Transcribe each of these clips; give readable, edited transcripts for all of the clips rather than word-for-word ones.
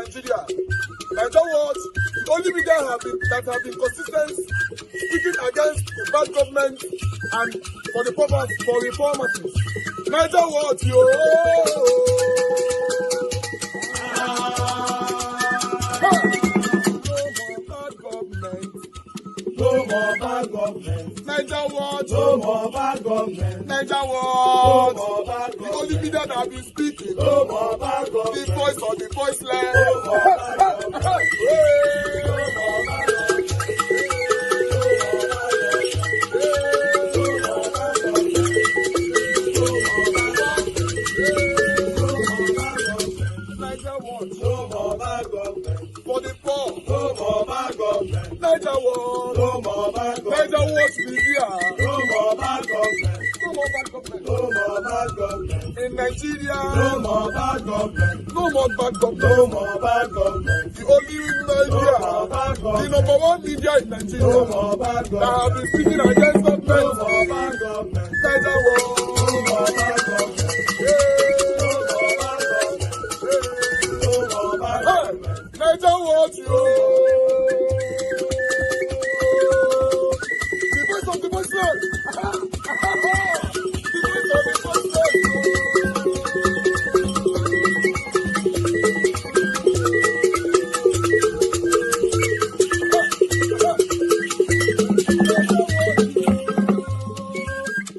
Nigeria. Nigeria was the only media that have been consistent speaking against the bad government and for the purpose for reformers. Nigeria was yo. No more bad government. Niger what? No more bad government. Niger what? No more bad government. The only media that have been speaking. No more bad government. The voice of the voiceless. No more bad government. No more bad government. Niger what? No more bad government. For the poor. No more bad government. Niger what? No more bad government. Niger what media? No more bad government. No more bad government. No more bad government. In Nigeria. No more bad government. No more bad government. No more bad government. The only media. No more bad government. The number one media in Nigeria. No more bad government. That have been speaking against government. No more bad government. Niger what? No more bad government. Niger what you? The voice of the voiceless. The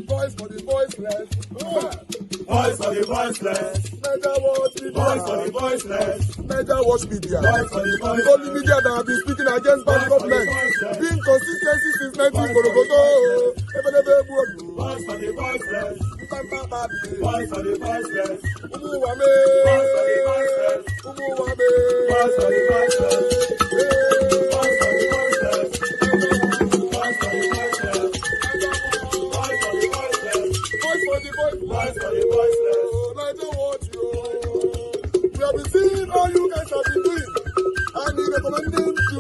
voice of the voiceless. Voice for the voiceless. Voice for the voiceless. Niger watch media. Voice for the voiceless. Niger watch media. The only media that have been speaking against bad government. Being consistency since 1944. Voice for the voiceless. Voice for the voiceless. Umuwame. Voice for the voiceless. Umuwame. Voice for the voiceless. Voice for the voiceless. Voice for the voiceless. Voice for the voiceless. Voice for the voiceless. Voice for the voiceless. Niger watch you. We have been seeing all you guys have been doing. And he recommending to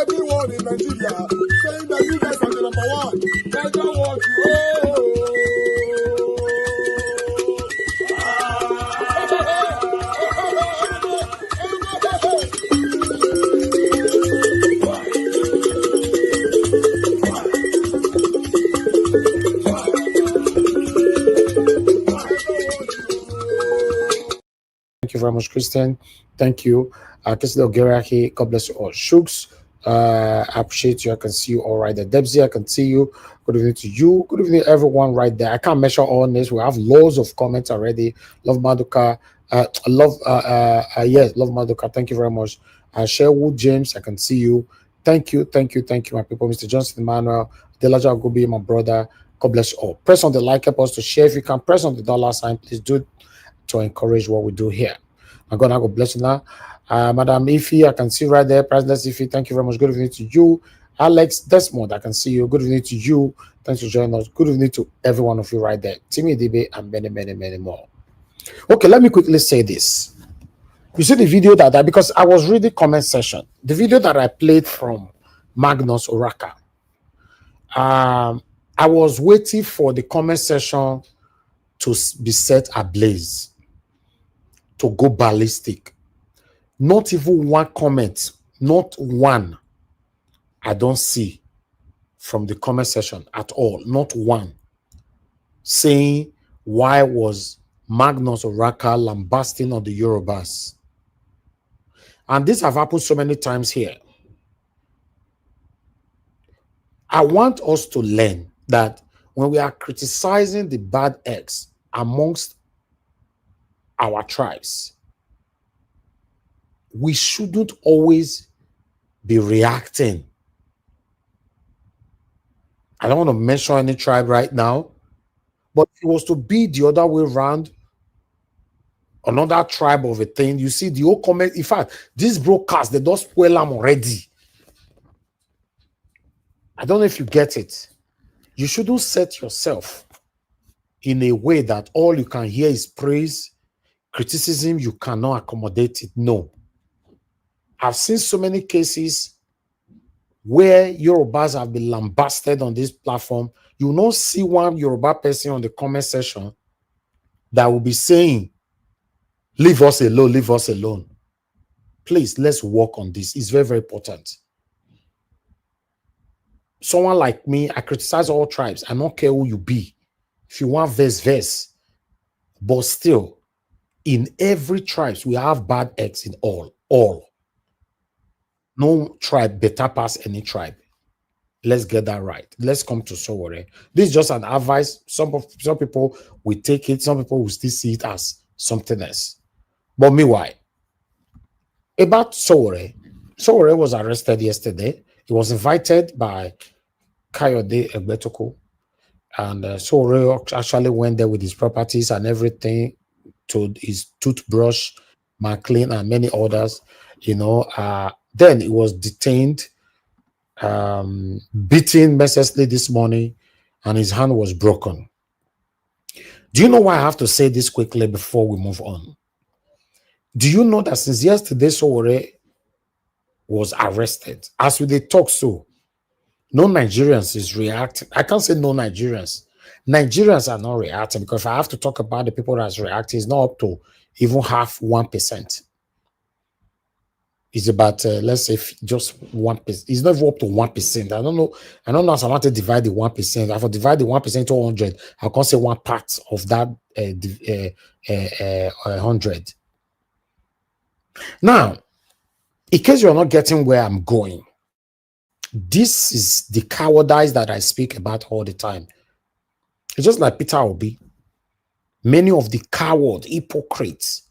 everyone in Nigeria, saying that you guys are the number one. Niger watch you. Thank you very much, Christian. Thank you. Kislo Geraki, God bless you all. Shooks, I appreciate you. I can see you all right there. Debsy, I can see you. Good evening to you. Good evening, everyone right there. I can't measure all this. We have loads of comments already. Love Maduka. Love Maduka. Thank you very much. Sherwood James, I can see you. Thank you, my people. Mr. Johnson Emmanuel, Delaja Gobi, my brother. God bless you all. Press on the like, help us to share. If you can press on the dollar sign, please do it to encourage what we do here. I'm gonna go bless you now. Madam Ify, I can see right there. President Ify, thank you very much. Good evening to you. Alex Desmond, I can see you. Good evening to you. Thanks for joining us. Good evening to every one of you right there. Timmy DB and many more. Okay, let me quickly say this. You see the video that because I was reading comment section, the video that I played from Magnus Oraka. I was waiting for the comment section to be set ablaze, to go ballistic. Not even one comment, not one, I don't see from the comment section at all, not one, saying why was Magnus Oraka lambasting on the Yorubas. And this have happened so many times here. I want us to learn that when we are criticizing the bad acts amongst our tribes, we shouldn't always be reacting. I don't want to mention any tribe right now, but if it was to be the other way around, another tribe of a thing, you see the whole comment. In fact, this broadcast, they don't spoil them already. I don't know if you get it. You shouldn't set yourself in a way that all you can hear is praise, criticism, you cannot accommodate it. No. I've seen so many cases where Yorubas have been lambasted on this platform. You will not see one Yoruba person on the comment section that will be saying, leave us alone, leave us alone. Please, let's work on this. It's very, very important. Someone like me, I criticize all tribes. I don't care who you be. If you want verse. But still, in every tribe, we have bad eggs in all. No tribe better pass any tribe. Let's get that right. Let's come to Sowore. This is just an advice. Some people will take it. Some people will still see it as something else. But meanwhile, about Sowore, Sowore was arrested yesterday. He was invited by Kayode Egbetoko. And Sowore actually went there with his properties and everything, to his toothbrush, McLean, and many others. Then he was detained, beaten mercilessly this morning, and his hand was broken. Do you know why I have to say this quickly before we move on? Do you know that since yesterday Sowore was arrested, as we talk so, no Nigerians is reacting. I can't say no Nigerians. Nigerians are not reacting, because if I have to talk about the people that's reacting, it's not up to even half 1%. It's about let's say just 1%. It's not even up to 1%. I don't know. I don't know if I want to divide the 1%. If I divide the 1% to 100, I can't say one part of that 100. Now, in case you're not getting where I'm going, this is the cowardice that I speak about all the time. It's just like Peter Obi. Many of the coward hypocrites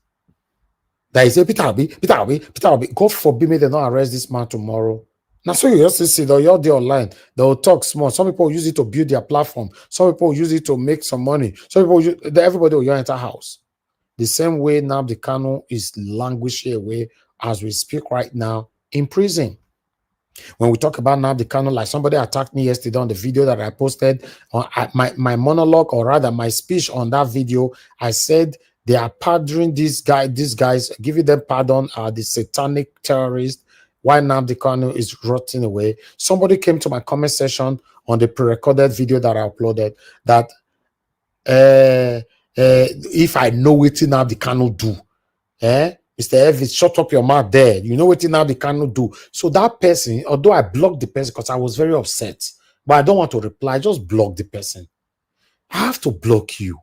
that say, Peter Obi, God forbid me they not arrest this man tomorrow. Now, so you just see that you're there online, they will talk small. Some people use it to build their platform. Some people use it to make some money. Some people everybody will enter house. The same way Nnamdi Kanu is languishing away as we speak right now in prison. When we talk about Nnamdi Kanu, like somebody attacked me yesterday on the video that I posted, on my monologue, or rather my speech on that video, I said they are pardoning these guys, giving them pardon, are the satanic terrorists, while Nnamdi Kanu is rotting away. Somebody came to my comment section on the pre-recorded video that I uploaded that if I know what Nnamdi Kanu do, Mr. Evans, shut up your mouth there. You know what Nnamdi Kanu do. So that person, although I blocked the person because I was very upset, but I don't want to reply, just block the person. I have to block you.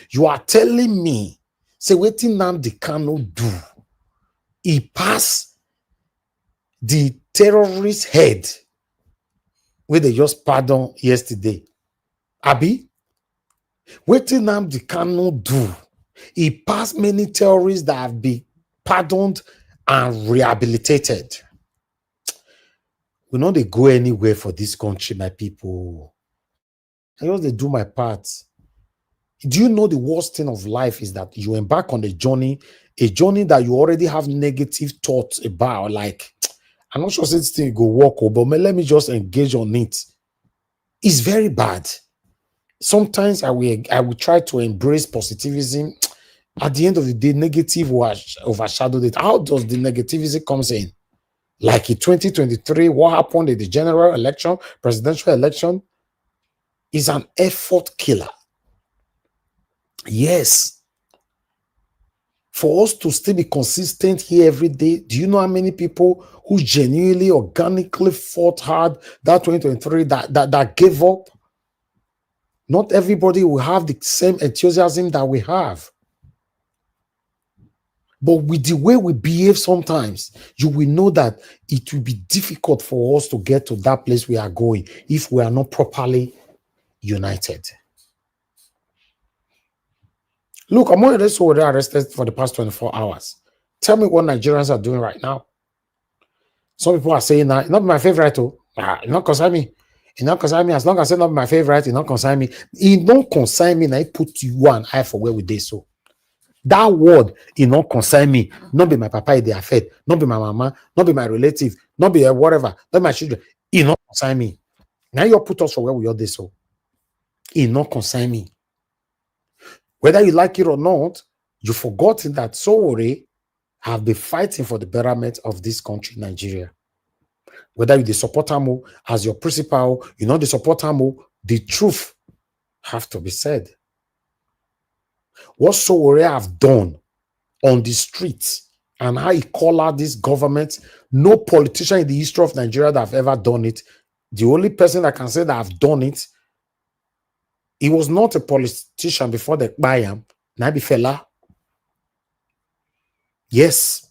You are telling me, say what Nnamdi Kanu do. He passed the terrorist head where they just pardon yesterday. Abi, what Nnamdi Kanu do. He passed many terrorists that have been pardoned and rehabilitated. We know they go anywhere for this country, my people. I just they do my part. Do you know the worst thing of life is that you embark on a journey that you already have negative thoughts about? Like, I'm not sure this thing go work, but let me just engage on it. It's very bad. Sometimes I will try to embrace positivism. At the end of the day, negative will overshadow it. How does the negativism comes in? Like in 2023, what happened in the general election, presidential election, is an effort killer. Yes. For us to still be consistent here every day, do you know how many people who genuinely, organically fought hard that 2023 that gave up? Not everybody will have the same enthusiasm that we have. But with the way we behave sometimes, you will know that it will be difficult for us to get to that place we are going if we are not properly united. Look, I'm already arrested for the past 24 hours. Tell me what Nigerians are doing right now. Some people are saying that, not my favorite, it not concern me. It not concern me. As long as it's not my favorite, it not concern me. It don't concern me, and I put you one eye for where we did so. That word, it not concern me. Not be my papa, they affect. Not be my mama. Not be my relative. Not be whatever. Not my children. It not concern me. Now you put us for where we are this so. It not concern me. Whether you like it or not, you've forgotten that Sowore have been fighting for the betterment of this country, Nigeria. Whether you support Amo as your principal, you know the support Amo, the truth have to be said. What Sowore have done on the streets and how he call out this government. No politician in the history of Nigeria that have ever done it. The only person that can say that I've done it, he was not a politician before the Bayam, Nabi fella. Yes,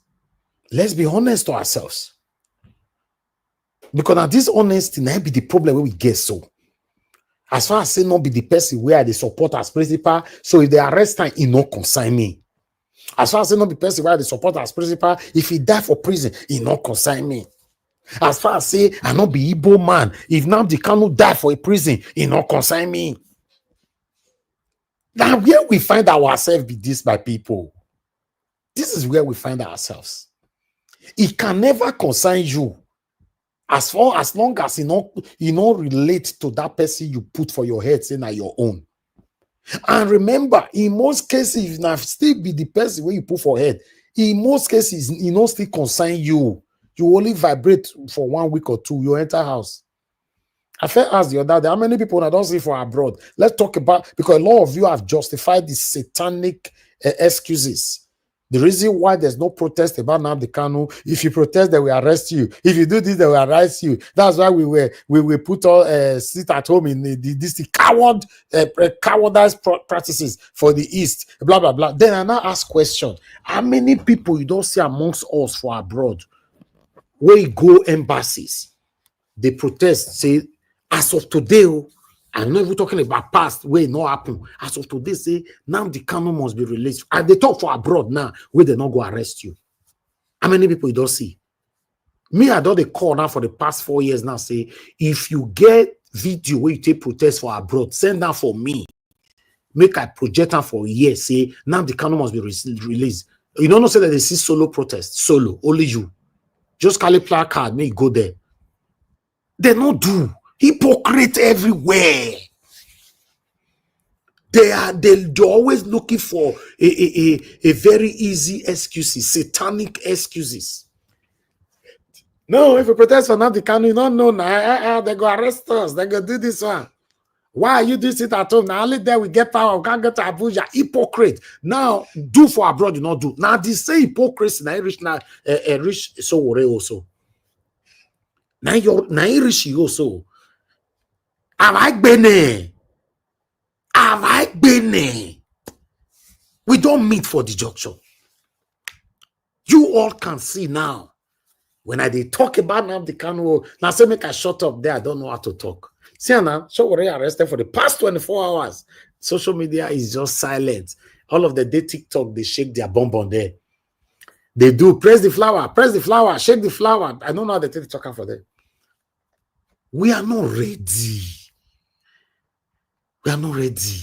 let's be honest to ourselves. Because now this honesty might be the problem where we get so. As far as say not be the person where they support as principal, so if they arrest him, he not consign me. As far as say not the person where they support as principal, if he die for prison, he not consign me. As far as say I not be Igbo man, if now the cannot die for a prison, he not consign me. Now where we find ourselves be this by people. This is where we find ourselves. It can never consign you. As long as you not relate to that person you put for your head, saying that your own. And remember, in most cases, if now still be the person where you put for head, in most cases, it not still concern you. You only vibrate for 1 week or two, you enter house. I felt asked the other day, how many people I don't see for abroad? Let's talk about, because a lot of you have justified the satanic excuses. The reason why there's no protest about Nnamdi Kanu, if you protest, they will arrest you. If you do this, they will arrest you. That's why we will put all sit at home in this cowardice practices for the East, blah blah blah. Then I now ask question: how many people you don't see amongst us for abroad, where you go embassies, they protest, say as of today. I'm not even talking about past where it not happen. As of today, say now the Kanu must be released. And they talk for abroad now where they not go arrest you. How many people you don't see? Me, I don't call now for the past 4 years now. Say if you get video where you take protest for abroad, send that for me. Make I project them for a year. Say now the Kanu must be released. You don't know say that they see solo protest, solo only you. Just call a placard, may go there. They not do. Hypocrite everywhere. They're always looking for a very easy excuses, satanic excuses. No, if you protest for Nnamdi Kanu, you don't know now. They go arrest us. They go do this one. Why are you doing it at home? Now only there we get power. We can't get to Abuja. Hypocrite. Now do for abroad, you not do. Now this say hypocrisy. Now rich Sowore also. Now rich you also. Have I been? We don't meet for the junction. You all can see now. When I did talk about Nnamdi Kanu, now say make I shut up there. I don't know how to talk. See now, Sowore arrested for the past 24 hours. Social media is just silent. All of the day TikTok, they shake their bomb on there. They do press the flower, shake the flower. I don't know how they take the talking for them. We are not ready. We are not ready.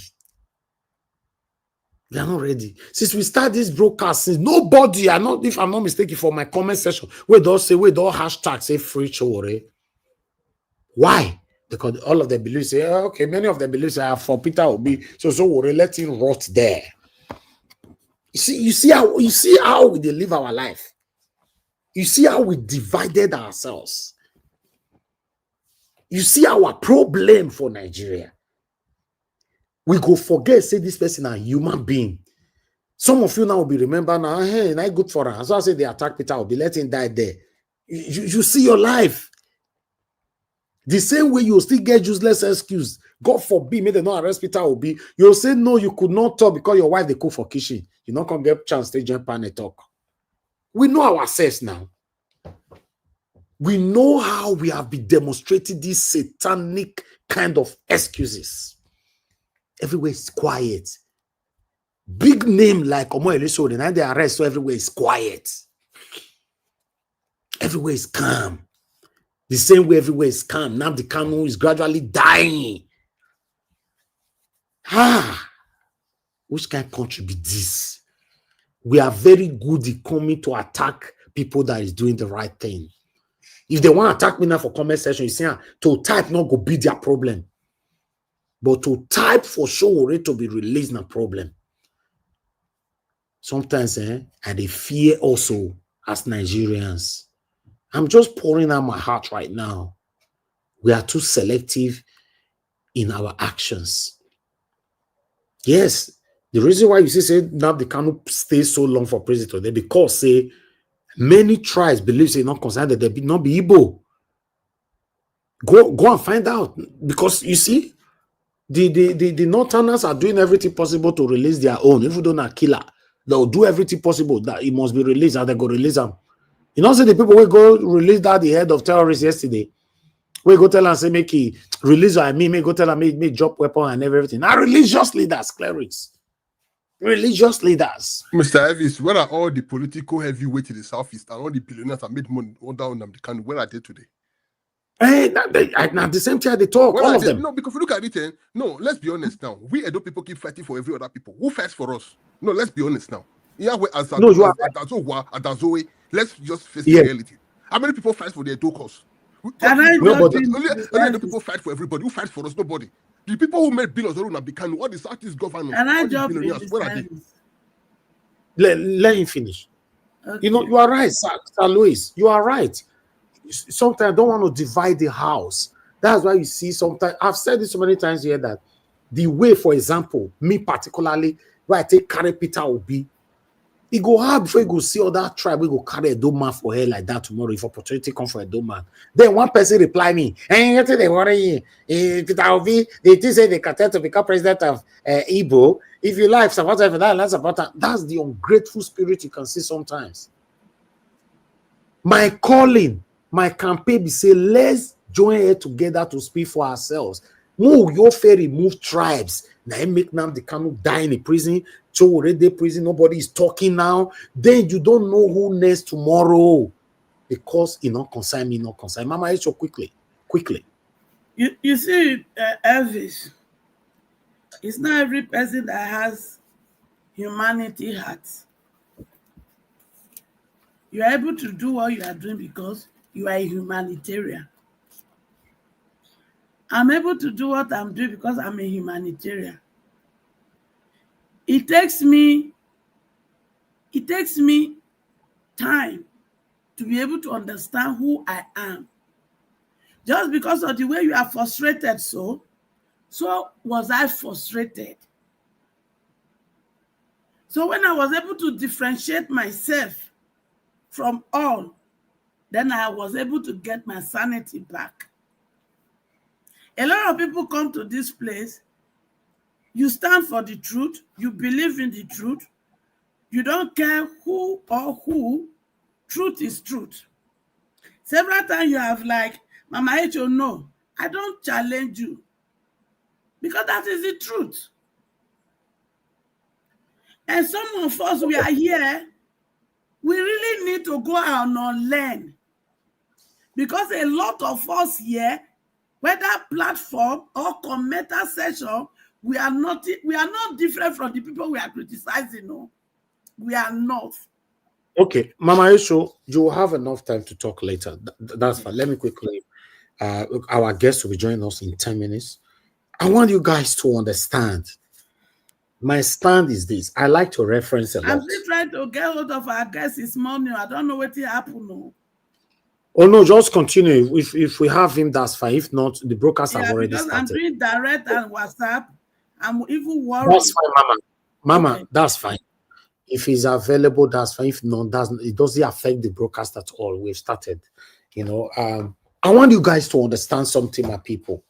We are not ready. Since we start this broadcast, since nobody, if I'm not mistaken, for my comment section, we don't hashtag say free Sowore. Why? Because all of them believe say, okay, many of them believe say for Peter Obi, so Sowore let him rot there. You see how we live our life. You see how we divided ourselves. You see our problem for Nigeria. We go forget, say this person a human being. Some of you now will be remember now, hey, not good for her. So I say they attack Peter Obi, let him die there. You see your life. The same way you still get useless excuse. God forbid, may they not arrest Peter Obi. You'll say, no, you could not talk because your wife, they cook for kitchen. You not come get chance to jump and talk. We know ourselves now. We know how we have been demonstrating these satanic kind of excuses. Everywhere is quiet. Big name like Omo Eliso, and they arrest, so everywhere is quiet. Everywhere is calm. The same way everywhere is calm. Now the Kanu is gradually dying. Which kind of country be this? We are very good at coming to attack people that is doing the right thing. If they want to attack me now for comment section, you see, to type not go be their problem. But to type for Sowore to be released na problem. Sometimes and they fear also as Nigerians. I'm just pouring out my heart right now. We are too selective in our actions. Yes, the reason why you see say Nnamdi Kanu stay so long for president today because say Many tribes believe say not concerned that they be not be Igbo. Go and find out, because you see, the Northerners are doing everything possible to release their own. If we don't a killer, they'll do everything possible that it must be released, and they go release them. You know, say the people will go release that the head of terrorists yesterday. We go tell and say make he release, or me go tell and make drop weapon and everything. Now religious leaders, clerics, religious leaders. Mr. Elvis, where are all the political heavyweights in the southeast and all the billionaires that made money down the can? Where are they today? Hey, at the same time they talk, Where all are of they? them. No, because if you look at it, no, let's be honest now. We Edo people keep fighting for every other people. Who fights for us? No, let's be honest now. No, you are. Let's just face Yeah. the reality. How many people fight for their Edo cause? Nobody. Only Edo people fight for everybody. Who fights for us? Nobody. The people who made billions alone have become what the Southeast governors, Can I all the jump billionaires, in where are they? this? Let him finish. Okay. You know, you are right, Sir Louis. You are right. Sometimes I don't want to divide the house. That's why you see sometimes, I've said this so many times here, that the way, for example, me particularly, where I take carry Peter Obi, it go hard before you go see other tribe, we go carry a man for her like that tomorrow if opportunity come for a man. Then one person reply me, and they worry Peter Obi, they think say they can tell to become president of Igbo. If you like support for that, let's support that. That's the ungrateful spirit you can see sometimes. My calling, my campaign be say, let's join here together to speak for ourselves. Move your ferry, move tribes. Now make them the Kanu die in the prison. So already prison, nobody is talking now. Then you don't know who next tomorrow. Because it not concern me, not concern. Mama, it's so quickly. You see, Elvis, it's not every person that has humanity heart. You are able to do what you are doing because you are a humanitarian. I'm able to do what I'm doing because I'm a humanitarian. It takes me time to be able to understand who I am. Just because of the way you are frustrated, so was I frustrated. So when I was able to differentiate myself from all, then I was able to get my sanity back. A lot of people come to this place, you stand for the truth, you believe in the truth, you don't care who or who, truth is truth. Several times you have like, Mama Echo, no, I don't challenge you. Because that is the truth. And some of us, we are here, we really need to go out and learn. Because a lot of us here, whether platform or commenter session, we are not different from the people we are criticizing. No, we are not. Okay, Mama Esho, you will have enough time to talk later. That's fine. Let me quickly. Our guest will be joining us in 10 minutes. I want you guys to understand. My stand is this. I like to reference a lot. I'm still trying to get hold of our guest this morning. I don't know what happened. No. Oh no, just continue. If we have him, that's fine. If not, the brokers have already because started. I'm doing direct and WhatsApp. I'm even worried. That's fine, Mama. Okay. That's fine. If he's available, that's fine. If not, it doesn't affect the broadcast at all. We've started. You know, I want you guys to understand something, my people.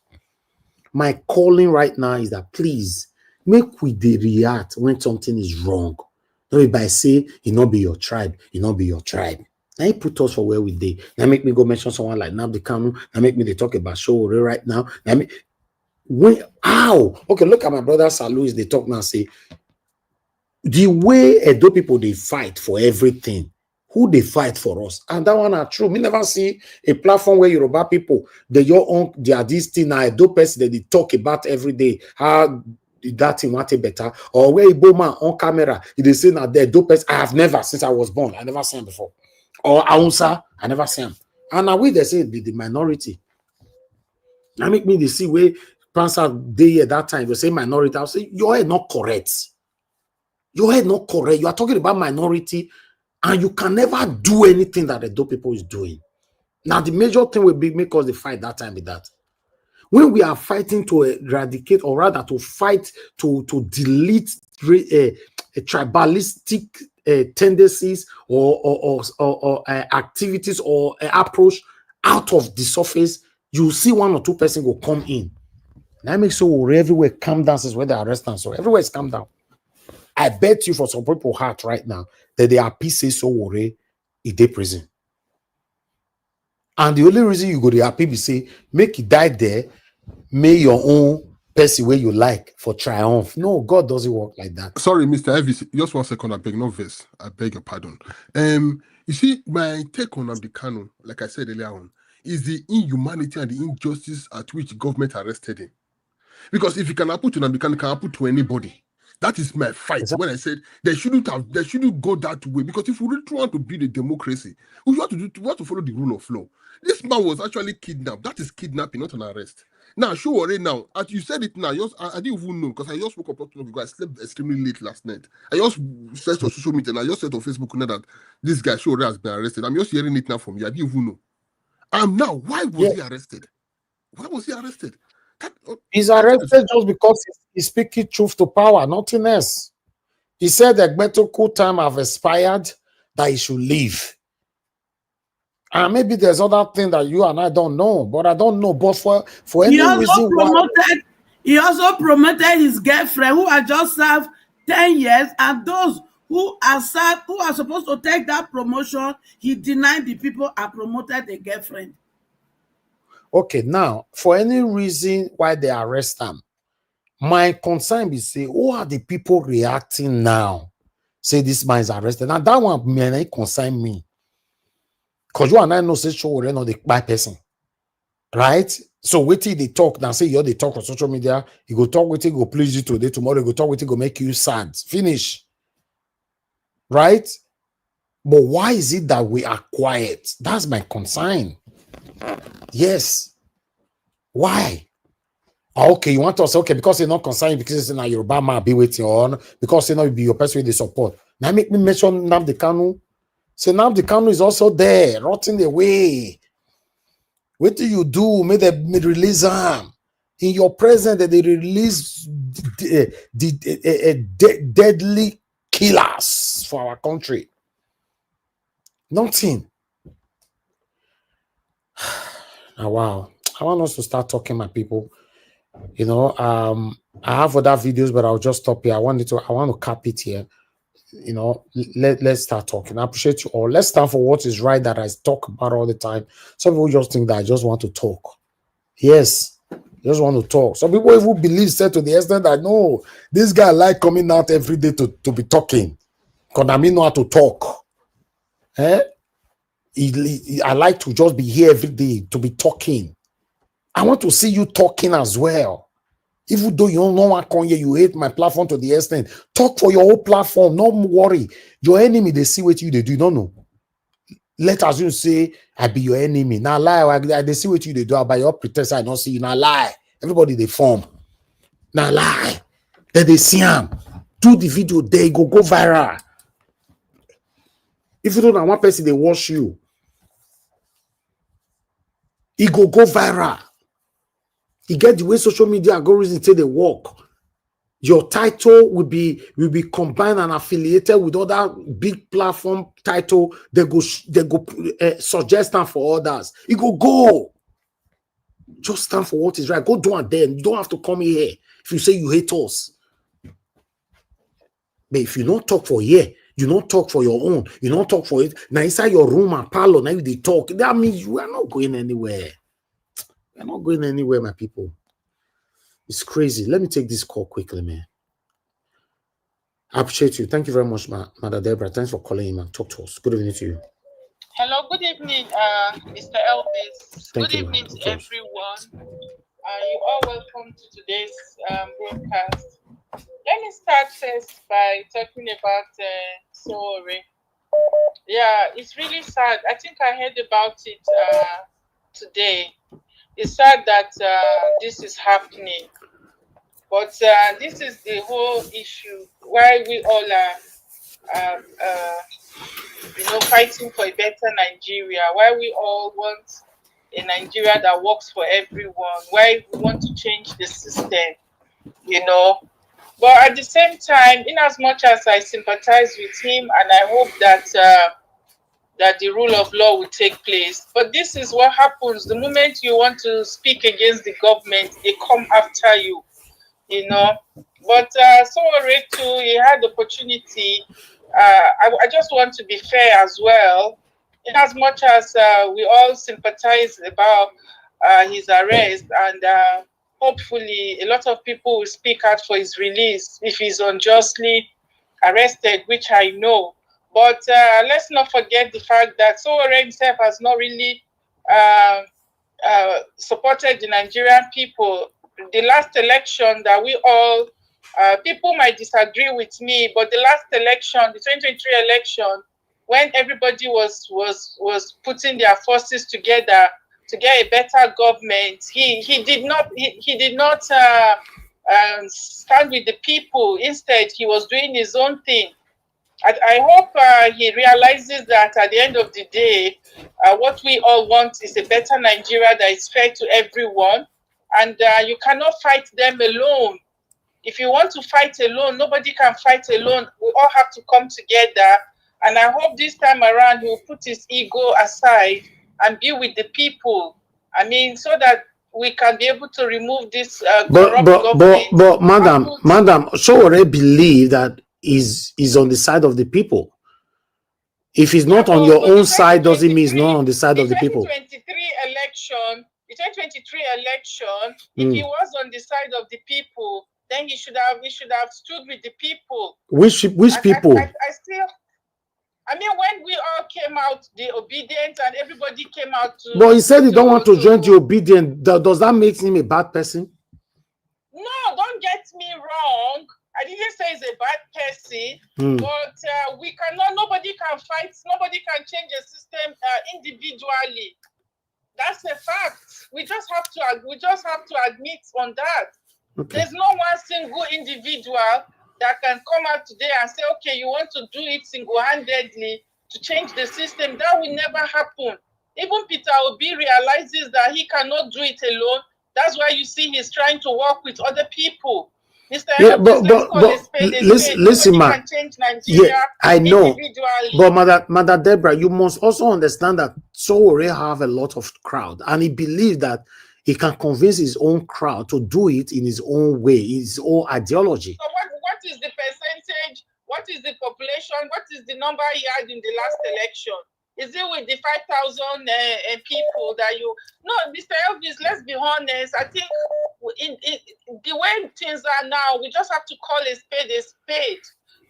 My calling right now is that please make we react when something is wrong. Not if I say it not be your tribe, it not be your tribe. Now he put us for where we did. Now make me go mention someone like Nnamdi Kanu. Now make me they talk about Sowore right now. Okay, look at my brother Sir Louis. They talk now, say the way Edo people they fight for everything. Who they fight for us, and that one are true. Me never see a platform where Yoruba people they are this thing now Edo person that they talk about every day. How that thing want it better, or where Igbo man on camera they say now the Edo person. I have never since I was born. I never seen him before. Or Aunsa, I never see him. And now we they say be the minority. Now make me they see where Pansa day at that time they say minority. I'll say your head not correct. Your head not correct. You are talking about minority. And you can never do anything that the Edo people is doing. Now, the major thing will be make us the fight that time with that. When we are fighting to eradicate, or rather to fight to delete a tribalistic tendencies or activities or approach out of the surface, you see one or two person will come in. That makes so everywhere calm down since where they arrest them. So everywhere is calm down. I bet you for some people heart right now that they are PC Sowore in the prison. And the only reason you go to happy be say, make it die there, make your own person where you like for triumph. No, God doesn't work like that. Sorry, Mr. Elvis, just 1 second, I beg no verse. I beg your pardon. You see, my take on the canon, like I said earlier on, is the inhumanity and the injustice at which government arrested him. Because if it can happen to them, it can happen to anybody. That is my fight. Exactly. When I said they shouldn't go that way. Because if we really want to build a democracy, we have to follow the rule of law. This man was actually kidnapped. That is kidnapping, not an arrest. Now, Sowore now, as you said it now, I didn't even know because I just woke up not too long ago. I slept extremely late last night. I just searched on social media and I just said on Facebook now that this guy Sowore has been arrested. I'm just hearing it now from you. I didn't even know. Now, why was he arrested? Why was he arrested? He's arrested just because he's speaking truth to power, nothing else. He said that medical time have expired, that he should leave. And maybe there's other thing that you and I don't know, but I don't know. But for any reason he also promoted his girlfriend who had just served 10 years, and those who are supposed to take that promotion, he denied the people and promoted the girlfriend. Okay, now, for any reason why they arrest them, my concern is say, who are the people reacting now? Say this man is arrested. Now, that one may concern me. Because you and I know say Sowore not the bad person. Right? So wait till they talk. Now say you they talk on social media. You go talk with it, go please you today. Tomorrow you go talk with it, go make you sad. Finish. Right? But why is it that we are quiet? That's my concern. Yes. Why? Okay, you want to say, okay, because you're not concerned, because it's not Yoruba man be waiting on, because you know be your person with the support. Now make me mention Nnamdi Kanu. So Nnamdi Kanu is also there, rotting away. What do you do? May they release him. In your presence, that they release deadly killers for our country. Nothing. Oh, wow. I want us to start talking, my people. You know, I have other videos, but I'll just stop here. I want to cap it here. You know, let's start talking. I appreciate you all. Let's stand for what is right that I talk about all the time. Some people just think that I just want to talk. Yes, just want to talk. Some people even believe, said to the extent that no, this guy like coming out every day to be talking. Because I mean know how to talk. I like to just be here every day to be talking. I want to see you talking as well. Even though you don't know what come here, you hate my platform to the extent. Talk for your whole platform. No worry. Your enemy, they see what you they do. You don't know. Let us you say, I be your enemy. Now lie. They see what you they do. By your pretense, I don't see you. Now lie. Everybody they form. Now lie. Then they see him. Do the video there. Go viral. If you don't know one person, they watch you. It go viral. You get the way social media algorithms say they work. Your title will be combined and affiliated with other big platform title. They go suggest them for others. You go. Just stand for what is right. Go do it then. You don't have to come here if you say you hate us. But if you don't talk for here, you don't talk for your own. You don't talk for it. Now inside your room and parlor, now they talk. That means you are not going anywhere. You're not going anywhere, my people. It's crazy. Let me take this call quickly, man. I appreciate you. Thank you very much, Mother Deborah. Thanks for calling in and talk to us. Good evening to you. Hello, good evening, Mr. Elvis. Good evening to everyone. You're all welcome to today's broadcast. Let me start first by talking about Sowore. Yeah, it's really sad. I think I heard about it today. It's sad that this is happening, but this is the whole issue why we all are, fighting for a better Nigeria. Why we all want a Nigeria that works for everyone. Why we want to change the system. But at the same time, in as much as I sympathize with him and I hope that that the rule of law will take place, but this is what happens the moment you want to speak against the government, they come after you, you know. But Sowore too, he had the opportunity. I just want to be fair as well, in as much as we all sympathize about his arrest, and hopefully a lot of people will speak out for his release if he's unjustly arrested, which I know. But let's not forget the fact that Sowore himself has not really supported the Nigerian people. The last election that we all, people might disagree with me, but the last election, the 2023 election, when everybody was putting their forces together to get a better government, he did not stand with the people. Instead, he was doing his own thing. I hope he realizes that at the end of the day, what we all want is a better Nigeria that is fair to everyone, and you cannot fight them alone. If you want to fight alone, nobody can fight alone. We all have to come together, and I hope this time around he will put his ego aside and be with the people. I mean, so that we can be able to remove this corrupt government. But madam, Sowore believe that is on the side of the people. If he's not on your own side, doesn't mean he's not on the side of the people. The 2023 election, if he was on the side of the people, then he should have stood with the people. Which people? I mean, when we all came out, the obedient, and everybody came out to. But he said he don't want to join the obedient. Does that make him a bad person? No, don't get me wrong. I didn't say he's a bad person, but we cannot. Nobody can fight. Nobody can change a system individually. That's a fact. We just have to admit on that. Okay. There's no one single individual that can come out today and say, okay, you want to do it single-handedly to change the system. That will never happen. Even Peter Obi realizes that he cannot do it alone. That's why you see he's trying to work with other people. Mr. Listen, man. Yeah, I know. But Mother Deborah, you must also understand that Sowore have a lot of crowd, and he believes that he can convince his own crowd to do it in his own way, his own ideology. So what is the percentage? What is the population? What is the number he had in the last election? Is it with the 5,000 people that you... No, Mr. Elvis, let's be honest. I think in the way things are now, we just have to call a spade a spade.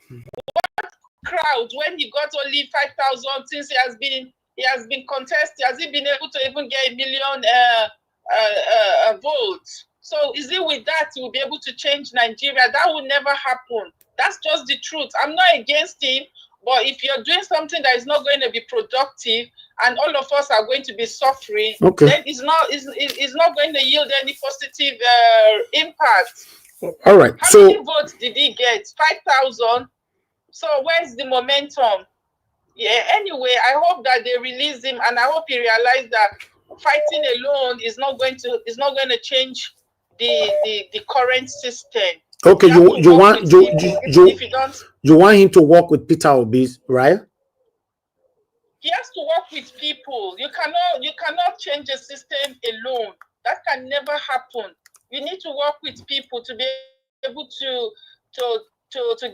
What crowd, when he got only 5,000 since he has been contested, has he been able to even get 1 million votes? So is it with that he will be able to change Nigeria? That will never happen. That's just the truth. I'm not against him. But if you're doing something that is not going to be productive and all of us are going to be suffering, then it's not going to yield any positive impact. All right. How many votes did he get? 5,000. So where's the momentum? Yeah. Anyway, I hope that they release him, and I hope he realized that fighting alone is not going to change the current system. Okay, you want him to work with Peter Obi, right? He has to work with people. You cannot change a system alone. That can never happen. You need to work with people to be able to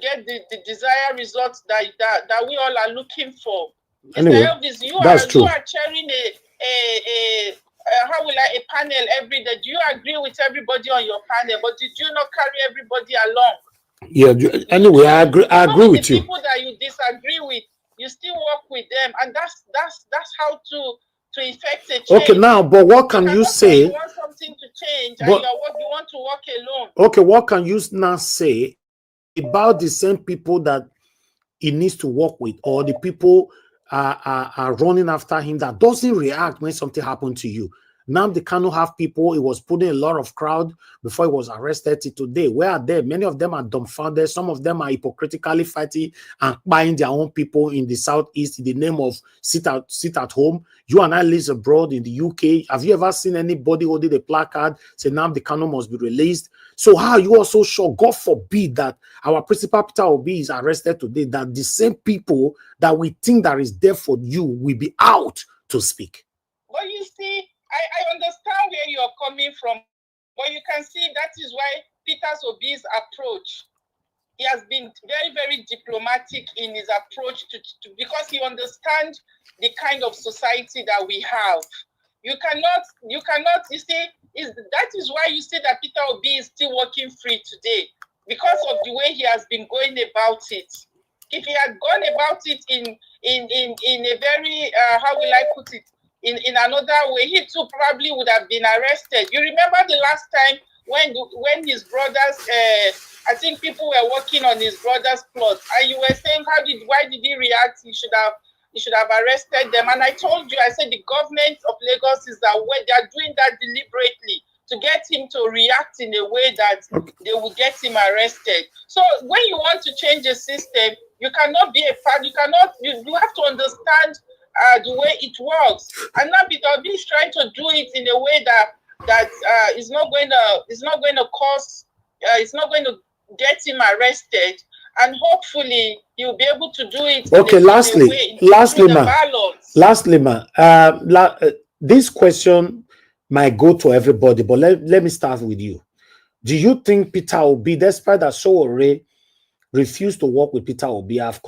get the desired results that we all are looking for. Anyway, Elvis, you are chairing a panel every day. Do you agree with everybody on your panel? But did you not carry everybody along? Yeah. Anyway, I agree with you. People that you disagree with, you still work with them, and that's how to effect a change. Okay, now, but what can you say? You want something to change, and you want to work alone. Okay, what can you now say about the same people that he needs to work with, or the people are running after him that doesn't react when something happened to you? Nnamdi Kanu have people, he was putting a lot of crowd before he was arrested till today. Where are they? Many of them are dumbfounded. Some of them are hypocritically fighting and buying their own people in the southeast in the name of sit at home. You and I live abroad in the UK. Have you ever seen anybody holding a placard saying Nnamdi Kanu must be released? So how are you also sure, God forbid, that our principal Peter Obi is arrested today, that the same people that we think that is there for you will be out to speak? But you see, I understand where you're coming from, but you can see that is why Peter Obi's approach, he has been very, very diplomatic in his approach to because he understands the kind of society that we have. You cannot, you see, that is why you see that Peter Obi is still working free today, because of the way he has been going about it. If he had gone about it in a very, how will I put it, in another way, he too probably would have been arrested. You remember the last time when his brothers, I think people were working on his brother's plot, and you were saying, why did he react? He should have arrested them. And I told you, I said the government of Lagos is that way, they are doing that deliberately to get him to react in a way that they will get him arrested. So when you want to change a system, you cannot be a part. You have to understand the way it works. And now Peter Obi is trying to do it in a way that is not going to cause, it's not going to get him arrested. And hopefully he'll be able to do it. Okay, lastly, ma, this question might go to everybody, but let me start with you. Do you think Peter Obi, despite that Sowore refused to work with Peter Obi, have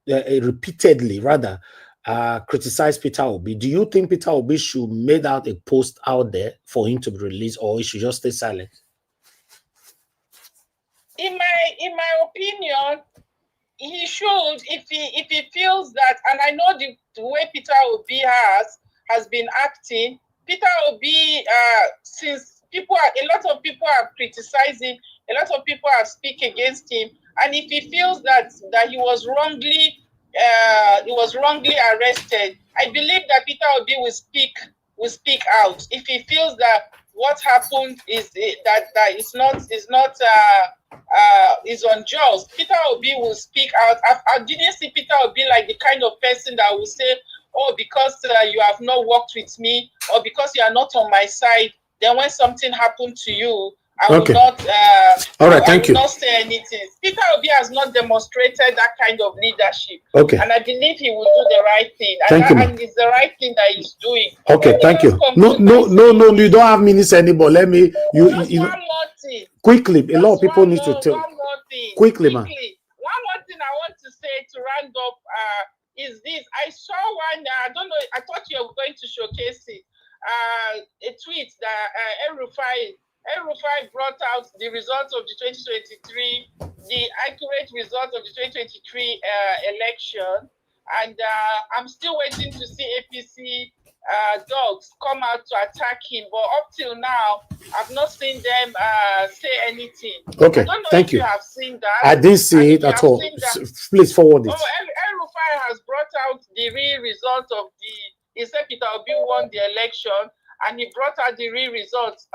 repeatedly criticized Peter Obi, do you think Peter Obi should make out a post out there for him to be released, or he should just stay silent? In my opinion, he should, if he feels that, and I know the way Peter Obi has been acting. Peter Obi, since a lot of people are criticizing, a lot of people are speaking against him, and if he feels that he was wrongly arrested, I believe that Peter Obi will speak out. If he feels that what happened is unjust, Peter Obi will speak out. I didn't see Peter Obi like the kind of person that will say, oh, because you have not worked with me, or because you are not on my side, then when something happened to you, I will not. All right, thank you. Not say anything. Peter Obi has not demonstrated that kind of leadership. Okay. And I believe he will do the right thing. And it's the right thing that he's doing. Okay, thank you. No, you don't have minutes anymore. Let me. One more thing. Quickly, a lot of people need to tell. One more thing. Quickly, man. One more thing I want to say to round up is this. I saw one. I don't know. I thought you were going to showcase it. A tweet that El-Rufai brought out the results of the 2023, the accurate result of the 2023 election, and I'm still waiting to see APC dogs come out to attack him. But up till now, I've not seen them say anything. Okay, I don't know thank if you. Have seen that. I didn't see it at all. Please forward it. Oh, El-Rufai has brought out the real result of he said Peter Obi won the election, and he brought out the real results.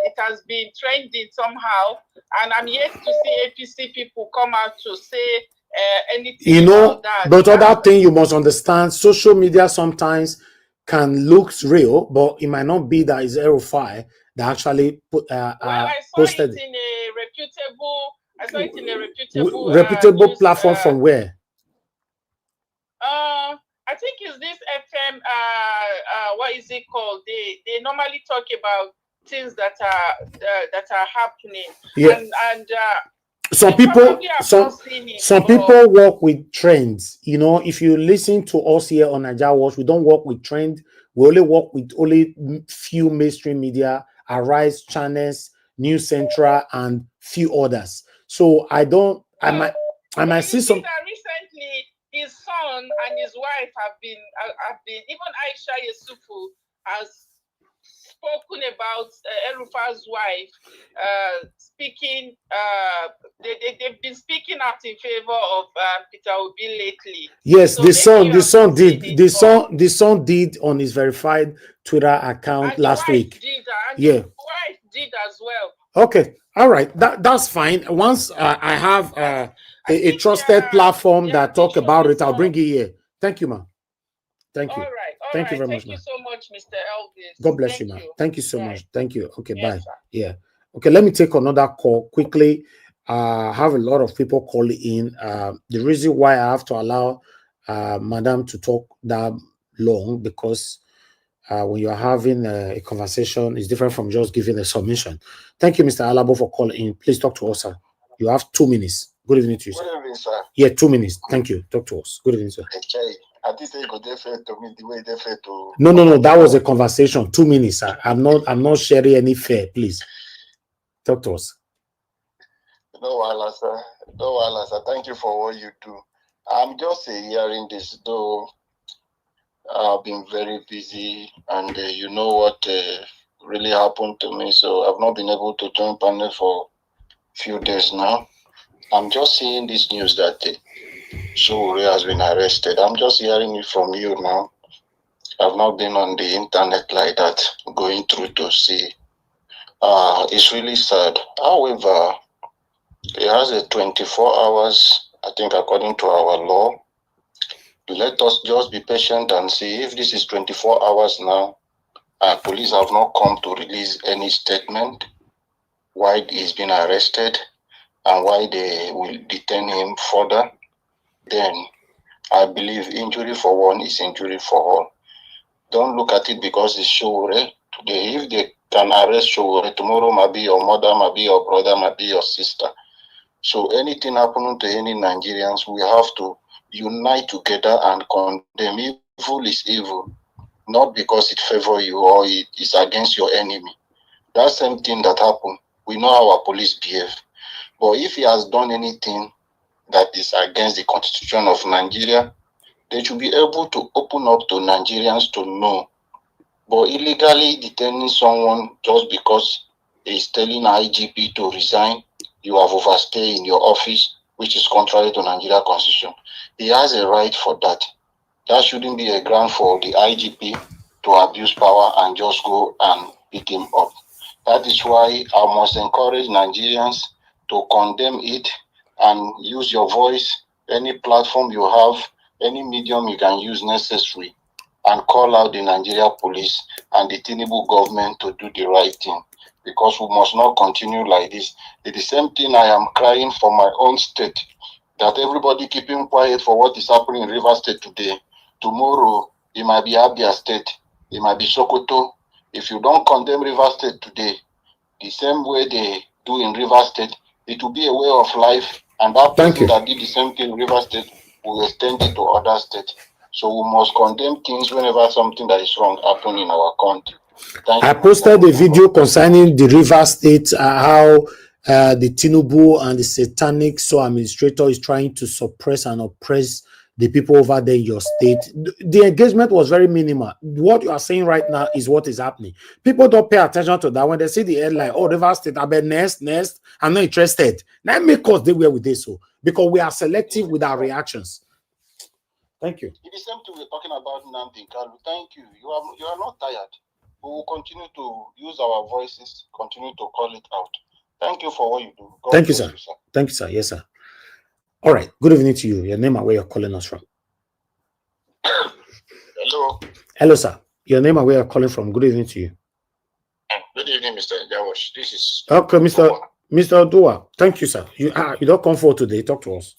It has been trending somehow, and I'm yet to see APC people come out to say anything about that. But other thing you must understand, social media sometimes can look real, but it might not be that it's El-Rufai that actually posted it in a reputable platform. From where? I think it's this FM. What is it called? They normally talk about things that are happening. Yeah. And some people work with trends. You know, if you listen to us here on Naija Watch, we don't work with trend. We only work with few mainstream media, Arise channels, News Central, and few others. So I might see some. Recently, his son and his wife have been even Aisha Yesufu has spoken about El-Rufai's wife speaking. They've been speaking out in favor of Peter Obi lately. Yes, So the son did on his verified Twitter account and last week. The wife did as well. Okay, all right, that's fine. Once I have a trusted platform that talk about it, I'll bring it here. Thank you, ma'am. Thank you. All right. Thank you very much, Thank you so much, Mr. Elvis. God bless you, ma'am. Thank you so much. Thank you. Okay, yes, bye. Sir. Yeah. Okay, let me take another call quickly. I have a lot of people calling in. The reason why I have to allow Madam to talk that long, because when you're having a conversation, it's different from just giving a submission. Thank you, Mr. Alabo, for calling in. Please talk to us, sir. You have 2 minutes. Good evening to you, sir. Good evening, sir. Yeah, 2 minutes. Thank you. Talk to us. Good evening, sir. Okay. I think they go defer to me the way they defer to. No. That was a conversation. 2 minutes, sir. I'm not sharing any fare. Please talk to us. No, Allah, sir. No, Allah, sir. Thank you for what you do. I'm just hearing this, though. I've been very busy, and you know what really happened to me. So I've not been able to join panel for a few days now. I'm just seeing this news that Sowore has been arrested. I'm just hearing it from you now. I've not been on the internet like that, going through to see. It's really sad. However, it has a 24 hours, I think, according to our law. Let us just be patient and see if this is 24 hours now. Police have not come to release any statement why he's been arrested and why they will detain him further. Then I believe injury for one is injury for all. Don't look at it because it's Sowore. Today, if they can arrest Sowore, tomorrow might be your mother, might be your brother, might be your sister. So anything happening to any Nigerians, we have to unite together and condemn. Evil is evil, not because it favors you or it is against your enemy. That same thing that happened, we know how our police behave. But if he has done anything that is against the constitution of Nigeria, they should be able to open up to Nigerians to know. But illegally detaining someone just because he's telling IGP to resign, you have overstayed in your office, which is contrary to Nigeria constitution. He has a right for that. That shouldn't be a ground for the IGP to abuse power and just go and pick him up. That is why I must encourage Nigerians to condemn it and use your voice, any platform you have, any medium you can use necessary, and call out the Nigeria police and the Tinubu government to do the right thing, because we must not continue like this. It's the same thing I am crying for my own state, that everybody keeping quiet for what is happening in Rivers State today. Tomorrow, it might be Abia State, it might be Sokoto. If you don't condemn Rivers State today, the same way they do in Rivers State, it will be a way of life, and that person that did the same thing in Rivers State will extend it to other states. So we must condemn things whenever something that is wrong happens in our country. I posted a video concerning the River State, how the Tinubu and the satanic administrator is trying to suppress and oppress the people over there in your state. The engagement was very minimal. What you are saying right now is what is happening. People don't pay attention to that. When they see the headline, oh, River State, I bet next, I'm not interested. That make us deal with this, so because we are selective with our reactions. Thank you. It is the same thing we're talking about Nnamdi Kanu. Thank you. You are not tired. We will continue to use our voices, continue to call it out. Thank you for what you do. God Thank you, sir. Thank you, sir. Yes, sir. All right. Good evening to you. Your name and where you're calling us from. Hello. Hello, sir. Your name and where you're calling from. Good evening to you. Good evening, Mr. Jawash. This is okay, Mr. Dua. Thank you, sir. You don't come forward today. Talk to us.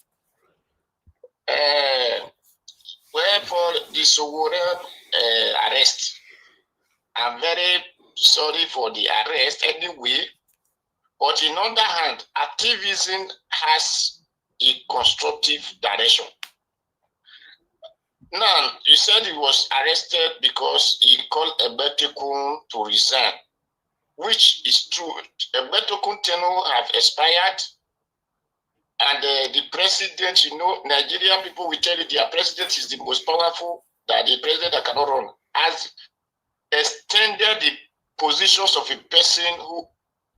Well, for the Sowore arrest, I'm very sorry for the arrest anyway. But in other hand, activism has a constructive direction. Now, you said he was arrested because he called Ebetekun to resign, which is true. Ebetekun tenure have expired. And the president, you know, Nigerian people will tell you their president is the most powerful, that the president that cannot run, has extended the positions of a person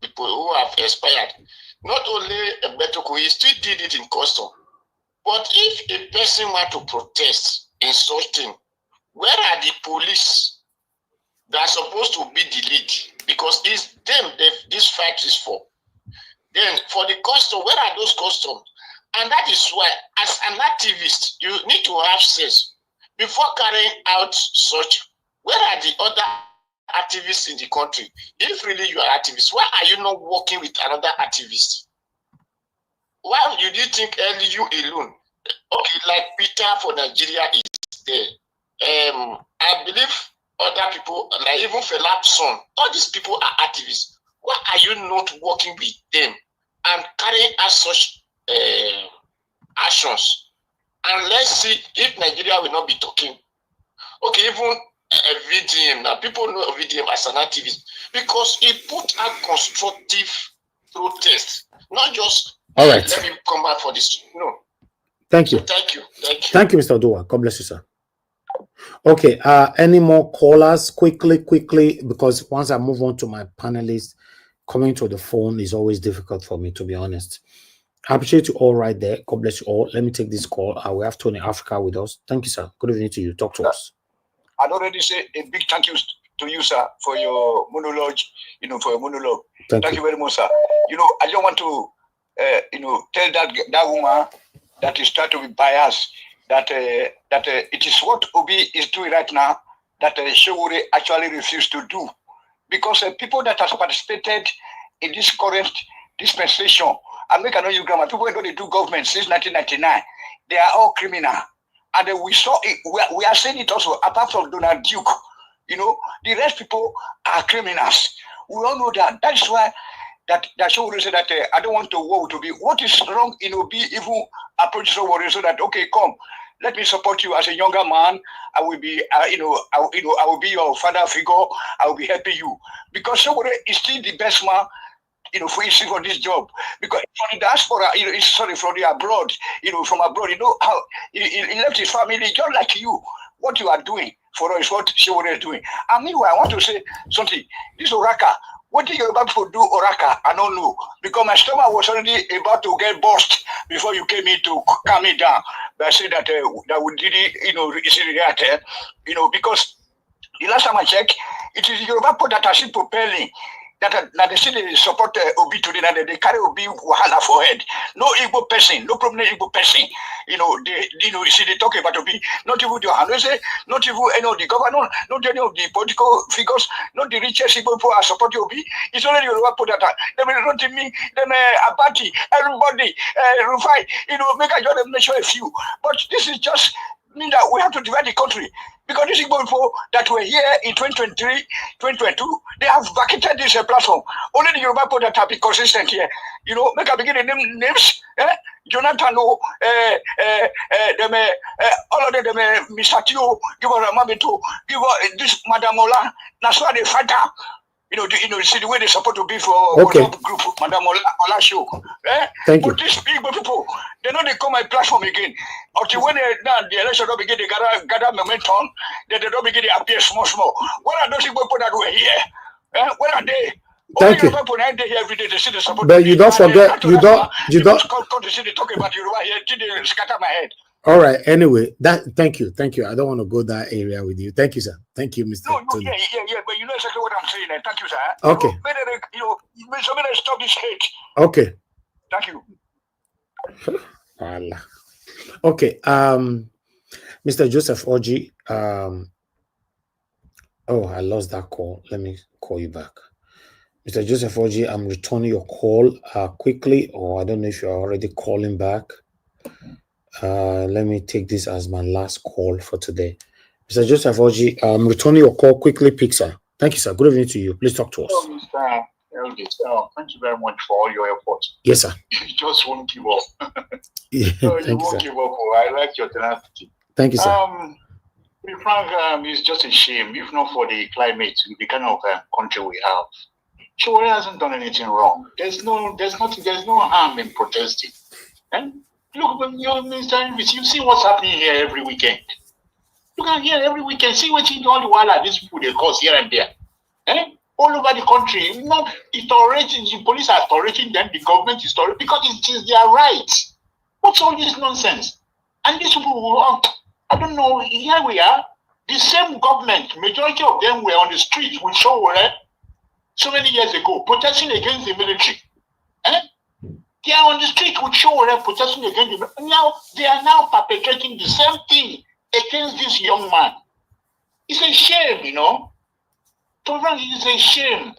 people who have expired. Not only Beto, he still did it in custom. But if a person were to protest in such thing, where are the police that are supposed to be the lead? Because it's them this fight is for. Then for the custom, where are those customs? And that is why, as an activist, you need to have sense. Before carrying out such, where are the other activists in the country? If really you are activists, why are you not working with another activist? Why do you think only you alone? Okay, like Peter for Nigeria is there. I believe other people, like even Philip's son, all these people are activists. Why are you not working with them and carrying out such actions? And let's see if Nigeria will not be talking. Okay, even VDM, now people know VDM as an activist because he put out constructive protest, not just, all right, let me come back for this. No. Thank you. So thank you. Thank you, Mr. Odua. God bless you, sir. Okay, any more callers? Quickly, because once I move on to my panelists, coming to the phone is always difficult for me, to be honest. I appreciate you all right there. God bless you all. Let me take this call. We have Tony Africa with us. Thank you, sir. Good evening to you. Talk to us. I'd already say a big thank you to you, sir, for your monologue. For your monologue. Thank you very much, sir. I don't want to, tell that woman that is trying to be biased that it is what Obi is doing right now that Sowore actually refused to do, because people that have participated in this current dispensation, I make an grammar. People who do government since 1999, they are all criminal. And we saw it, we are saying it also, apart from Donald Duke, the rest people are criminals. We all know that. That's why that Sowore said that I don't want to war to be. What is wrong in Obi even approach Sowore so that, okay, come, let me support you as a younger man. I will be, I will be your father figure. I will be helping you, because Sowore is still the best man, for this job, because from the diaspora, from the abroad, from abroad, how he left his family just like you. What you are doing for us, what Sowore is doing. And meanwhile, I want to say something. This Oraka, what did you about to do, Oraka? I don't know, because my stomach was already about to get burst before you came in to calm me down. But I said that that we did it, because the last time I checked, it is Yoruba people that are still propelling. That they still support Obi today, that they carry Obi wahala for head. No Igbo person, no prominent Igbo person. They talk about Obi. Not even the Hanose, not even any of the governor, not any of the political figures, not the richest Igbo people are supporting Obi. It's only the Yoruba people that are. They will run to me, them Abati, everybody, Rufai. Make a job, mention a few. But this is just mean that we have to divide the country, because these people that were here in 2023, 2022, they have vacated this platform. Only the Yoruba people that have been consistent here. Make a begin the names. Jonathan, all of them, Mr. Tio, give us a Mamito, give us this Madame Ola. That's why they fight her. See the way they support to be for WhatsApp group, Madame Ola show. Thank you. But these people, they know they come my platform again. Until when the election don't begin, they gather momentum, then they don't begin to appear small. What are those people that were here? Where are they? Thank you. Every day, they see the support. But you don't forget, you don't. Come to see they talk about Yoruba here, they scatter my head. All right. Anyway, thank you. I don't want to go that area with you. Thank you, sir. Thank you, Mr. Tony. Yeah. But you know exactly what I'm saying. Thank you, sir. Okay. Somebody stop this hate. Okay. Thank you. Okay. Mr. Joseph Oji. I lost that call. Let me call you back. Mr. Joseph Oji, I'm returning your call quickly, or I don't know if you're already calling back. Let me take this as my last call for today. Mr. Joseph Oji, I'm returning your call quickly, Pixar. Thank you, sir. Good evening to you. Please talk to us. Hello, Mr. Eldis. Thank you very much for all your efforts. Yes, sir. You just won't give up. Yeah, you won't give up. I like your tenacity. Thank you, sir. To be frank, it's just a shame, if not for the climate, the kind of country we have. Sowore hasn't done anything wrong. There's no harm in protesting. And look, Mr. Elvis, you see what's happening here every weekend. Look at here every weekend. See what all the while these people they cause here and there. all over the country. Not the police are tolerating them, the government is tolerating, because it is their right. What's all this nonsense? And these people, I don't know, here we are, the same government, majority of them were on the street with Sowore so many years ago, protesting against the military. They are on the street with Sowore protesting against the military. Now, they are now perpetrating the same thing against this young man. It's a shame, you know. It's a shame.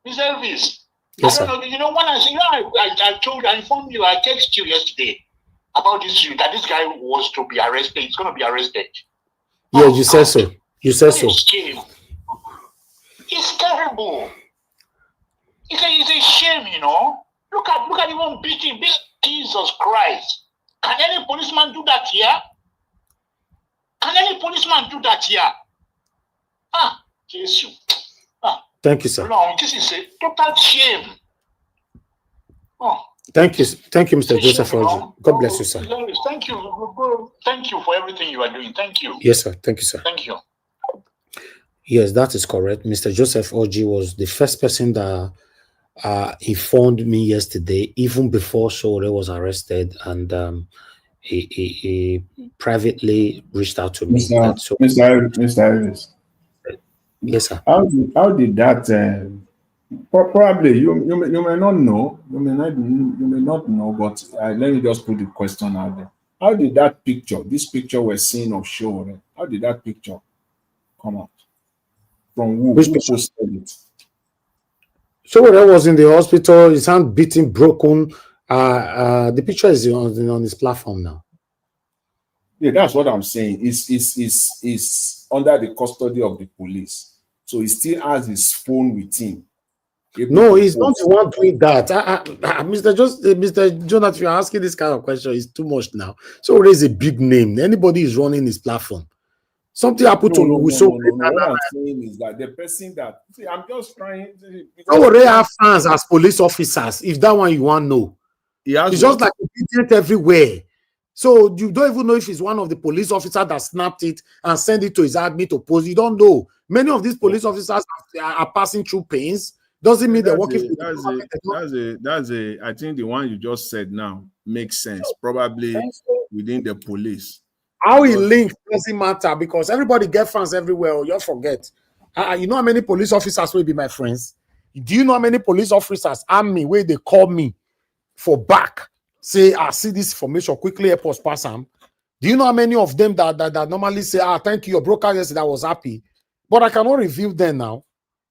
Mr. Elvis, yes, I don't know, you know, when I informed you, I texted you yesterday about this, that this guy was to be arrested. He's going to be arrested. Yeah, you said so. You said so. Shame. It's terrible. It's a shame, you know. Look at even beating Jesus Christ. Can any policeman do that here? Can any policeman do that here? Jesus. Thank you, sir. No, this is a total shame. Thank you, Mr. Joseph. God bless you, sir. Thank you. Thank you for everything you are doing. Thank you. Yes, sir. Thank you, sir. Thank you. Yes, that is correct. Mr. Joseph Oji was the first person that informed me yesterday, even before Sowore was arrested, and he privately reached out to me. Mr. Harris. Yes, sir. How did that? Probably you may not know. You may not know. But let me just put the question out there. How did that picture, this picture we're seeing of Sowore, how did that picture come out? From who? Who posted it? Sowore was in the hospital. His hand beaten, broken. The picture is on his platform now. Yeah, that's what I'm saying. Is under the custody of the police, so he still has his phone with him. No, he's not the one doing that. Mr. Jonathan, you're asking this kind of question. It's too much now. Sowore is a big name. Anybody is running his platform. Something happened to him. What I'm saying is that the person that I'm just trying. Sowore have fans as police officers. If that one you want to know, it's just like obedient everywhere. So you don't even know if he's one of the police officers that snapped it and sent it to his admin to post. You don't know. Many of these police officers are passing through pains. Doesn't mean they're working. That's I think the one you just said now makes sense. Probably within the police. How he linked doesn't matter because everybody get fans everywhere. You'll forget. You know how many police officers will be my friends? Do you know how many police officers army where they call me for back? Say, I see this information quickly, help us pass them. Do you know how many of them that normally say, thank you, your broker yesterday, I was happy. But I cannot reveal them now.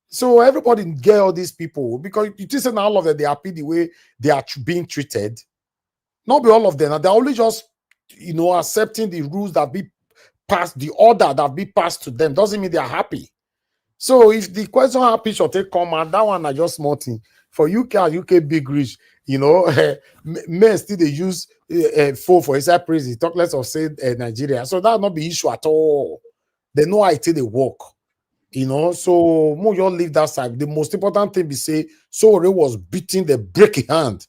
So everybody get all these people because you think that all of them, they are happy the way they are being treated. Not be all of them. They're only just, accepting the rules that be passed, the order that be passed to them. Doesn't mean they are happy. So if the question happy should take come and that one are just small thing. For UK big rich, men still they use phone for his prison. Talk less of say Nigeria. So that not be issue at all. They know how they work. So more you leave that side. The most important thing be say Sowore was beating the breaking hand.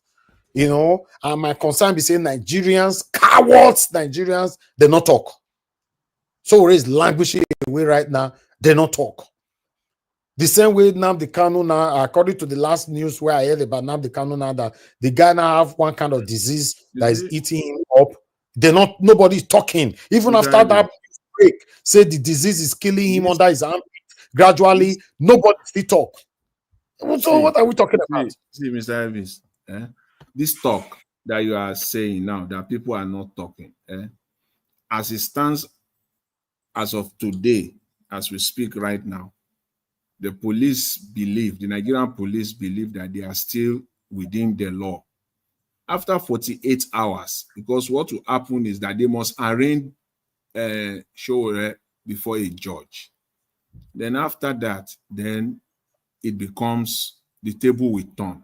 And my concern be say Nigerians, cowards, Nigerians, they not talk. Sowore is languishing away right now. They not talk. The same way Nnamdi Kanu now, according to the last news where I heard about Nnamdi Kanu now, that the guy now have one kind of disease that is eating him up. Nobody's talking. Even after that break, say the disease is killing him under his armpit. Gradually, nobody still talk. So what are we talking about? See, Mr. Evans, this talk that you are saying now that people are not talking, as it stands as of today, as we speak right now, the Nigerian police believe that they are still within the law. After 48 hours, because what will happen is that they must arraign Sowore before a judge. Then after that, then it becomes the table will turn.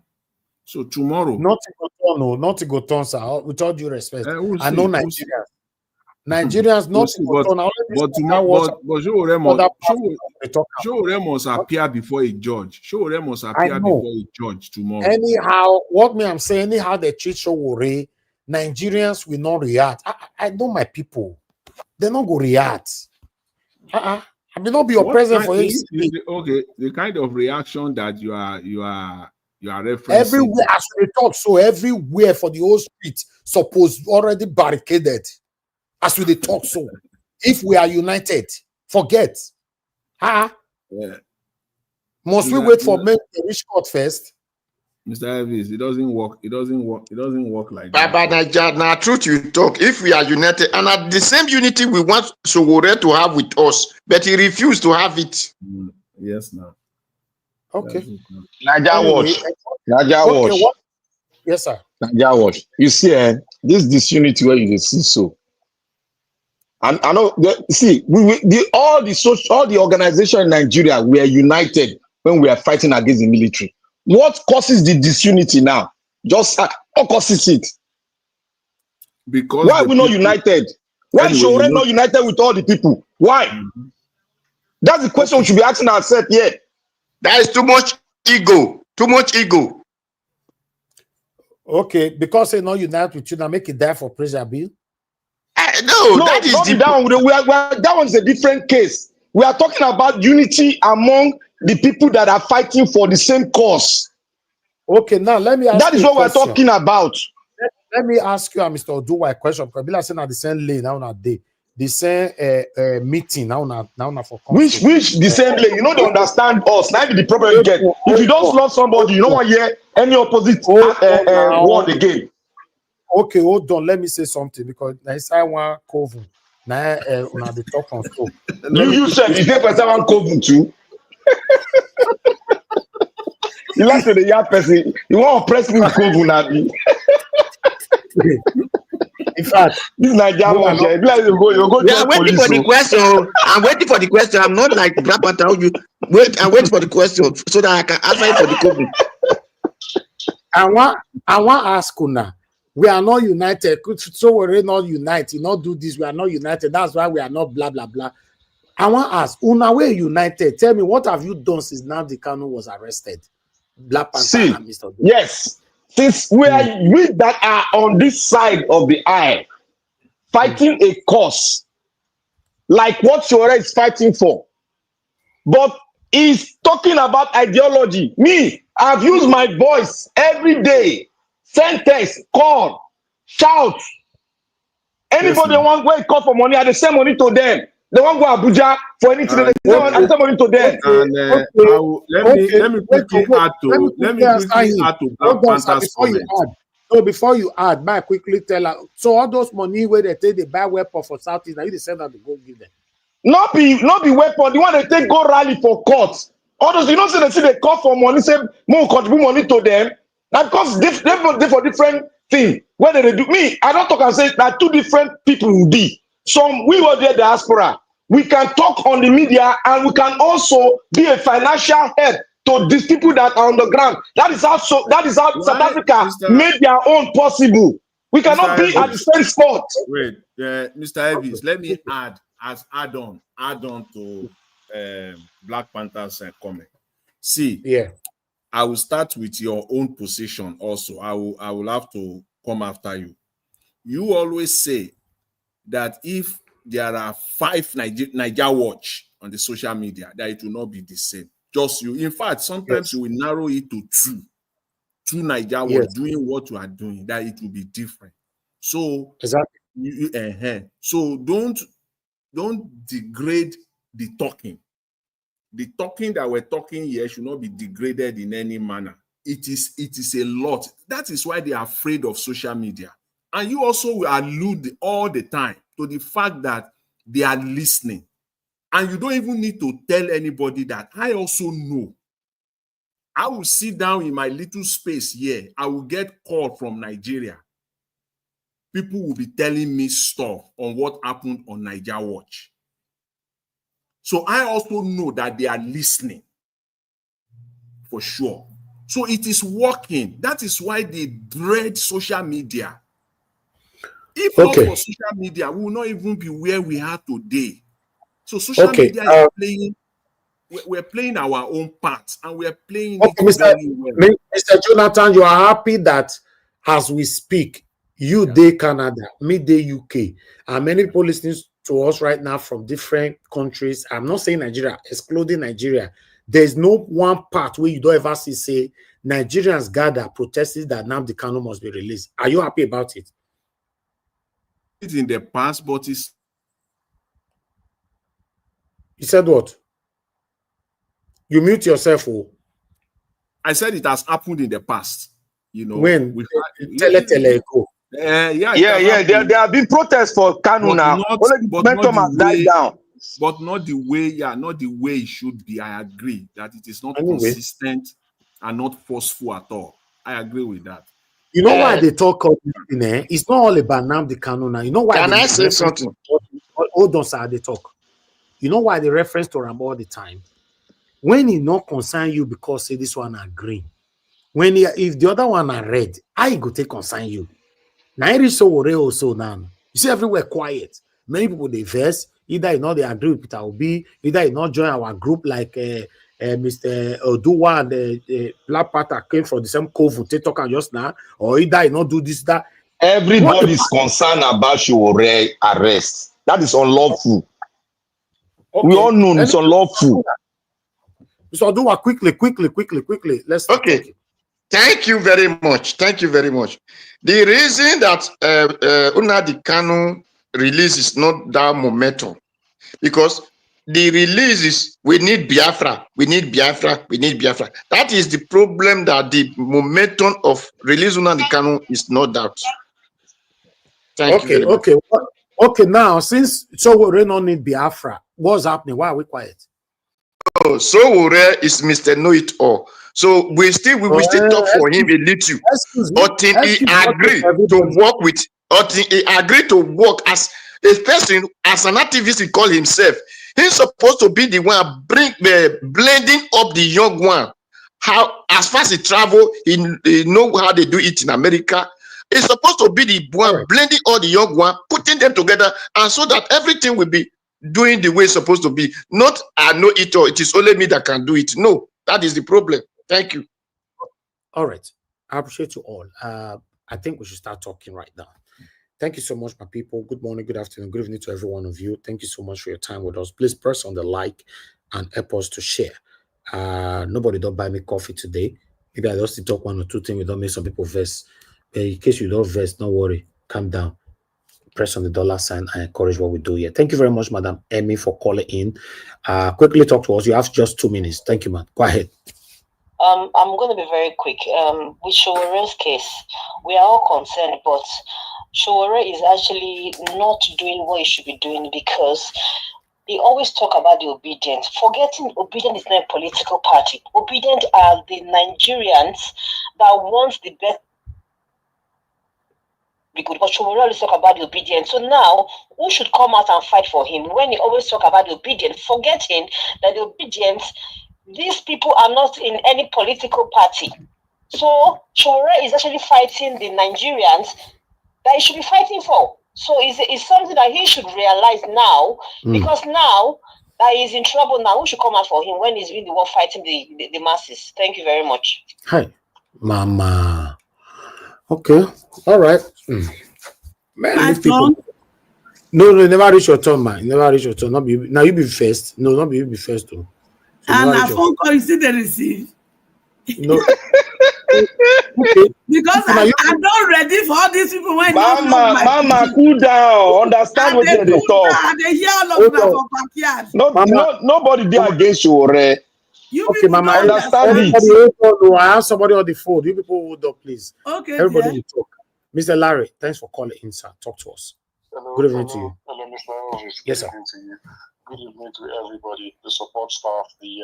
So tomorrow, not to go turn, sir. With all due respect, I know Nigerians. Nigerians not to go turn. But Sowore must appear before a judge. Sowore must appear before a judge tomorrow. Anyhow, what me I'm saying, anyhow they treat Sowore, Nigerians will not react. I know my people. They not go react. I may not be your president for HCP. Okay, the kind of reaction that you are referencing. Everywhere as we talk, so everywhere for the whole street supposed already barricaded. As we talk, so if we are united, forget. Yeah. Must we wait for men to reach court first? Mr. Elvis, it doesn't work. It doesn't work like that. But now, truth you talk. If we are united, and at the same unity we want Sowore to have with us, but he refused to have it. Yes, now. Okay. Naija watch. Yes, sir. Naija watch. You see, this disunity where you see so. And I know. See, all the organization in Nigeria were united when we are fighting against the military. What causes the disunity now? Just what causes it? Because why are we not united? Why is Sowore not united with all the people? Why? That's the question we should be asking ourselves here. There is too much ego. Too much ego. Okay, because they not unite with you now, make it die for pressure bill. No, that is that one's a different case. We are talking about unity among the people that are fighting for the same cause. Okay, now let me ask that is what we're talking about. Let me ask you, Mr. Oduwa, a question. Because Bila saying at the same lane now na day, the same meeting now for which the same lane. You know they understand us. Now the problem you get. If you don't love somebody, you don't want to hear any opposite word again. Okay, hold on. Let me say something because I want coven. Now the talk on so. You said you take one coven too. You like to the young person. You want to press me with coven at me. In fact, this Nigerian one, you go. I'm waiting for the question. I'm waiting for the question. I'm not like Black Panther. I'm waiting for the question so that I can answer it for the coven. I want to ask Una. We are not united. So we're not united. Not do this. We are not united. That's why we are not blah blah blah. I want to ask Una, we're united. Tell me, what have you done since Nnamdi Kanu was arrested? Black Panther and Mr. Oduwa. Yes, since we that are on this side of the aisle, fighting a cause like what Sowore is fighting for, but he's talking about ideology. Me, I've used my voice every day. Send text, call, shout. Anybody want to call for money, I send money to them. They want to go Abuja for anything. I send money to them. Let me quickly add to Black Panther's comment. So before you add, may I quickly tell her, so all those money where they take the buy weapon for Southeast, now you send them to go give them. Not be weapon. The one they take go rally for court. All those, you know, say they call for money, say more contribute money to them. That because they for different thing. Whether they do me, I don't talk and say that two different people will be. Some we were there diaspora. We can talk on the media and we can also be a financial help to these people that are on the ground. That is how South Africa made their own possible. We cannot be at the same spot. Wait, Mr. Elvis, let me add on to Black Panther's comment. See, I will start with your own position also. I will have to come after you. You always say that if there are 5 Naija Watch on the social media, that it will not be the same. Just you. In fact, sometimes you will narrow it to 2 Naija Watch doing what you are doing, that it will be different. So exactly. So don't degrade the talking. The talking that we're talking here should not be degraded in any manner. It is a lot. That is why they are afraid of social media. And you also will allude all the time to the fact that they are listening. And you don't even need to tell anybody that. I also know. I will sit down in my little space here. I will get call from Nigeria. People will be telling me stuff on what happened on Naija Watch. So I also know that they are listening for sure. So it is working. That is why they dread social media. If not for social media, we will not even be where we are today. So social media is playing, we're playing our own part and we're playing it very well. Mr. Jonathan, you are happy that as we speak, you day Canada, me day UK, and many people listening to us right now from different countries, I'm not saying Nigeria, excluding Nigeria, there's no one part where you don't ever see say Nigerians gather protesting that Nnamdi Kanu must be released. Are you happy about it? It's in the past, but it's... You said what? You mute yourself. Oh. I said it has happened in the past. You know, when there have been protests for Kanu now. Momentum has died down. But not the way, not the way it should be. I agree that it is not consistent and not forceful at all. I agree with that. You know why they talk of it? It's not all about Nnamdi Kanu now. You know why? Can I say something? Hold on, sir. They talk. You know why they reference to Ram all the time? When he not concern you because say this one are green. When if the other one are red, I go take concern you. Now it is Sowore also now. You see everywhere quiet. Many people they verse. Either you know they agree with Peter Obi, either you not join our group like Mr. Oduwa and the Black Panther came from the same coven they talk just now, or either you not do this, that. Everybody is concerned about Sowore arrest. That is unlawful. Okay. We all know it's unlawful. So Oduwa, quickly. Let's start okay. Talking. Thank you very much. The reason that Nnamdi Kanu release is not that momentum, because the release is we need Biafra. That is the problem, that the momentum of release Nnamdi Kanu is not that. Thank you. Okay. Now, since Sowore don't need Biafra, what's happening? Why are we quiet? Oh, Sowore is Mr. Know-it-all. So we still talk for him a little. Until he agreed to work as a person, as an activist, he call himself. He's supposed to be the one blending up the young one. How, as far as he travel, he know how they do it in America. He's supposed to be the one blending all the young one, putting them together, and so that everything will be doing the way it's supposed to be. Not I know it all. It is only me that can do it. No, that is the problem. Thank you. All right. I appreciate you all. I think we should start talking right now. Thank you so much, my people. Good morning, good afternoon, good evening to every one of you. Thank you so much for your time with us. Please press on the like and help us to share. Nobody don't buy me coffee today. Maybe I just talk one or two things. We don't make some people verse. In case you don't verse, don't worry. Calm down. Press on the dollar sign and encourage what we do here. Thank you very much, Madam Emmy, for calling in. Quickly talk to us. You have just 2 minutes. Thank you, man. Go ahead. I'm going to be very quick. With Sowore's case, we are all concerned, but Sowore is actually not doing what he should be doing, because they always talk about the obedient. Forgetting obedient is not a political party. Obedient are the Nigerians that want the best. Because Sowore always talk about the obedient. So now, who should come out and fight for him when he always talk about the obedient, forgetting that the obedient, these people are not in any political party. So Sowore is actually fighting the Nigerians that he should be fighting for. So it's something that he should realize now, because now that he's in trouble now, who should come out for him when he's really the one fighting the masses? Thank you very much. Hi, Mama. Okay, all right. Man, these people. No, never reach your turn, man. Never reach your turn. Not be now. You be first. No, not be you be first though. So and a phone call, you see the receive. No. Okay. Because I'm not ready for all these people. When Mama, cool down. Understand what they talk. They hear all of that for backyard. Nobody there against Sowore. You okay, Mama, don't understand it. I have somebody on the phone. You people hold up, please. Okay. Everybody talk. Mr. Larry, thanks for calling in, sir. Talk to us. Hello, good evening to you. Hello, Mr. Elvis. Yes, sir. Good evening to you. Good evening to everybody, the support staff, the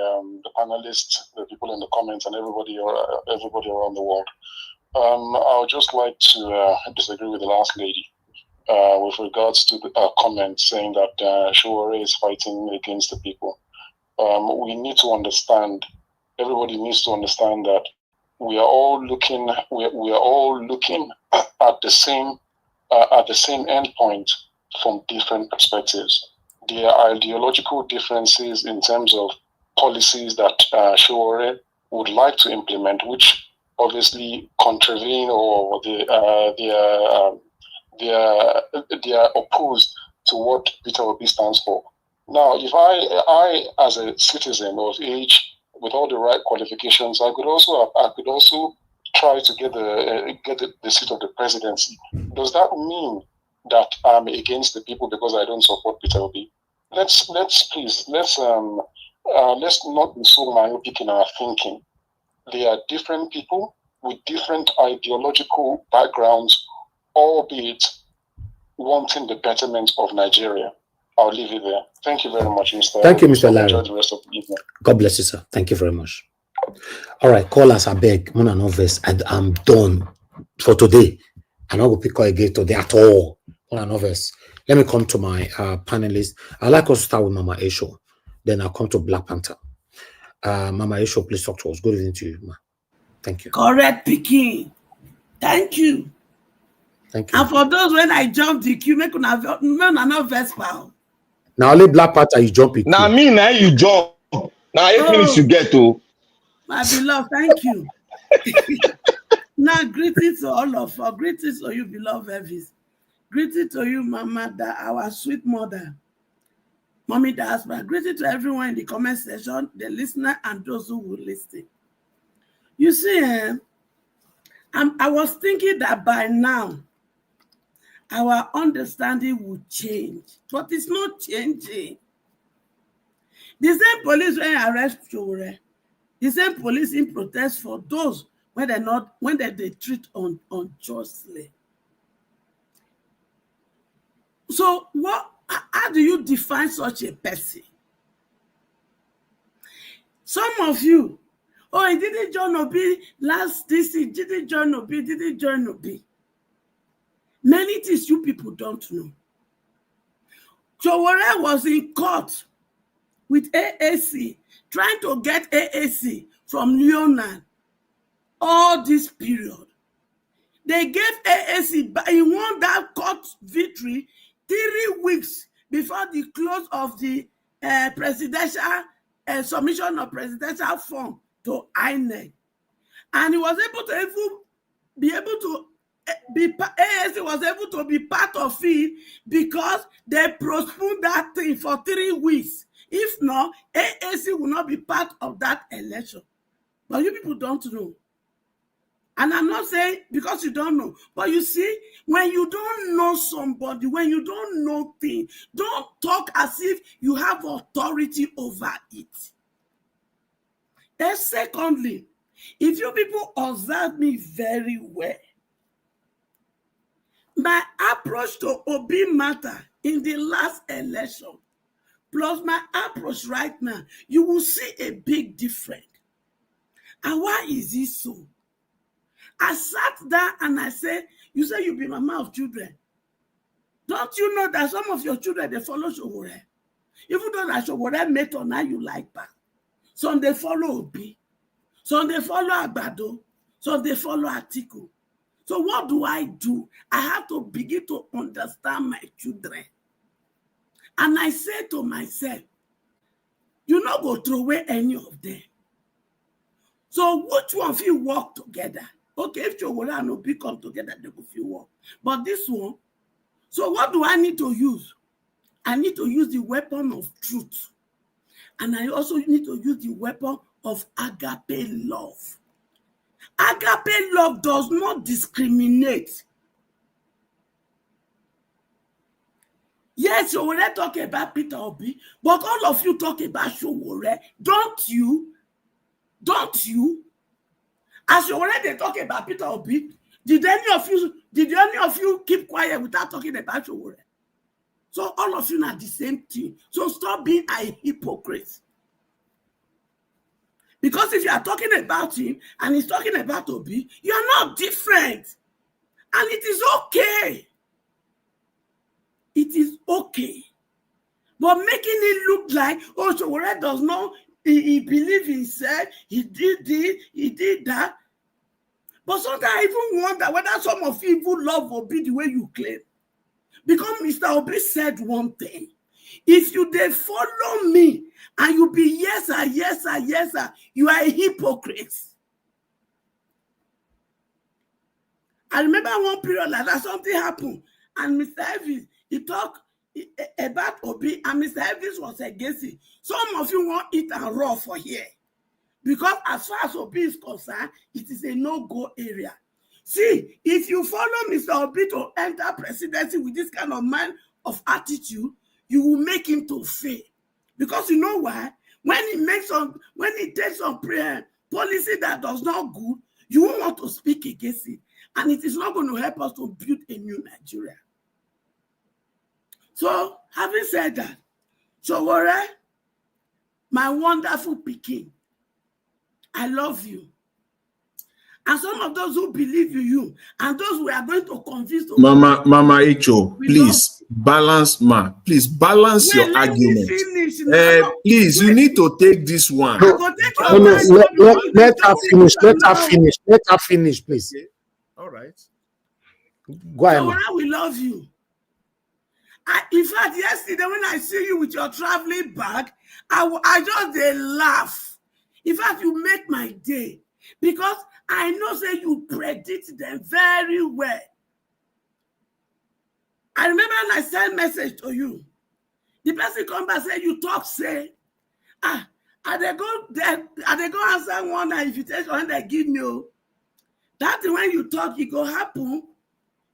panelists, the people in the comments, and everybody around the world. I would just like to disagree with the last lady with regards to the comment saying that Sowore is fighting against the people. We need to understand. Everybody needs to understand that we are all looking. We are all looking at the same endpoint from different perspectives. There are ideological differences in terms of policies that Sowore would like to implement, which obviously contravene or they are opposed to what Peter Obi stands for. Now, if I as a citizen of age with all the right qualifications, I could also try to get the seat of the presidency. Does that mean that I'm against the people because I don't support Peter Obi? Let's not be so myopic in our thinking. They are different people with different ideological backgrounds, albeit wanting the betterment of Nigeria. I'll leave it there. Thank you very much, Mr. Thank you, Mr. Larry. Enjoy the rest of the evening. God bless you, sir. Thank you very much. All right, call us, I beg. Mona Noves, and I'm done for today. I'm not going to pick up again today at all. Mona Noves. Let me come to my panelists. I'd like us to start with Mama Esho. Then I'll come to Black Panther. Mama Esho, please talk to us. Good evening to you, ma. Thank you. Correct picking. Thank you. Thank you. And for those when I jump the queue, make una no Vespa. Now only Black Panther you jump it. Now me now you jump. Now 8 minutes you get to. My beloved, thank you. Now greetings to all of us. Greetings to you, beloved Elvis. Greetings to you, Mama, our sweet mother. Mommy Diaspora. Greetings to everyone in the comment section, the listener and those who will listen. You see, I was thinking that by now, our understanding would change, but it's not changing. The same police when arrest Sowore, the same police in protest for those when they treat unjustly. So how do you define such a person? Some of you, he didn't join Obi last this, he didn't join Obi. Many things you people don't know. Sowore was in court with AAC, trying to get AAC from Leonard all this period. They gave AAC, but he won that court victory 3 weeks before the close of the presidential submission of presidential form to INEC. And he was able to AAC was able to be part of it because they postponed that thing for 3 weeks. If not, AAC will not be part of that election. But you people don't know. And I'm not saying because you don't know, but you see, when you don't know somebody, when you don't know things, don't talk as if you have authority over it. And secondly, if you people observe me very well, my approach to Obi matter in the last election, plus my approach right now, you will see a big difference. And why is it so? I sat down and I said, you say you be mama of children. Don't you know that some of your children, they follow Sowore? Even though that Sowore made on now you like back. Some they follow Obi. Some they follow Agbado. Some they follow Atiku. So what do? I have to begin to understand my children. And I said to myself, you not go throw away any of them. So which one of you work together? Okay, if Sowore and Obi come together, they go feel work. But this one, so what do I need to use? I need to use the weapon of truth. And I also need to use the weapon of agape love. Agape love does not discriminate. Yes, Sowore talk about Peter Obi, but all of you talk about Sowore. Don't you? Don't you? As Sowore they talk about Peter Obi, did any of you keep quiet without talking about Sowore? So all of you are the same thing. So stop being a hypocrite. Because if you are talking about him and he's talking about Obi, you are not different. And it is okay. It is okay. But making it look like, Sowore does not, he believes himself, he did this, he did that. But sometimes I even wonder whether some of you even love Obi the way you claim. Because Mr. Obi said one thing. If you they follow me and you be yes sir, yes sir, yes sir, you are a hypocrite. I remember one period like that, something happened. And Mr. Evans, he talked about Obi, and Mr. Elvis was against it. Some of you want it and raw for here. Because as far as Obi is concerned, it is a no-go area. See, if you follow Mr. Obi to enter presidency with this kind of mind of attitude, you will make him to fail. Because you know why? When he takes some policy that does not good, you won't want to speak against it. And it is not going to help us to build a new Nigeria. So, having said that, Sowore, my wonderful Peking, I love you. And some of those who believe in you, and those we are going to convince to Mama Echo, please balance, your argument. Please, you need to take this one. Let her finish, please. Okay. All right. Go ahead. So we love you. In fact, yesterday when I see you with your traveling bag, I just laugh. In fact, you make my day because I know say you predict them very well. I remember when I sent message to you. The person come back say you talk say, I they go answer one invitation when they give me. That when you talk, it go happen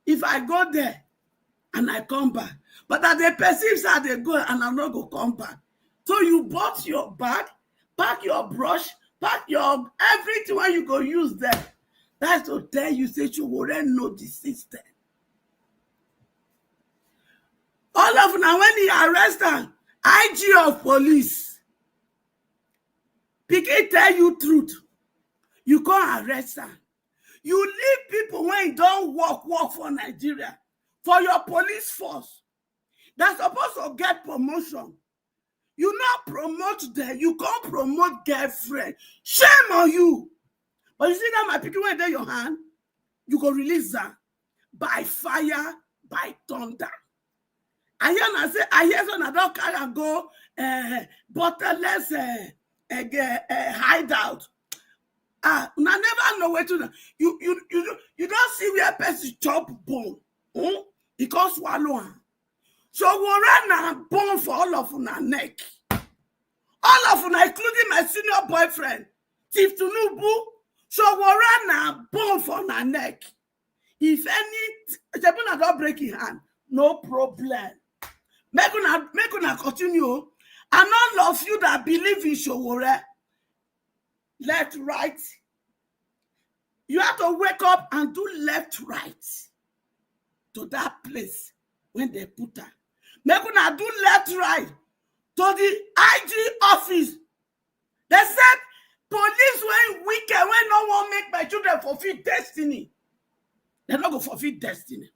if I go there and I come back. But that they perceive that they go and I'm not go come back. So you bought your bag, pack your brush, pack your everything when you go use them. That's to tell you say you wouldn't know the system. All of now when he arrest them, IG of police, Piquet tell you truth. You can't arrest them. You leave people when you don't work for Nigeria, for your police force. That's supposed to get promotion. You not promote them. You can't promote girlfriend. Shame on you. But you see that my picking when they your hand, you go release them by fire, by thunder. I hear some don't carry and go bottomless hideout. I never know where to. You don't see where person chop bone. He can't swallow him. So we run a bone for all of una neck. All of una, including my senior boyfriend, Chief Tunubu. So we run a bone for una neck. If any, Jabuna don't break his hand, no problem. Make una continue. And all of you that believe in Sowore, left, right, you have to wake up and do left, right to that place when they put her. Make una do left, right to the IG office. They said police when wicked when no one make my children fulfill destiny. They're not going to fulfill destiny.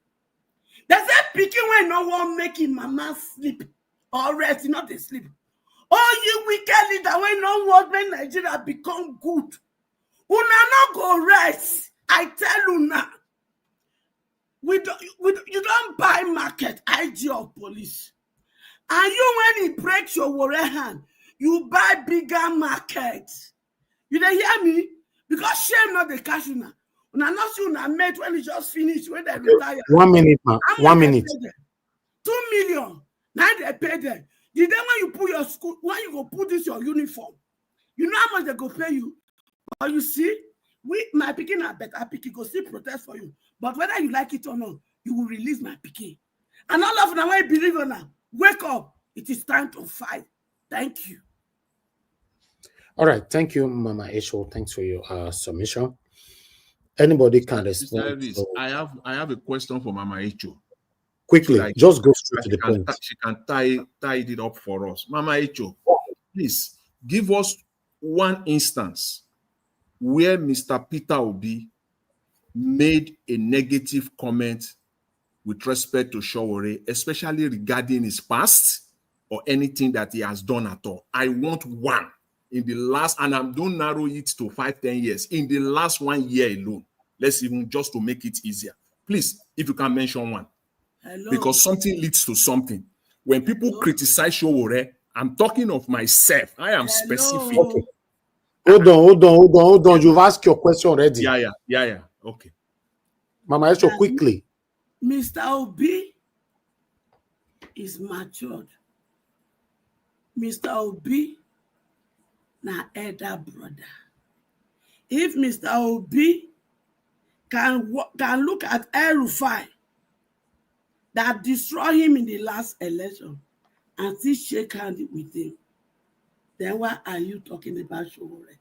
They said picking when no one making mama sleep or rest, not they sleep. Oh, you wicked leader when no one make Nigeria become good. Una not go rest. I tell you now. You don't buy market IG of police. And you when he breaks your warrior hand, you buy bigger market. You don't hear me? Because shame not the cash now. Una not see una mate when he just finished when they retire. 1 minute, man. 1 minute. 2 million. Now they pay them. The day when you put your school, when you go put this your uniform, you know how much they go pay you. But you see, my picking are better picking go still protest for you. But whether you like it or not, you will release my picking. And all of them when you believe on now, wake up. It is time to fight. Thank you. All right, thank you, Mama Esho. Thanks for your submission. Anybody can respond. I have a question for Mama Echo. Quickly, just go straight to the point. She can tie it up for us. Mama Echo, please give us one instance where Mr. Peter Obi made a negative comment with respect to Sowore, especially regarding his past or anything that he has done at all. I want one in the last, and I don't narrow it to 5-10 years, in the last 1 year alone. Let's even just to make it easier. Please, if you can mention one. Hello. Because something leads to something. When people criticize Sowore, I'm talking of myself. I am specific. Okay. Hold on. You've asked your question already. Yeah. Okay. Mama Esho, quickly. Mr. Obi is matured. Mr. Obi na elder brother. If Mr. Obi can look at El-Rufai that destroyed him in the last election and still shake hands with him, then why are you talking about Sowore?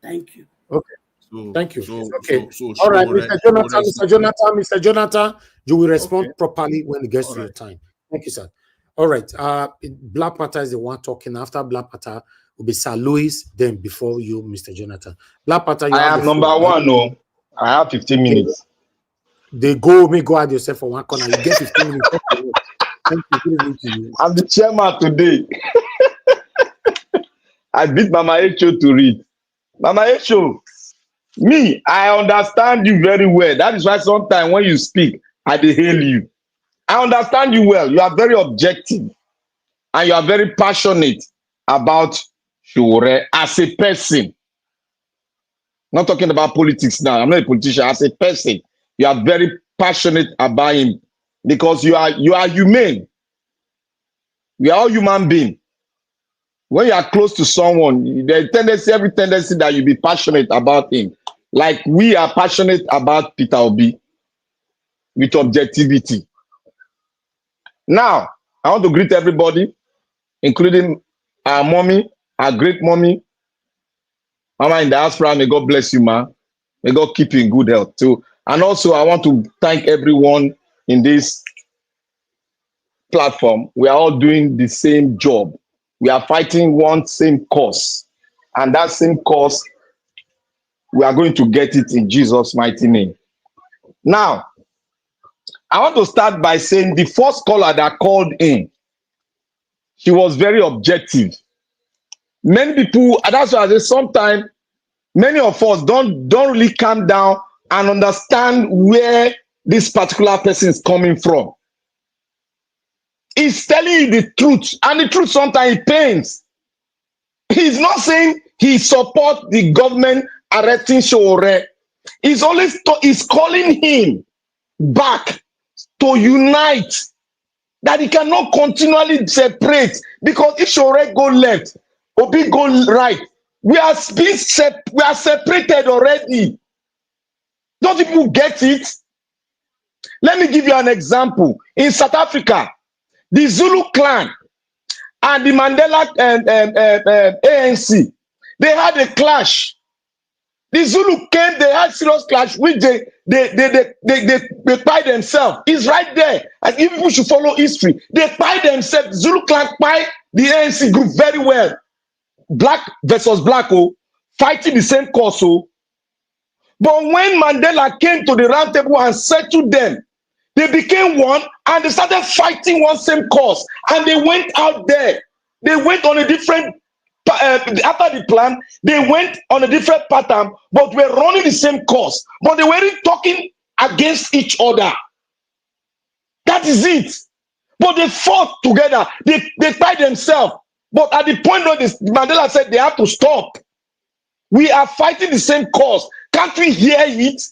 Thank you. Okay. So, Thank you. So, okay. So All right, Sowore, Mr. Jonathan, you will respond okay. properly when it gets All to right. your time. Thank you, sir. All right. Black Panther is the one talking. After Black Panther will be Sir Louis, then before you, Mr. Jonathan. Black Panther, you I have am the number floor. one. No, I have 15 minutes. They go out yourself for one corner. You get 15 minutes. Thank you. I'm the chairman today. I beat Mama Echo to read. Mama Echo, me, I understand you very well. That is why sometimes when you speak, I dey hail you. I understand you well. You are very objective and you are very passionate about Sowore as a person. Not talking about politics now. I'm not a politician. As a person, you are very passionate about him because you are humane. We are all human beings. When you are close to someone, there's every tendency that you be passionate about him. Like we are passionate about Peter Obi with objectivity. Now, I want to greet everybody, including our mommy, our great mommy, Mama in the diaspora. May God bless you, ma. May God keep you in good health too. And also, I want to thank everyone in this platform. We are all doing the same job. We are fighting one same cause. And that same cause, we are going to get it in Jesus' mighty name. Now, I want to start by saying the first caller that called in, she was very objective. Many people, and that's why I say sometimes many of us don't really calm down and understand where this particular person is coming from. He's telling you the truth, and the truth sometimes it pains. He's not saying he supports the government arresting Sowore. He's always he's calling him back to unite, that he cannot continually separate, because if Sowore go left, Obi go right, we are separated already. Don't people get it? Let me give you an example. In South Africa, the Zulu clan and the Mandela ANC, they had a clash. The Zulu came, they had serious clash, which they by themselves. It's right there. And if people should follow history, they by themselves. Zulu clan by the ANC group very well. Black versus black, fighting the same cause. But when Mandela came to the round table and settled them, they became one and they started fighting one same cause. And they went out there. They went on a different, after the plan, they went on a different pattern, but were running the same cause. But they weren't talking against each other. That is it. But they fought together. They fight themselves. But at the point where Mandela said they have to stop. We are fighting the same cause. Can't we hear it?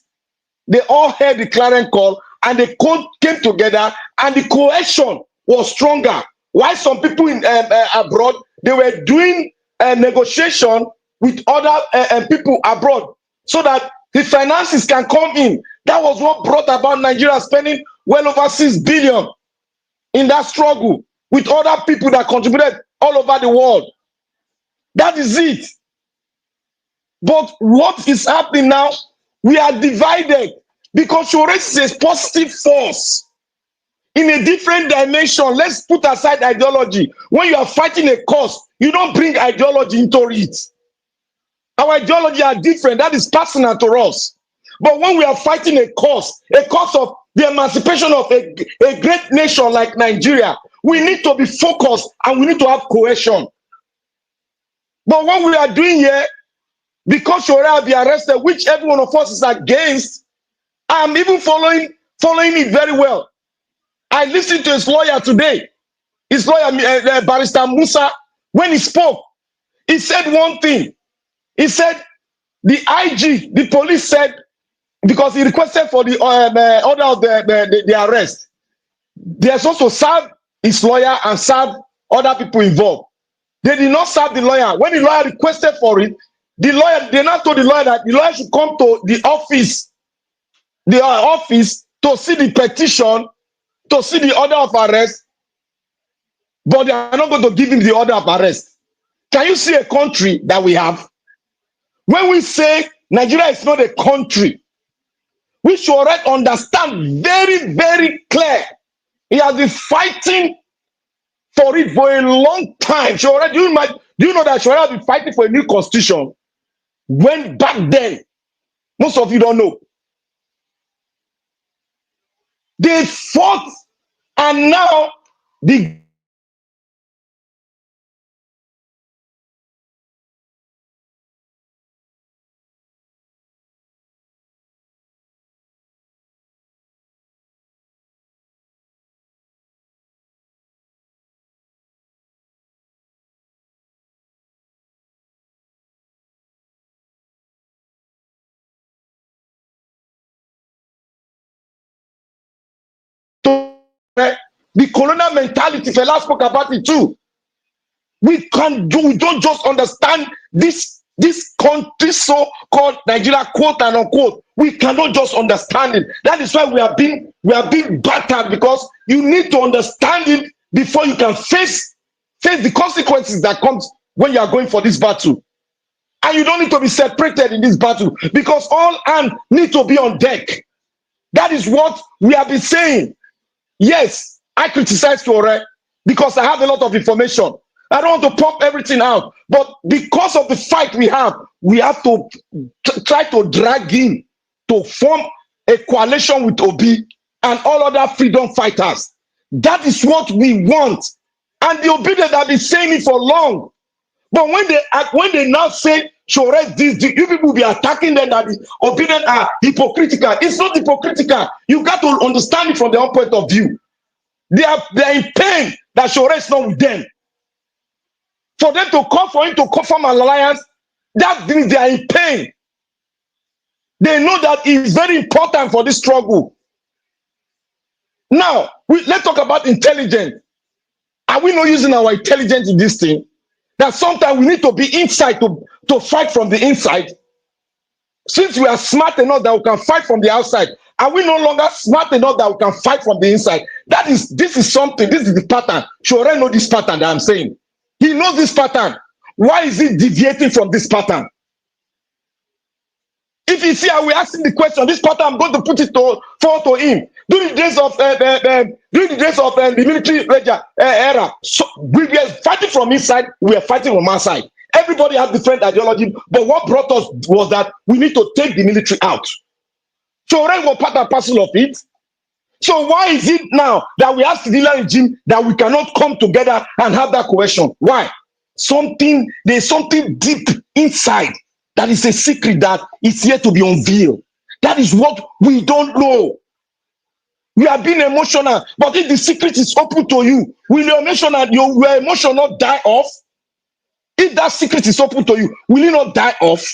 They all heard the clarion call and they came together and the cohesion was stronger. While some people in abroad, they were doing a negotiation with other people abroad so that the finances can come in. That was what brought about Nigeria spending well over 6 billion in that struggle with other people that contributed all over the world. That is it. But what is happening now? We are divided because Sowore is a positive force in a different dimension. Let's put aside ideology. When you are fighting a cause, you don't bring ideology into it. Our ideology are different. That is personal to us. But when we are fighting a cause of the emancipation of a great nation like Nigeria, we need to be focused and we need to have cohesion. But what we are doing here, because Sowore will be arrested, which every one of us is against, I'm even following it very well. I listened to his lawyer today. His lawyer, Barrister Musa, when he spoke, he said one thing. He said the IG, the police said, because he requested for the order of the arrest, they are supposed to serve his lawyer and serve other people involved. They did not serve the lawyer. When the lawyer requested for it, the lawyer, they now told the lawyer that the lawyer should come to the office to see the petition, to see the order of arrest, but they are not going to give him the order of arrest. Can you see a country that we have? When we say Nigeria is not a country, we should already understand very, very clear. He has been fighting for it for a long time. Do you know that Sowore has been fighting for a new constitution? When back then, most of you don't know. They fought, and now the colonial mentality, Fela spoke about it too. We don't just understand this country so-called Nigeria, quote and unquote. We cannot just understand it. That is why we are being battered, because you need to understand it before you can face the consequences that comes when you are going for this battle. And you don't need to be separated in this battle, because all hands need to be on deck. That is what we have been saying. Yes, I criticize Sowore because I have a lot of information. I don't want to pump everything out, but because of the fight we have to try to drag him to form a coalition with Obi and all other freedom fighters. That is what we want. And the Obi that have been saying it for long. But when they now say Sowore this, you people will be attacking them that the obedient are hypocritical. It's not hypocritical. You got to understand it from their own point of view. They are in pain that Sowore is not with them. For them to call for him to form an alliance, that means they are in pain. They know that it's very important for this struggle. Now, let's talk about intelligence. Are we not using our intelligence in this thing? That sometimes we need to be inside to fight from the inside. Since we are smart enough that we can fight from the outside, are we no longer smart enough that we can fight from the inside? This is something, this is the pattern. Sowore knows this pattern that I'm saying. He knows this pattern. Why is he deviating from this pattern? If you see how we're asking the question, this pattern, I'm going to put it forward to him. During the days of the military era, so we were fighting from inside, we were fighting from outside. Everybody has different ideology, but what brought us was that we need to take the military out. Sowore was part and parcel of it. So why is it now that we have civilian regime that we cannot come together and have that cohesion? Why? There's something deep inside that is a secret that is yet to be unveiled. That is what we don't know. We are being emotional, but if the secret is open to you, will your emotion not die off? If that secret is open to you, will it not die off?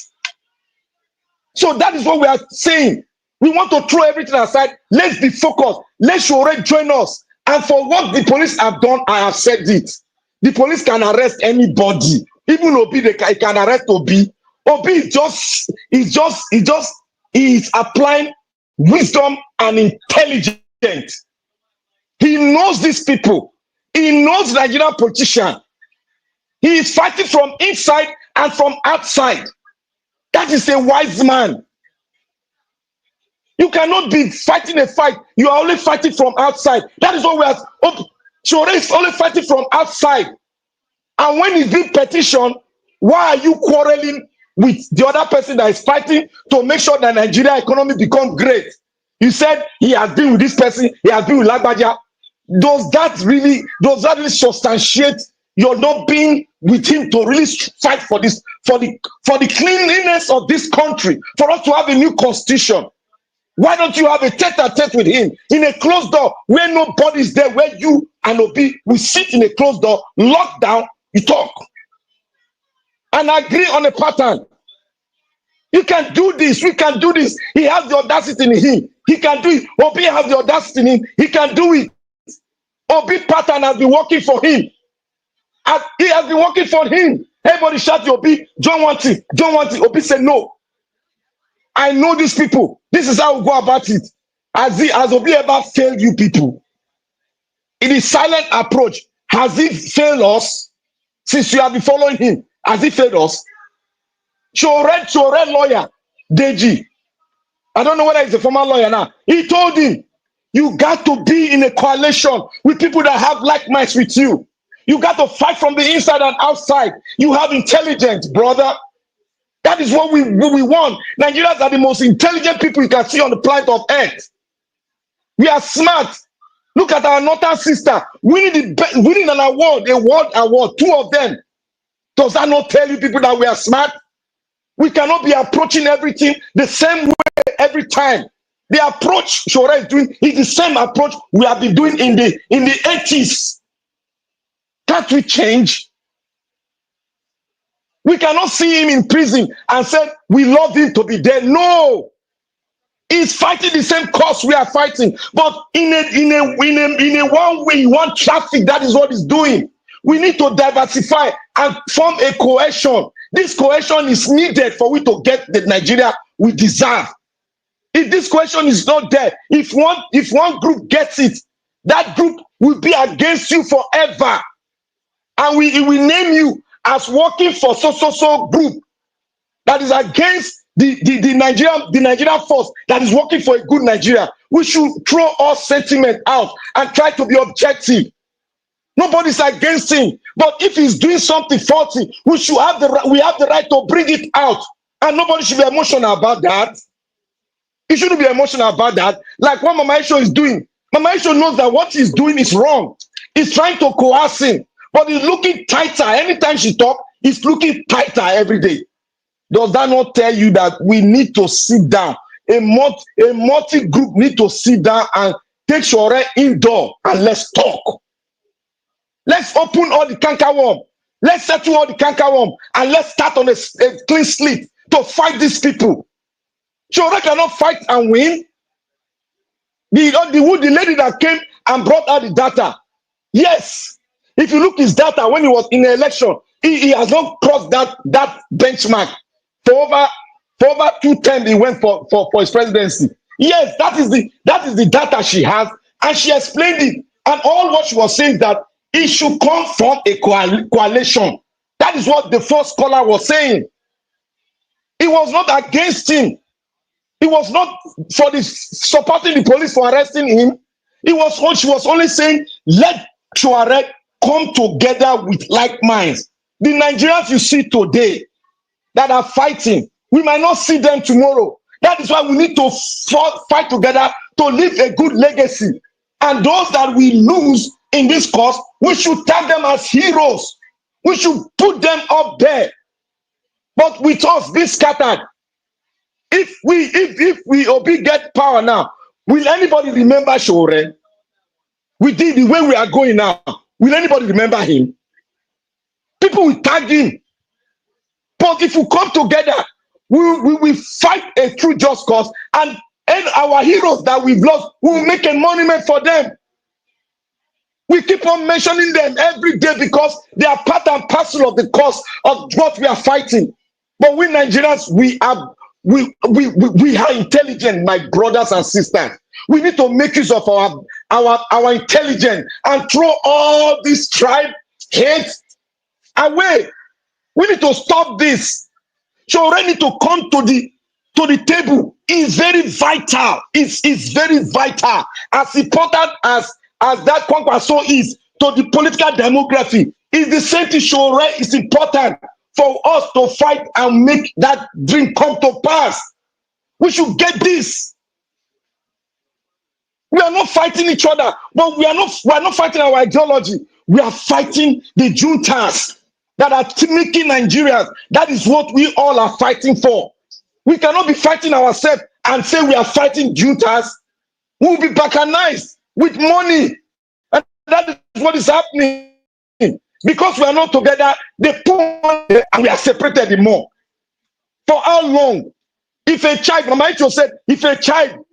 So that is what we are saying. We want to throw everything aside. Let's be focused. Let Sowore join us. And for what the police have done, I have said it. The police can arrest anybody. Even Obi, they can arrest Obi. Obi is applying wisdom and intelligence. He knows these people. He knows Nigerian politicians. He is fighting from inside and from outside. That is a wise man. You cannot be fighting a fight. You are only fighting from outside. That is what we are. Sowore is only fighting from outside. And when he's being petitioned, why are you quarreling with the other person that is fighting to make sure that Nigeria economy becomes great? You said he has been with this person, he has been with Lagbaja. Does that really substantiate your not being with him to really fight for this, for the cleanliness of this country, for us to have a new constitution? Why don't you have a tete-a-tete with him in a closed door where nobody's there, where you and Obi will sit in a closed door, locked down, you talk and agree on a pattern? You can do this, we can do this. He has the audacity in him, he can do it. Obi has the audacity in him, he can do it. Obi pattern has been working for him. He has been working for him. Everybody shout to Obi, John want it, John want it. Obi said, no. I know these people. This is how we go about it. Has Obi ever failed you people? In his silent approach, has he failed us? Since you have been following him, has he failed us? Sowore lawyer, Deji. I don't know whether he's a former lawyer now. He told him, you got to be in a coalition with people that have like minds with you. You got to fight from the inside and outside. You have intelligence, brother. That is what we want. Nigerians are the most intelligent people you can see on the planet of Earth. We are smart. Look at our northern sister winning an award, a world award, 2 of them. Does that not tell you people that we are smart? We cannot be approaching everything the same way every time. The approach Sowore is doing is the same approach we have been doing in the 80s. Can't we change? We cannot see him in prison and say we love him to be there. No, he's fighting the same cause we are fighting, but in a one way, one traffic. That is what he's doing. We need to diversify and form a coalition. This coalition is needed for we to get the Nigeria we deserve. If this coalition is not there, if one group gets it, that group will be against you forever, and we will name you as working for so group that is against the Nigerian force that is working for a good Nigeria. We should throw all sentiment out and try to be objective. Nobody's against him, but if he's doing something faulty, we have the right to bring it out, and nobody should be emotional about that. You shouldn't be emotional about that. Like what Mama Isho is doing. Mama Isho knows that what he's doing is wrong. He's trying to coerce him, but he's looking tighter. Anytime she talks, he's looking tighter every day. Does that not tell you that we need to sit down? A multi-group need to sit down and take Sowore indoor and let's talk. Let's open all the cankerworm. Let's settle all the cankerworm and let's start on a clean slate to fight these people. Sowore cannot fight and win. The lady that came and brought out the data. Yes. If you look his data when he was in the election, he has not crossed that benchmark. For over 2 terms he went for his presidency. Yes, that is the data she has, and she explained it. And all what she was saying that it should come from a coalition. That is what the first caller was saying. It was not against him. It was not for supporting the police for arresting him. She was only saying, let Sowore come together with like minds. The Nigerians you see today that are fighting, we might not see them tomorrow. That is why we need to fight together to leave a good legacy. And those that we lose in this cause, we should tag them as heroes. We should put them up there. But with us being scattered, if we Obi get power now, will anybody remember Sowore? We did the way we are going now. Will anybody remember him? People will tag him. But if we come together, we fight a true just cause, and our heroes that we've lost, we will make a monument for them. We keep on mentioning them every day because they are part and parcel of the cause of what we are fighting. But we Nigerians, we are intelligent, my brothers and sisters. We need to make use of our intelligence and throw all this tribe hate away. We need to stop this. Sowore need to come to the table. It's very vital. It's very vital. As important as that Kwankwaso is to the political demography, it's the same thing. Sowore is important for us to fight and make that dream come to pass. We should get this. We are not fighting each other, but we are not fighting our ideology. We are fighting the juntas that are making Nigerians. That is what we all are fighting for. We cannot be fighting ourselves and say we are fighting juntas. We will be balkanized with money. And that is what is happening. Because we are not together, they put money and we are separated more. For how long? If a child, Mama Icho said, if a child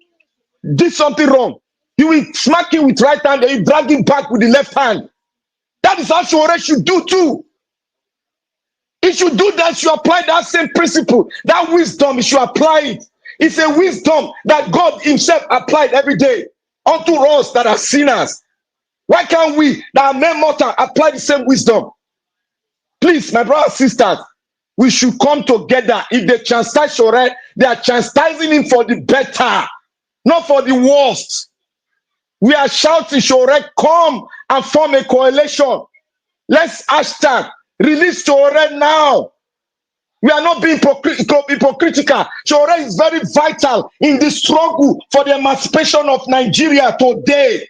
did something wrong, You will smack him with right hand and you drag him back with the left hand. That is how Sowore should do too. He should do that. You apply that same principle, that wisdom. You should apply it. It's a wisdom that God Himself applied every day unto us that are sinners. Why can't we, that are men mortal, apply the same wisdom? Please, my brothers and sisters, we should come together. If they chastise Sowore, they are chastising him for the better, not for the worst. We are shouting, Sowore, come and form a coalition. Let's hashtag release Sowore now. We are not being hypocritical. Sowore is very vital in the struggle for the emancipation of Nigeria today.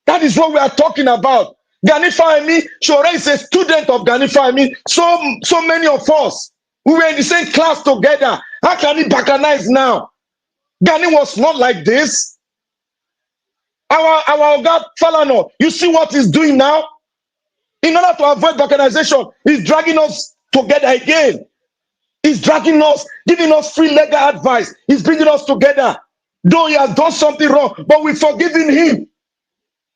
That is what we are talking about. Gani Fahimi, Sowore is a student of Gani Fahimi. So many of us, we were in the same class together. How can he bacanize now? Gani was not like this. Our Oga Falano, you see what he's doing now? In order to avoid balkanization, he's dragging us together again. He's dragging us, giving us free legal advice. He's bringing us together. Though he has done something wrong, but we've forgiven him.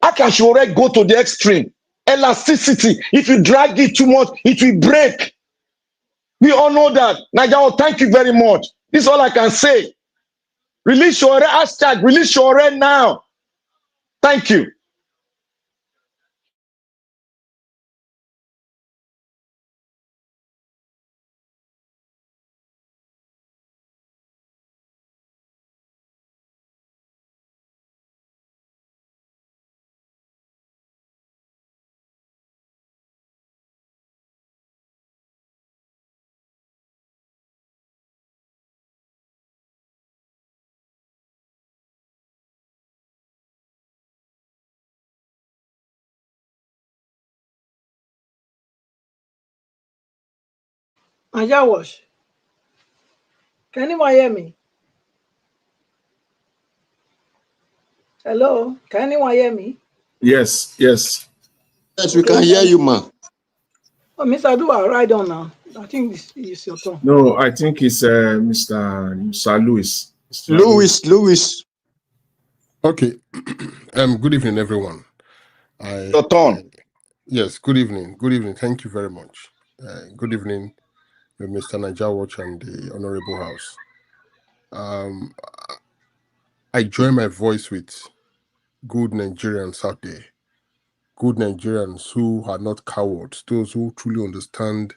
How can Sowore go to the extreme? Elasticity. If you drag it too much, it will break. We all know that. Nigel, thank you very much. This is all I can say. Release Sowore, hashtag release Sowore now. Thank you. Ayawash, can anyone hear me? Hello, can anyone hear me? Yes, yes. Yes, we can hear you, man. Oh, Mr. Dua, right on now. I think this is your turn. No, I think it's Mr. Louis. Louis. Okay. Good evening, everyone. Your turn. Yes, good evening. Good evening. Thank you very much. Good evening, Mr. Niger Watch and the Honorable House. I join my voice with good Nigerians out there. Good Nigerians who are not cowards, those who truly understand,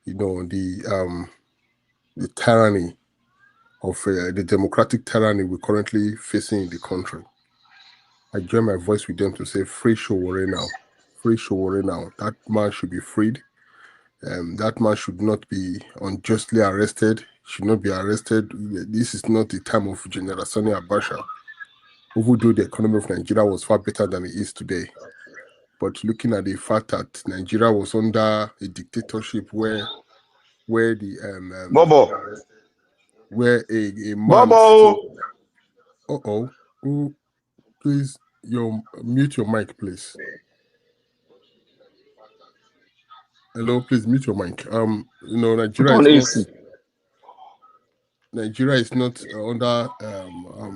the tyranny of the democratic tyranny we're currently facing in the country. I join my voice with them to say, free Sowore now. Free Sowore now. That man should be freed. That man should not be unjustly arrested. Should not be arrested. This is not the time of General Sani Abacha, although the economy of Nigeria was far better than it is today. But looking at the fact that Nigeria was under a dictatorship where the Bobo. where a man Bobo. Please mute your mic, please. Hello, please mute your mic. Nigeria is not under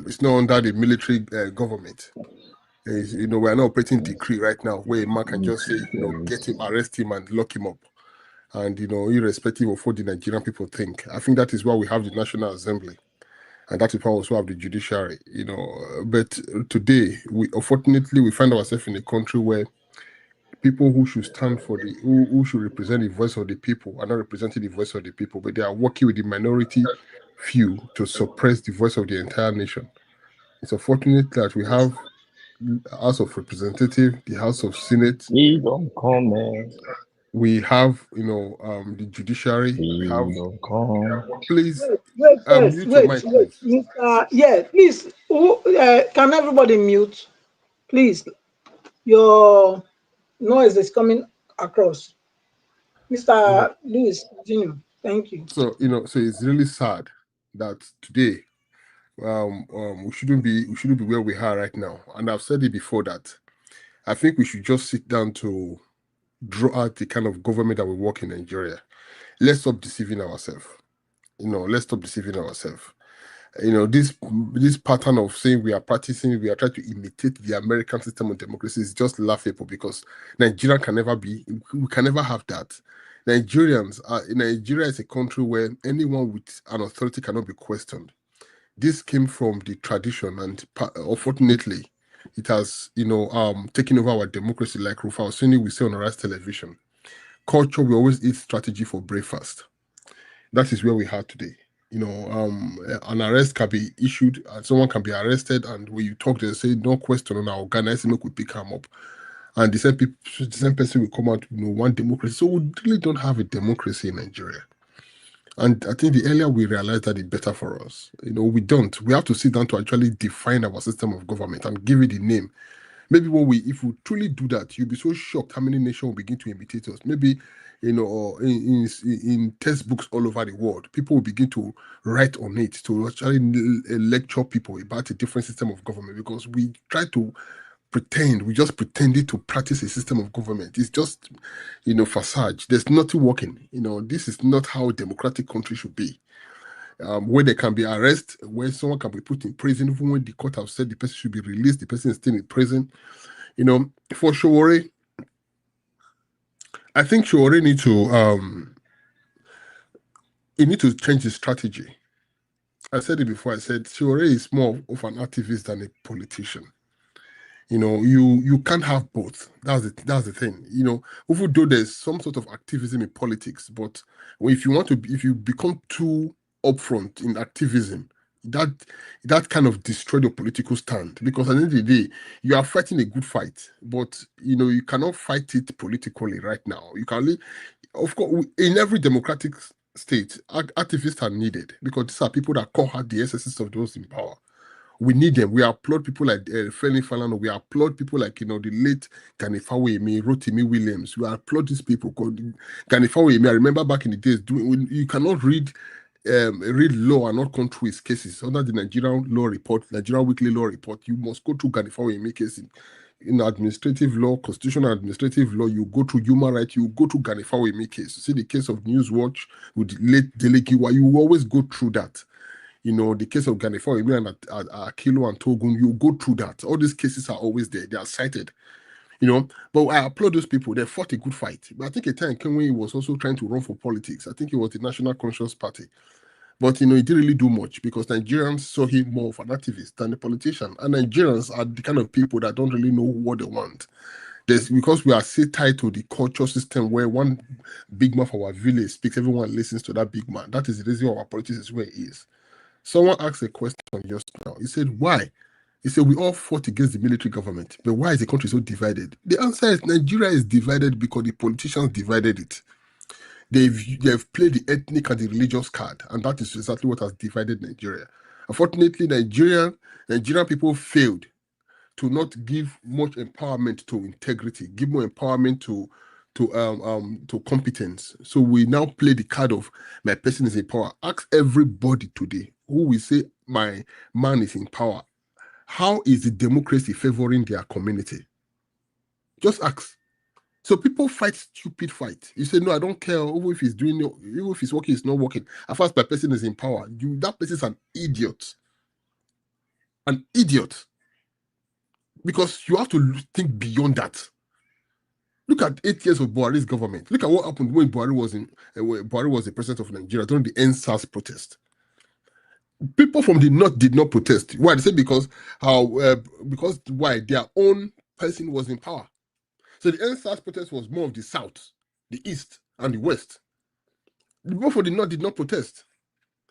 it's not under the military government. We are not operating decree right now where a man can just say, get him, arrest him, and lock him up. And irrespective of what the Nigerian people think. I think that is why we have the National Assembly. And that is why we also have the judiciary, But today, unfortunately, we find ourselves in a country where people who should stand for who should represent the voice of the people are not representing the voice of the people, but they are working with the minority few to suppress the voice of the entire nation. It's unfortunate that we have House of Representatives, the House of Senate. We have, the judiciary. Please, mute your mic, please. Please. Can everybody mute, please? Your noise is coming across. Mr. Lewis, continue. Thank you. So so it's really sad that today we shouldn't be where we are right now. And I've said it before that I think we should just sit down to draw out the kind of government that will work in Nigeria. Let's stop deceiving ourselves. Let's stop deceiving ourselves. this pattern of saying we are trying to imitate the American system of democracy is just laughable, because Nigeria we can never have that. Nigeria is a country where anyone with an authority cannot be questioned. This came from the tradition, and unfortunately, it has taken over our democracy. Like Rufa Osini we say on Rise Television, culture, we always eat strategy for breakfast. That is where we are today. An arrest can be issued and someone can be arrested, and when you talk, they say no question on our organizing, we could pick them up, and the same person will come out, one democracy. So we really don't have a democracy in Nigeria. And I think the earlier we realize that, it's better for us. We don't. We have to sit down to actually define our system of government and give it a name. Maybe if we truly do that, you'll be so shocked how many nations will begin to imitate us. Maybe, in textbooks all over the world, people will begin to write on it to actually lecture people about a different system of government, because we try to we just pretended to practice a system of government. It's just, facade. There's nothing working. This is not how a democratic country should be. Where there can be arrest, where someone can be put in prison, even when the court has said the person should be released, the person is still in prison. For Sowore, I think Sowore need to change his strategy. I said it before. I said Sowore is more of an activist than a politician. You can't have both. That's the thing. Even though there's some sort of activism in politics, but if you become too upfront in activism, that kind of destroy your political stand, because at the end of the day, you are fighting a good fight, but you cannot fight it politically right now. You can only, of course, in every democratic state, activists are needed, because these are people that call out the excesses of those in power. We need them. We applaud people like Femi Falana. We applaud people like the late Gani Fawemi, Rotimi Williams. We applaud these people. Gani Fawemi, I remember back in the days, you cannot read law and not come through his cases under the Nigerian Law Report, Nigerian Weekly Law Report. You must go through Gani Fawemi cases. In administrative law, constitutional administrative law, you go through human rights, you go through Gani Fawemi case. See the case of Newswatch with late Delegiwa, you always go through that. The case of Gani Fawemi and Akilo and Togun, you go through that. All these cases are always there. They are cited. But I applaud those people. They fought a good fight. But I think a time came when he was also trying to run for politics. I think it was the National Conscious Party. But, he didn't really do much, because Nigerians saw him more of an activist than a politician. And Nigerians are the kind of people that don't really know what they want. Because we are still tied to the culture system where one big man from our village speaks, everyone listens to that big man. That is the reason why our politics is where it is. Someone asked a question just now. He said, why? He said, we all fought against the military government, but why is the country so divided? The answer is Nigeria is divided because the politicians divided it. They've played the ethnic and the religious card, and that is exactly what has divided Nigeria. Unfortunately, Nigerian people failed to not give much empowerment to integrity, give more empowerment to competence. So we now play the card of my person is in power. Ask everybody today who will say my man is in power, how is the democracy favoring their community? Just ask. So people fight stupid fight. You say, no, I don't care. Even if he's working, it's not working. As far as my person is in power, that person is an idiot. An idiot. Because you have to think beyond that. Look at 8 years of Buhari's government. Look at what happened when Buhari was the president of Nigeria during the NSAS protest. People from the north did not protest. Why? They said because why? Their own person was in power. So the NSAS protest was more of the south, the east, and the west. The people from the north did not protest.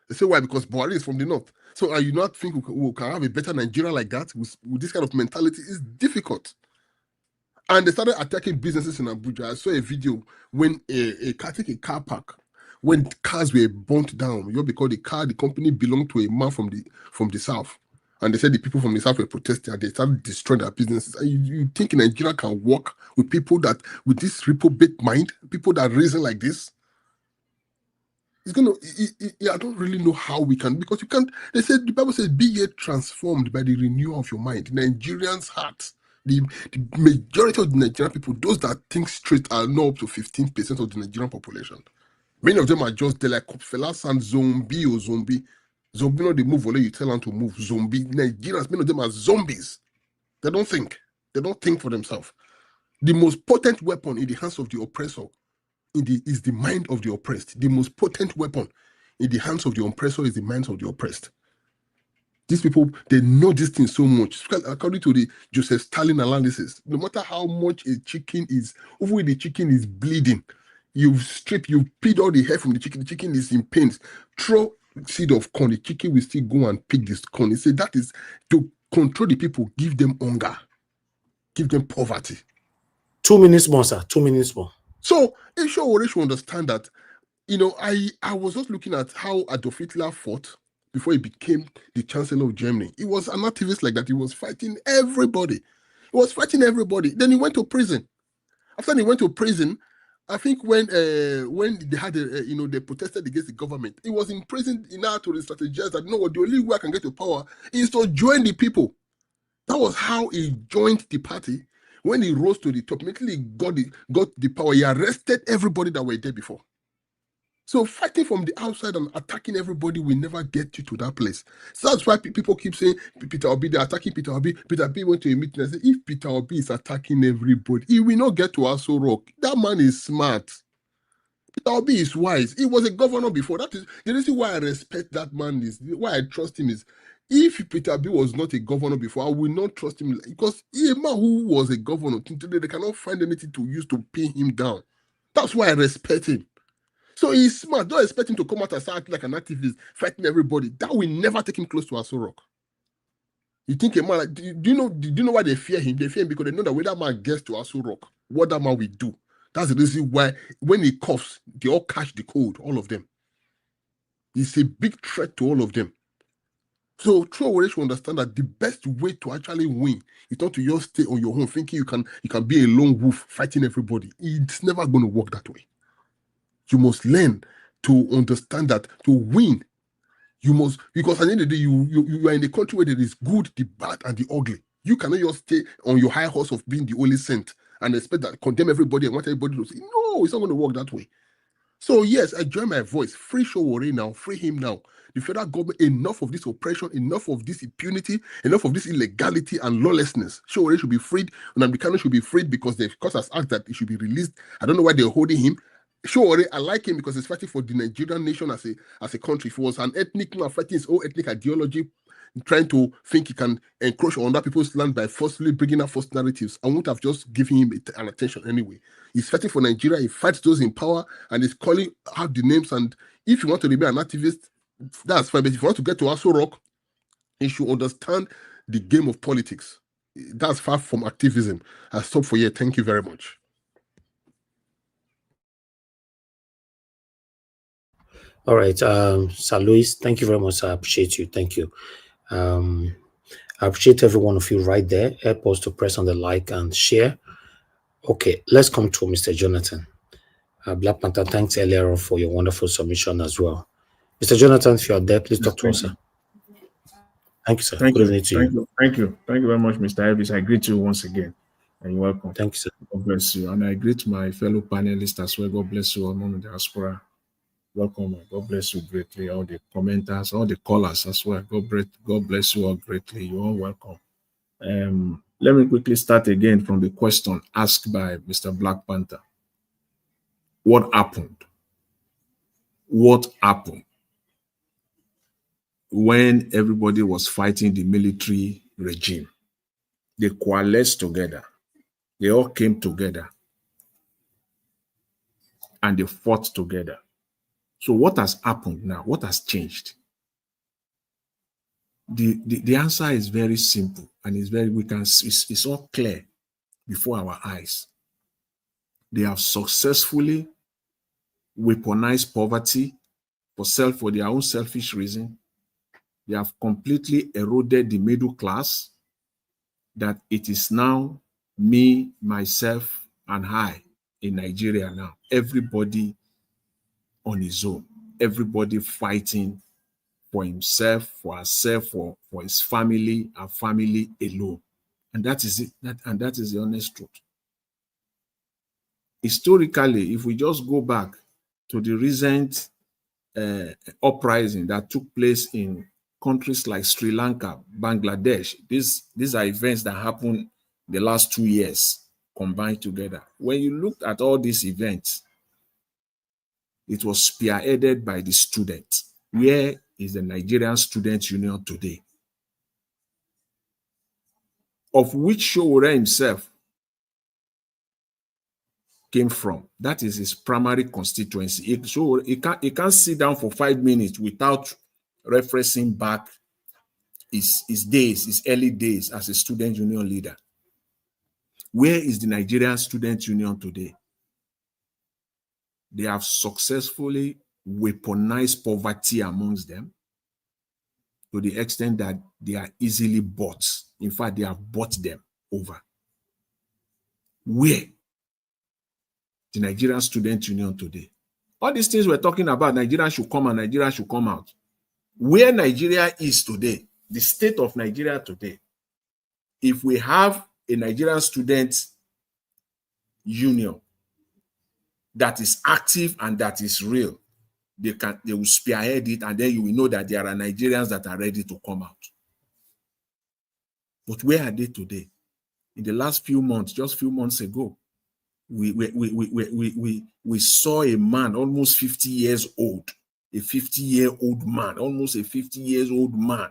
They say why? Because Buhari is from the north. So are you not think we can have a better Nigeria like that with this kind of mentality? It's difficult. And they started attacking businesses in Abuja. I saw a video when a car park, when cars were burnt down, because the company belonged to a man from the south. And they said the people from the south were protesting and they started destroying their businesses. And you think Nigeria can work with people with this reprobate mind, people that reason like this? I don't really know how we can, because you can't. The Bible says, be ye transformed by the renewal of your mind. Nigerians' hearts, the majority of the Nigerian people, those that think straight, are not up to 15% of the Nigerian population. Many of them are just, they're like Fela's and zombie. Zombie, no, they move only you tell them to move. Zombie. Nigerians, many of them are zombies. They don't think. They don't think for themselves. The most potent weapon in the hands of the oppressor is the mind of the oppressed. The most potent weapon in the hands of the oppressor is the minds of the oppressed. These people, they know this thing so much. According to the Joseph Stalin analysis, no matter how much a chicken is, even if the chicken is bleeding, you've peed all the hair from the chicken is in pain. Throw seed of corn, the chicken will still go and pick this corn. He said that is to control the people, give them hunger, give them poverty. 2 minutes more, sir. 2 minutes more. So Sowore should understand that, I was just looking at how Adolf Hitler fought before he became the Chancellor of Germany. He was an activist like that. He was fighting everybody. Then he went to prison. After he went to prison, I think when they had they protested against the government, he was in prison in order to re-strategize that the only way I can get to power is to join the people. That was how he joined the party. When he rose to the top, immediately he got the power. He arrested everybody that were there before. So fighting from the outside and attacking everybody will never get you to that place. So that's why people keep saying Peter Obi, they're attacking Peter Obi. Peter Obi went to a meeting and said, if Peter Obi is attacking everybody, he will not get to Aso Rock. That man is smart. Peter Obi is wise. He was a governor before. That is the reason why I respect that man, is why I trust him is, if Peter Obi was not a governor before, I will not trust him, because a man who was a governor, today they cannot find anything to use to pin him down. That's why I respect him. So he's smart. Don't expect him to come out and start acting like an activist, fighting everybody. That will never take him close to Aso Rock. You think a man like, do you know why they fear him? They fear him because they know that when that man gets to Aso Rock, what that man will do. That's the reason why when he coughs, they all catch the cold, all of them. He's a big threat to all of them. So Sowore should understand that the best way to actually win is not to just stay on your own thinking you can be a lone wolf fighting everybody. It's never going to work that way. You must learn to understand that to win, you must, because at the end of the day, you are in a country where there is good, the bad, and the ugly. You cannot just stay on your high horse of being the only saint and expect that condemn everybody and want everybody to say, no, it's not going to work that way. So yes, I join my voice. Free Sowore now, free him now. The federal government, enough of this oppression, enough of this impunity, enough of this illegality and lawlessness. Sowore should be freed, and Nnamdi should be freed because the court has asked that he should be released. I don't know why they're holding him. Sowore, I like him because he's fighting for the Nigerian nation as a country. If he was an ethnic man fighting his own ethnic ideology, trying to think he can encroach on other people's land by forcefully bringing up false narratives, I wouldn't have just given him an attention anyway. He's fighting for Nigeria. He fights those in power and he's calling out the names. And if you want to remain an activist, that's fine. But if you want to get to Aso Rock, you should understand the game of politics. That's far from activism. I'll stop for here. Thank you very much. All right, Sir Louis, thank you very much. I appreciate you. Thank you. I appreciate every one of you right there. Help us to press on the like and share. Okay, let's come to Mr. Jonathan. Black Panther, thanks earlier on for your wonderful submission as well. Mr. Jonathan, if you are there, please talk to us, sir. Thank you, sir. Thank you. Thank you very much, Mr. Elvis. I greet you once again, and you're welcome. Thank you, sir. God bless you. And I greet my fellow panelists as well. God bless you, all among the diaspora. Welcome. God bless you greatly. All the commenters, all the callers as well. God bless you all greatly. You're all welcome. Let me quickly start again from the question asked by Mr. Black Panther. What happened? What happened when everybody was fighting the military regime? They coalesced together. They all came together and they fought together. So what has happened now? What has changed? The answer is very simple and it's all clear before our eyes. They have successfully weaponized poverty for their own selfish reason. They have completely eroded the middle class, that it is now me, myself, and I in Nigeria now. Everybody on his own. Everybody fighting for himself, for herself, for his family, and family alone. And that is it. That is the honest truth. Historically, if we just go back to the recent uprising that took place in countries like Sri Lanka, Bangladesh. These are events that happened the last 2 years combined together. When you looked at all these events, it was spearheaded by the students. Where is the Nigerian Students' Union today? Of which Sowore himself came from. That is his primary constituency. So he can't sit down for 5 minutes without referencing back his early days as a student union leader. Where is the Nigerian Student Union today? They have successfully weaponized poverty amongst them to the extent that they are easily bought. In fact, they have bought them over. Where? The Nigerian Student Union today. All these things we're talking about, Nigeria should come and Nigeria should come out. Where Nigeria is today, the state of Nigeria today, if we have a Nigerian Student Union that is active and that is real, they will spearhead it, and then you will know that there are Nigerians that are ready to come out. But where are they today? In the last few months, just a few months ago, we saw a man almost 50 years old, a 50-year-old man, almost a 50-year-old man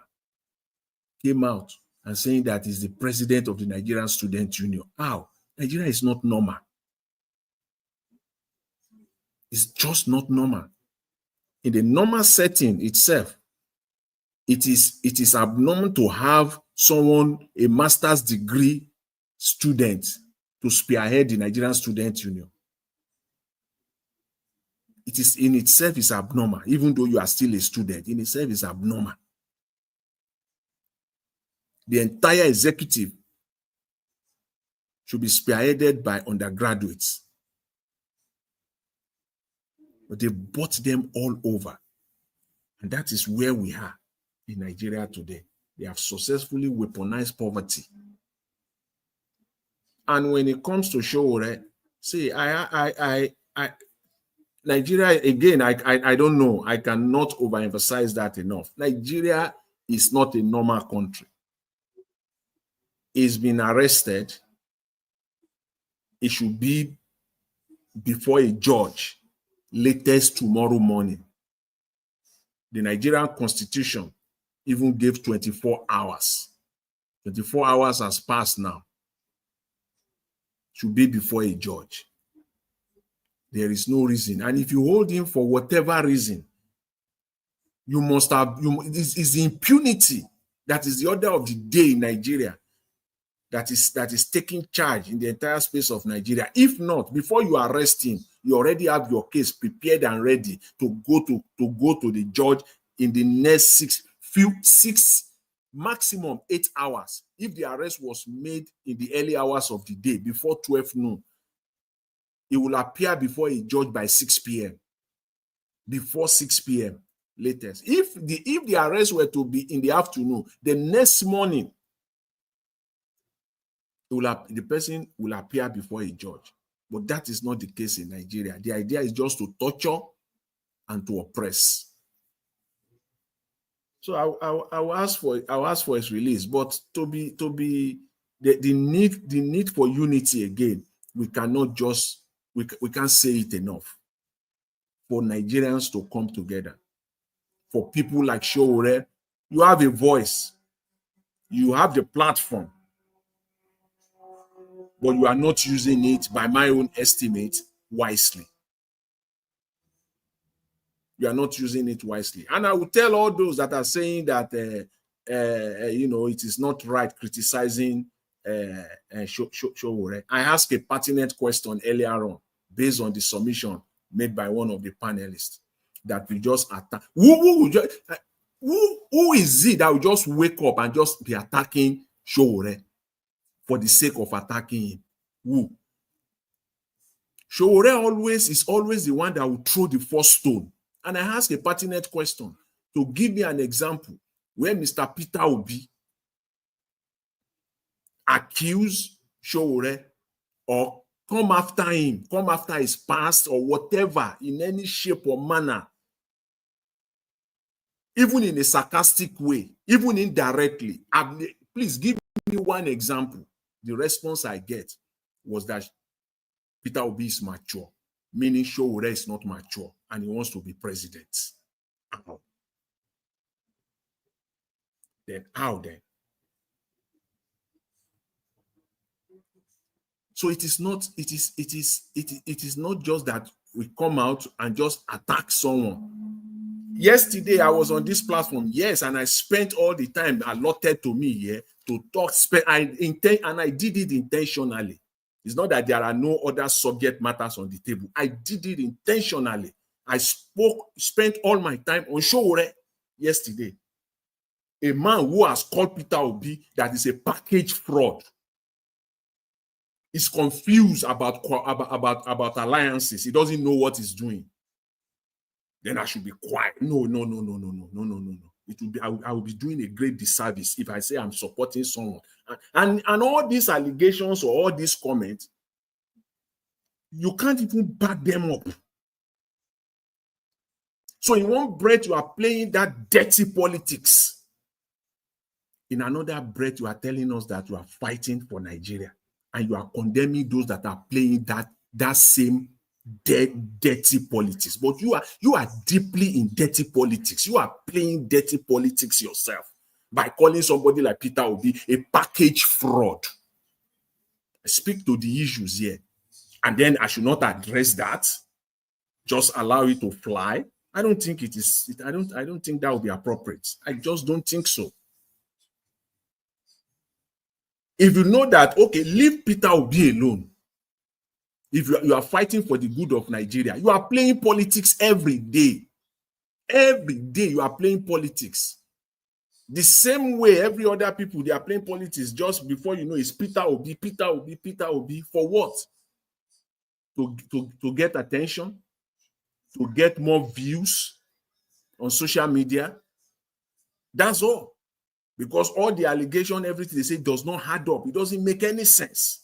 came out and saying that he's the president of the Nigerian Student Union. How? Nigeria is not normal. It's just not normal. In the normal setting itself, it is abnormal to have someone, a master's degree student, to spearhead the Nigerian Student Union. It is in itself is abnormal, even though you are still a student. In itself is abnormal. The entire executive should be spearheaded by undergraduates. But they bought them all over. And that is where we are in Nigeria today. They have successfully weaponized poverty. And when it comes to Sowore, see, Nigeria, again, I don't know. I cannot overemphasize that enough. Nigeria is not a normal country. He's been arrested. It should be before a judge, latest tomorrow morning. The Nigerian Constitution even gave 24 hours. 24 hours has passed now. Should be before a judge. There is no reason. And if you hold him for whatever reason, you must have, it's the impunity that is the order of the day in Nigeria that is taking charge in the entire space of Nigeria. If not, before you arrest him, you already have your case prepared and ready to go to the judge in the next six, maximum 8 hours. If the arrest was made in the early hours of the day, before 12 noon, it will appear before a judge by 6 p.m. Before 6 p.m. latest. If the arrest were to be in the afternoon, the next morning, the person will appear before a judge. But that is not the case in Nigeria. The idea is just to torture and to oppress. So I will ask for his release. But to be the need for unity again, we cannot just we can't say it enough. For Nigerians to come together, for people like Sowore, you have a voice, you have the platform, but you are not using it, by my own estimate, wisely. You are not using it wisely. And I will tell all those that are saying that it is not right criticizing Sowore. I asked a pertinent question earlier on, based on the submission made by one of the panelists, that we just attack. Who is it that will just wake up and just be attacking Sowore for the sake of attacking him? Who? Sowore is always the one that will throw the first stone. And I asked a pertinent question to give me an example where Mr. Peter Obi accused Sowore or come after him, come after his past or whatever, in any shape or manner, even in a sarcastic way, even indirectly. Please give me one example. The response I get was that Peter Obi is mature, meaning Sowore is not mature and he wants to be president. How? Then how then? So it is not just that we come out and just attack someone. Yesterday I was on this platform, yes, and I spent all the time allotted to me here to talk. And I did it intentionally. It's not that there are no other subject matters on the table. I did it intentionally. I spent all my time on Sowore yesterday. A man who has called Peter Obi that is a package fraud. Is confused about alliances. He doesn't know what he's doing. Then I should be quiet. No. It will be I will be doing a great disservice if I say I'm supporting someone. And all these allegations or all these comments, you can't even back them up. So in one breath, you are playing that dirty politics. In another breath, you are telling us that you are fighting for Nigeria. And you are condemning those that are playing that same dirty politics. But you are deeply in dirty politics. You are playing dirty politics yourself by calling somebody like Peter Obi a package fraud. I speak to the issues here. And then I should not address that. Just allow it to fly. I don't think it is. I don't think that would be appropriate. I just don't think so. If you know that, okay, leave Peter Obi alone. If you are fighting for the good of Nigeria, you are playing politics every day. Every day you are playing politics. The same way every other people, they are playing politics just before you know it's Peter Obi. For what? To get attention, to get more views on social media. That's all. Because all the allegation, everything they say does not add up. It doesn't make any sense.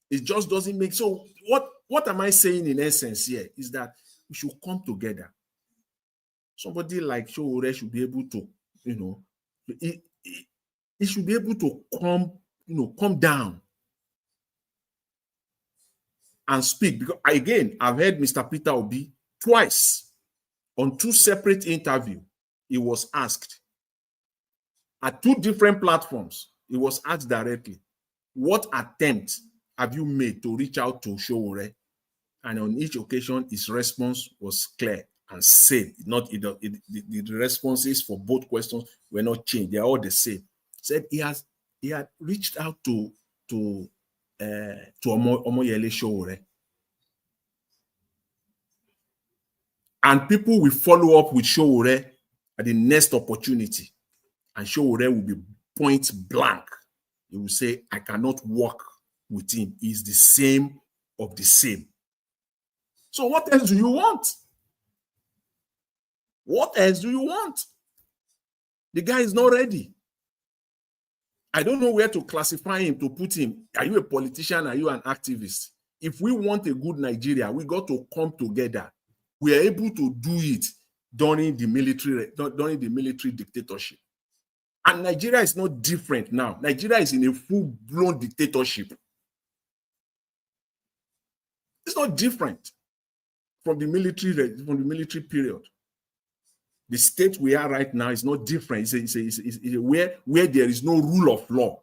It just doesn't make. So what am I saying in essence here is that we should come together. Somebody like Sowore should be able to, he should be able to come down and speak. Because again, I've heard Mr. Peter Obi twice on 2 separate interviews. He was asked at 2 different platforms. He was asked directly, what attempt have you made to reach out to Sowore? And on each occasion, his response was clear and same. The responses for both questions were not changed. They are all the same. Said he had reached out to Omoyele Sowore. And people will follow up with Sowore at the next opportunity. And Sowore will be point blank. He will say, I cannot work with him. He's the same of the same. So what else do you want? What else do you want? The guy is not ready. I don't know where to classify him, to put him. Are you a politician? Are you an activist? If we want a good Nigeria, we got to come together. We are able to do it during the military dictatorship. And Nigeria is not different now. Nigeria is in a full-blown dictatorship. It's not different from the military period. The state we are right now is not different. It's where there is no rule of law.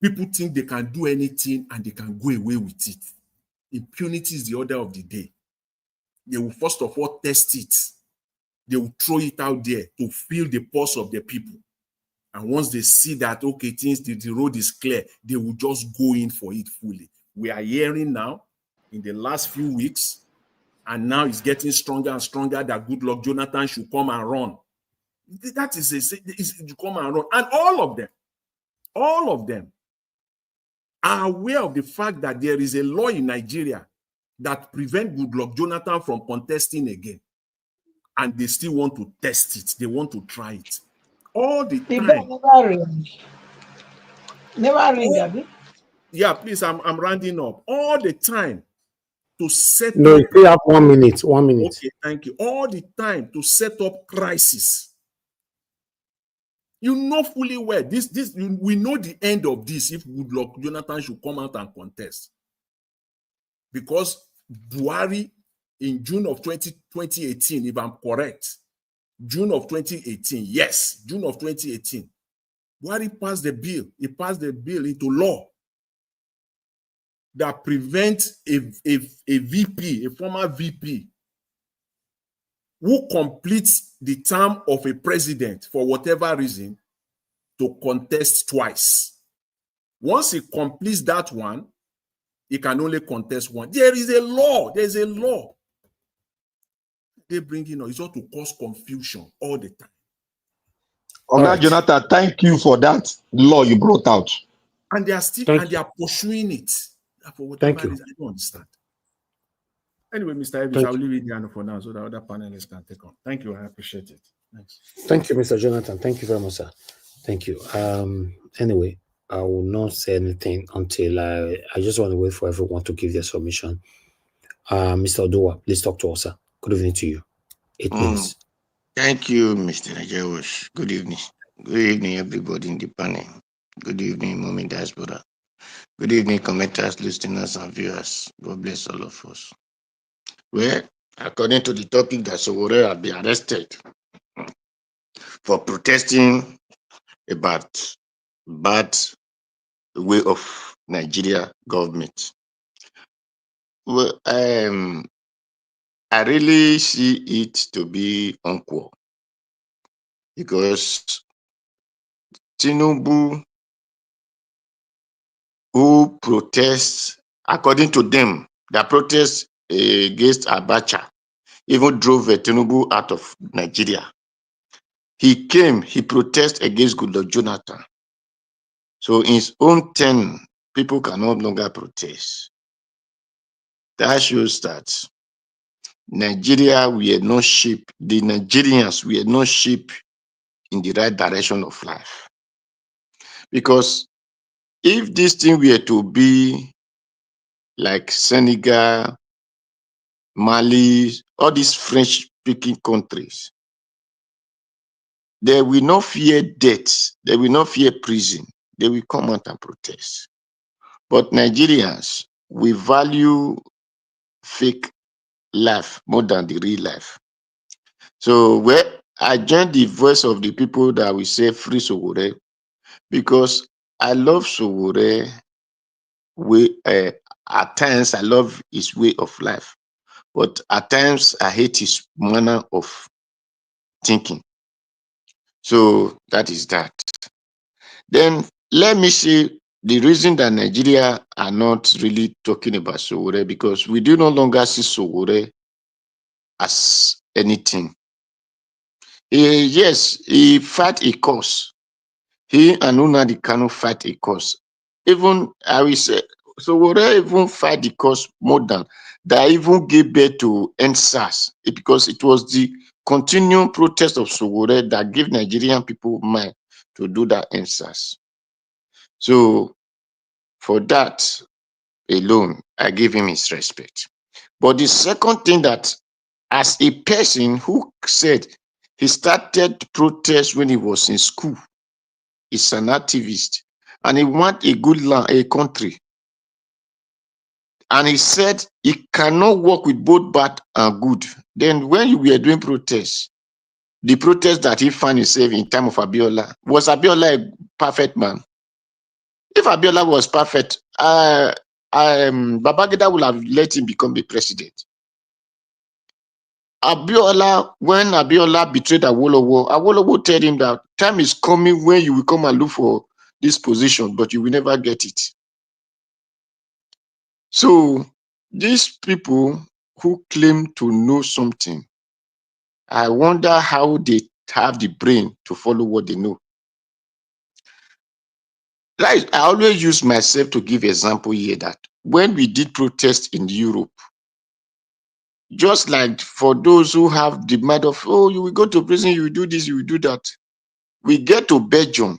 People think they can do anything and they can go away with it. Impunity is the order of the day. They will first of all test it. They will throw it out there to feel the pulse of the people. And once they see that, okay, the road is clear, they will just go in for it fully. We are hearing now, in the last few weeks, and now it's getting stronger and stronger that Goodluck Jonathan should come and run. That is to come and run. And all of them are aware of the fact that there is a law in Nigeria that prevents Goodluck Jonathan from contesting again. And they still want to test it. They want to try it. All the time. Never ring, Abby. Yeah, please, I'm rounding up. All the time, to set No, up. you still have 1 minute. 1 minute. Okay, thank you. All the time to set up crisis. You know fully well we know the end of this if Goodluck Jonathan should come out and contest, because Buhari in June of 2018, if I'm correct, June of 2018, yes, June of 2018, Buhari passed the bill. He passed the bill into law that prevents a VP, a former VP, who completes the term of a president for whatever reason to contest twice. Once he completes that one, he can only contest one. There is a law. There is a law. They bring in, it's all to cause confusion all the time. Okay, Jonathan, thank you for that law you brought out. And they are still they are pursuing it. For whatever reason, I don't understand. Anyway, Mr. Elvis, I'll leave it there for now so that other panelists can take on. Thank you. I appreciate it. Thanks. Thank you, Mr. Jonathan. Thank you very much, sir. Thank you. Anyway, I will not say anything until I just want to wait for everyone to give their submission. Mr. Oduwa, please talk to us, sir. Good evening to you. 8 minutes. Thank you, Mr. Najawosh. Good evening. Good evening, everybody in the panel. Good evening, Mommy Diaspora. Good evening, commenters, listeners, and viewers. God bless all of us. Well, according to the topic that Sowore had been arrested for protesting about bad way of Nigeria government. Well, I really see it to be unquote, because Tinubu, who protests, according to them, the protests against Abacha even drove Tinubu out of Nigeria. He protested against Goodluck Jonathan. So in his own turn, people can no longer protest. That shows that Nigeria, we are not shaped, the Nigerians, we are not shaped in the right direction of life. Because if this thing were to be like Senegal, Mali, all these French-speaking countries, they will not fear death, they will not fear prison, they will come out and protest. But Nigerians, we value fake life more than the real life. So I join the voice of the people that will say free Sowore, because I love Sowore. At times I love his way of life, but at times I hate his manner of thinking. So that is that. Then let me see the reason that Nigeria are not really talking about Sowore, because we do no longer see Sowore as anything. Yes, he fight a cause. He and Nnamdi Kanu fight a cause. Even I will say, Sowore even fight the cause more than that, even gave birth to NSAS, because it was the continuing protest of Sowore that gave Nigerian people mind to do that NSAS. So for that alone, I give him his respect. But the second thing, that as a person who said he started protest when he was in school, he's an activist, and he want a good land, a country. And he said he cannot work with both bad and good. Then when we were doing protests, the protest that he found himself in time of Abiola, was Abiola a perfect man? If Abiola was perfect, Babangida would have let him become the president. Abiola, when Abiola betrayed Awolowo told him that time is coming when you will come and look for this position, but you will never get it. So these people who claim to know something, I wonder how they have the brain to follow what they know. Like, I always use myself to give example here, that when we did protest in Europe, just like for those who have the mind of, oh, you will go to prison, you will do this, you will do that. We get to Belgium.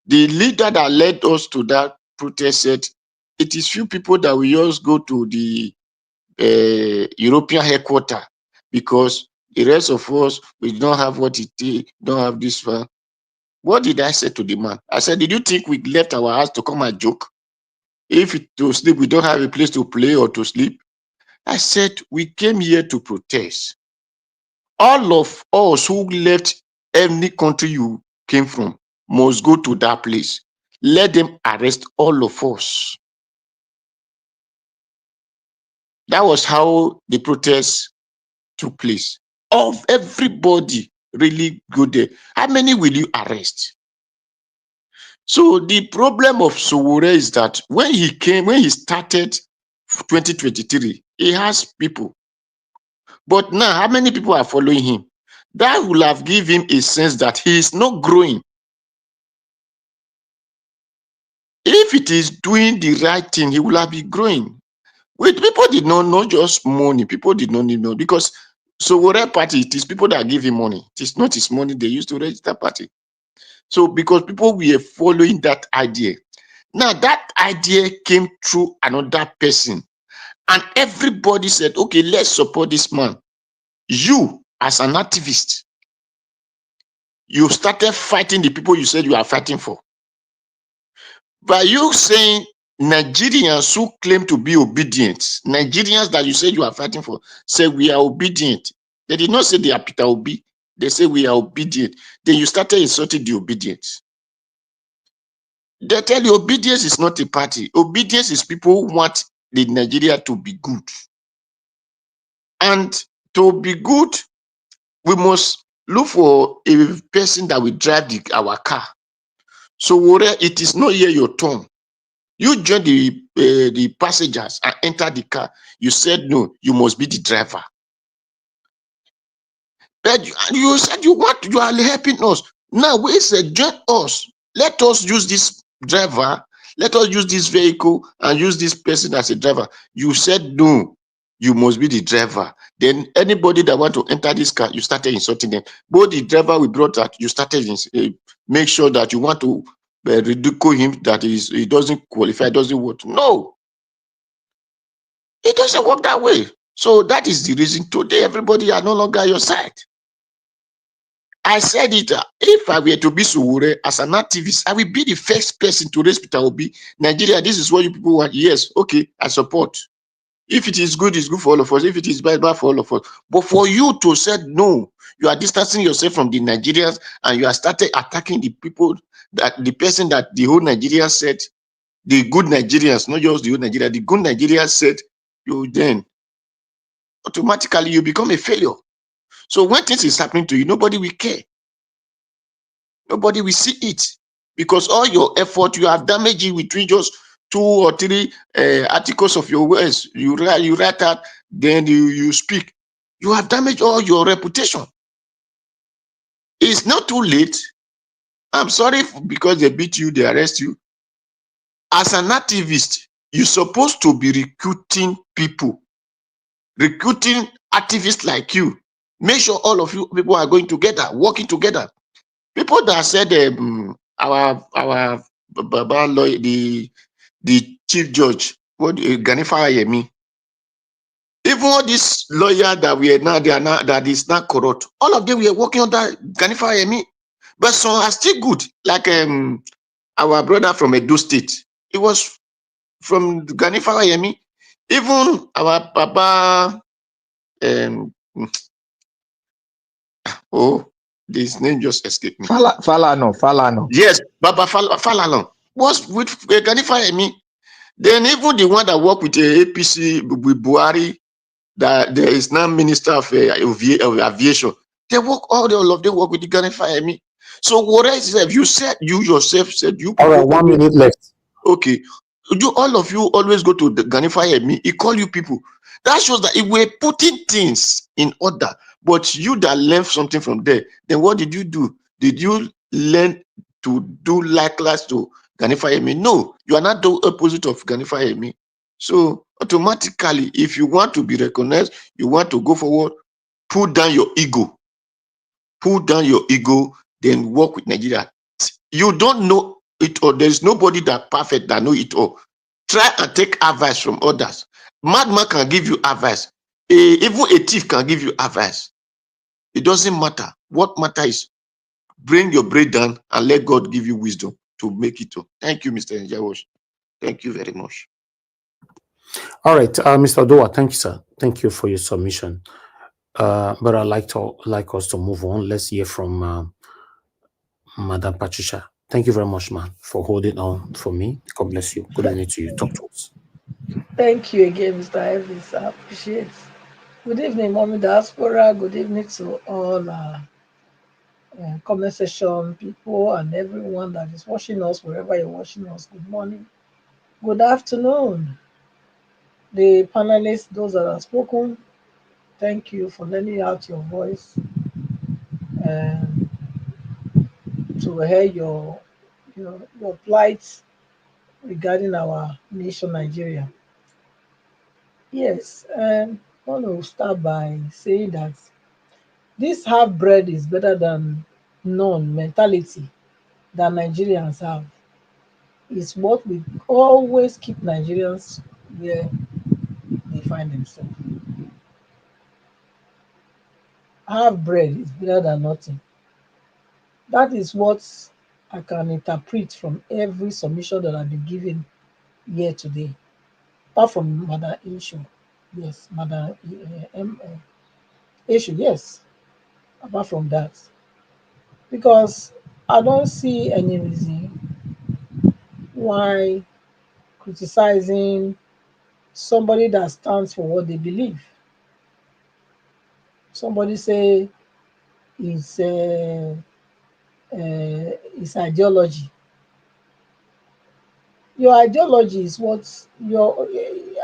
The leader that led us to that protest said, it is few people that will just go to the European headquarters, because the rest of us, we don't have what it takes, don't have this one. What did I say to the man? I said, did you think we left our house to come and joke? If to sleep, we don't have a place to play or to sleep. I said, we came here to protest. All of us who left any country you came from must go to that place. Let them arrest all of us. That was how the protest took place. Of everybody really go there. How many will you arrest? So the problem of Sowore is that when he started 2023, he has people. But now, how many people are following him? That will have given him a sense that he is not growing. If it is doing the right thing, he will have been growing. Wait, people did not know just money. People did not know, because Sowore party, it is people that give him money. It is not his money they used to register party. So because people were following that idea. Now that idea came through another person, and everybody said, okay, let's support this man. You, as an activist, you started fighting the people you said you are fighting for. By you saying Nigerians who claim to be obedient, Nigerians that you said you are fighting for, say we are obedient. They did not say they are Peter Obi. They say we are obedient. Then you started insulting the obedience. They tell you obedience is not a party. Obedience is people who want the Nigeria to be good. And to be good, we must look for a person that will drive our car. So it is not here your turn. You join the passengers and enter the car. You said no, you must be the driver. But you said you are helping us. Now we said join us. Let us use this driver. Let us use this vehicle and use this person as a driver. You said no, you must be the driver. Then anybody that want to enter this car, you started insulting them. Both the driver we brought out, you started make sure that you want to ridicule him, that he doesn't qualify, doesn't work. No, it doesn't work that way. So that is the reason today everybody are no longer your side. I said it, if I were to be Sowore as an activist, I will be the first person to raise Peter Obi. Nigeria, this is what you people want. Yes, okay, I support. If it is good, it's good for all of us. If it is bad, bad for all of us. But for you to say no, you are distancing yourself from the Nigerians and you are started attacking the people, that the person that the whole Nigeria said, the good Nigerians, not just the whole Nigeria, the good Nigerians said, you then automatically you become a failure. So when things is happening to you, nobody will care. Nobody will see it, because all your effort, you have damaged it between just 2 or 3 articles of your words. You write that, then you speak. You have damaged all your reputation. It's not too late. I'm sorry because they beat you, they arrest you. As an activist, you're supposed to be recruiting people, recruiting activists like you. Make sure all of you people are going together, working together. People that said our Baba lawyer, the chief judge, what Ganifa Yemi, even all these lawyers that we are now, that is not corrupt. All of them were working under Ganifa Yemi, but some are still good. Like our brother from Edo State, it was from Ganifa Yemi. Even our Baba, this name just escaped me. Falano. Yes, Baba Falano was with Ganifa Yemi. Then even the one that worked with the APC with Buhari, that there is now Minister of Aviation. They work, all of them work with the Ganifa Yemi. So what else have you said? You yourself said you. All right, 1 minute left. Okay, all of you always go to the Ganifa Yemi. He call you people. That shows that if we're putting things in order, but you that learned something from there, then what did you do? Did you learn to do likewise to Ganifa Yemi? No, you are not the opposite of Ganifa Yemi. So automatically, if you want to be recognized, you want to go forward, put down your ego. Put down your ego, then work with Nigeria. You don't know it all. There's nobody that perfect that know it all. Try and take advice from others. Madman can give you advice. Even a thief can give you advice. It doesn't matter. What matters is bring your brain down and let God give you wisdom to make it up. Thank you, Mr. Njawosh. Thank you very much. All right, Mr. Odoa, thank you, sir. Thank you for your submission. But I'd like us to move on. Let's hear from Madam Patricia. Thank you very much, man, for holding on for me. God bless you. Good evening to you. Talk to us. Thank you again, Mr. Evans. I appreciate it. Good evening, Mommy Diaspora. Good evening to all comment section people and everyone that is watching us, wherever you're watching us. Good morning. Good afternoon. The panelists, those that have spoken, thank you for lending out your voice and to hear your plight regarding our nation, Nigeria. Yes, I want to start by saying that this half bread is better than none mentality that Nigerians have. Is what we always keep Nigerians where they find themselves. Half bread is better than nothing. That is what I can interpret from every submission that I've been given here today. Apart from Madam Issue. Yes, Madam Issue, yes. Apart from that. Because I don't see any reason why criticizing somebody that stands for what they believe. Somebody say it's ideology. Your ideology is what your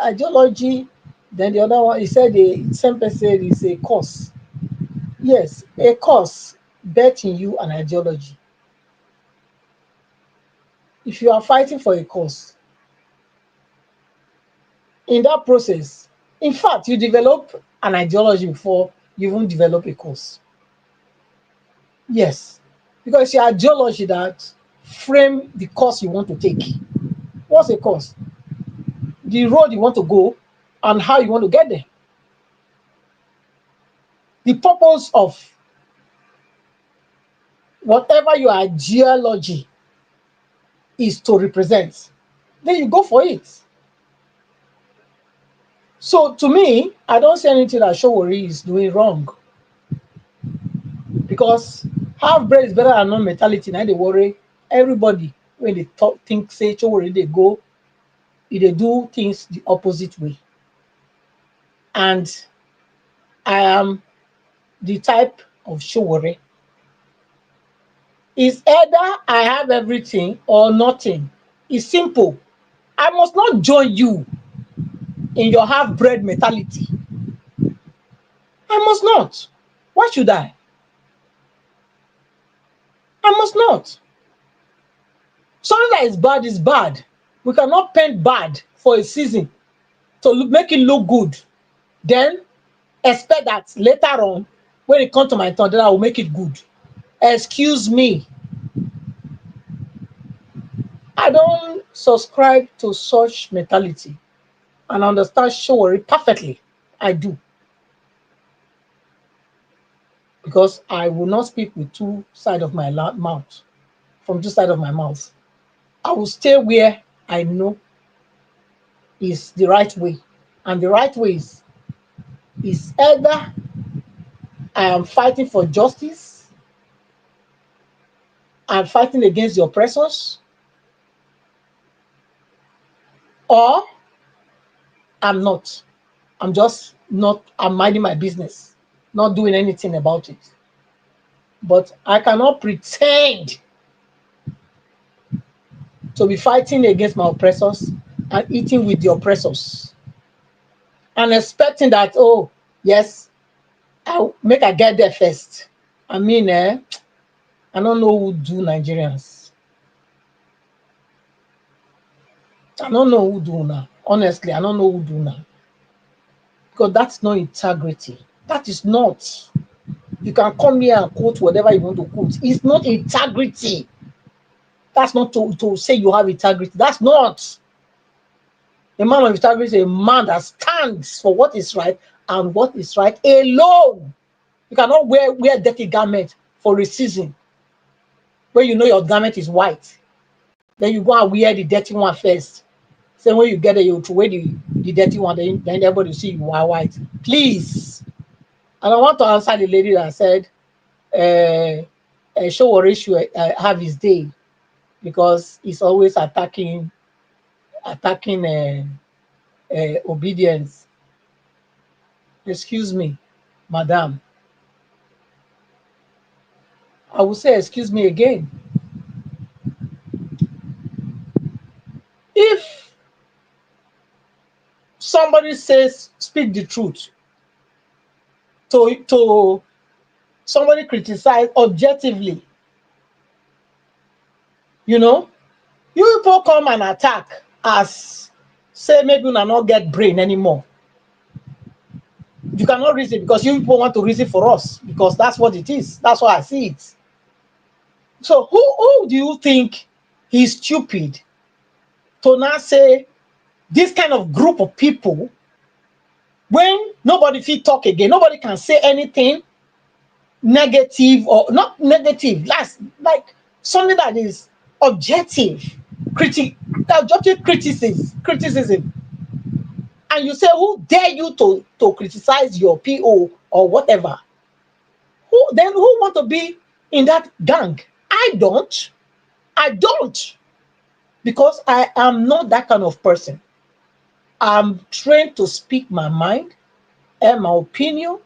ideology. Then the other one, he said the same person said is a cause. Yes, a cause bet in you an ideology. If you are fighting for a cause, in that process, in fact, you develop an ideology before you even develop a cause. Yes, because your ideology that frame the course you want to take. What's a course? The road you want to go and how you want to get there. The purpose of whatever your ideology is to represent, then you go for it. So to me, I don't see anything that Sowore is doing wrong. Because half bread is better than non mentality. Now they worry everybody when they think say Sowore they go, they do things the opposite way. And I am the type of Sowore. It's either I have everything or nothing. It's simple. I must not join you in your half-breed mentality. I must not. Why should I? I must not. Something that is bad is bad. We cannot paint bad for a season to make it look good. Then expect that later on, when it comes to my turn, then I will make it good. Excuse me. I don't subscribe to such mentality and understand Sowore perfectly. I do. Because I will not speak with two sides of my mouth, from two sides of my mouth. I will stay where I know is the right way. And the right way is either I am fighting for justice, I'm fighting against the oppressors, or I'm not. I'm just not, I'm minding my business, not doing anything about it. But I cannot pretend to be fighting against my oppressors and eating with the oppressors and expecting that, oh, yes, I'll make I get there first. I mean, I don't know who do Nigerians. I don't know who do now. Honestly, I don't know who do now. Because that's not integrity. That is not. You can come here and quote whatever you want to quote. It's not integrity. That's not to say you have integrity. That's not. A man of integrity is a man that stands for what is right and what is right alone. You cannot wear dirty garment for a season when you know your garment is white. Then you go and wear the dirty one first. So when you get there, you throw away the dirty one, then everybody see you are white. Please. And I want to answer the lady that said, Sowore should have his day because he's always attacking obedience. Excuse me, madam. I will say excuse me again. If somebody says speak the truth to somebody criticize objectively, you know, you people come and attack as say maybe we not get brain anymore. You cannot reason because you people want to reason for us because that's what it is. That's why I see it. So who do you think is stupid to now say this kind of group of people when nobody fit talk again, nobody can say anything negative or not negative, that's like something that is objective criticism, and you say who dare you to criticize your PO or whatever? Who want to be in that gang? I don't, because I am not that kind of person. I'm trained to speak my mind and my opinion.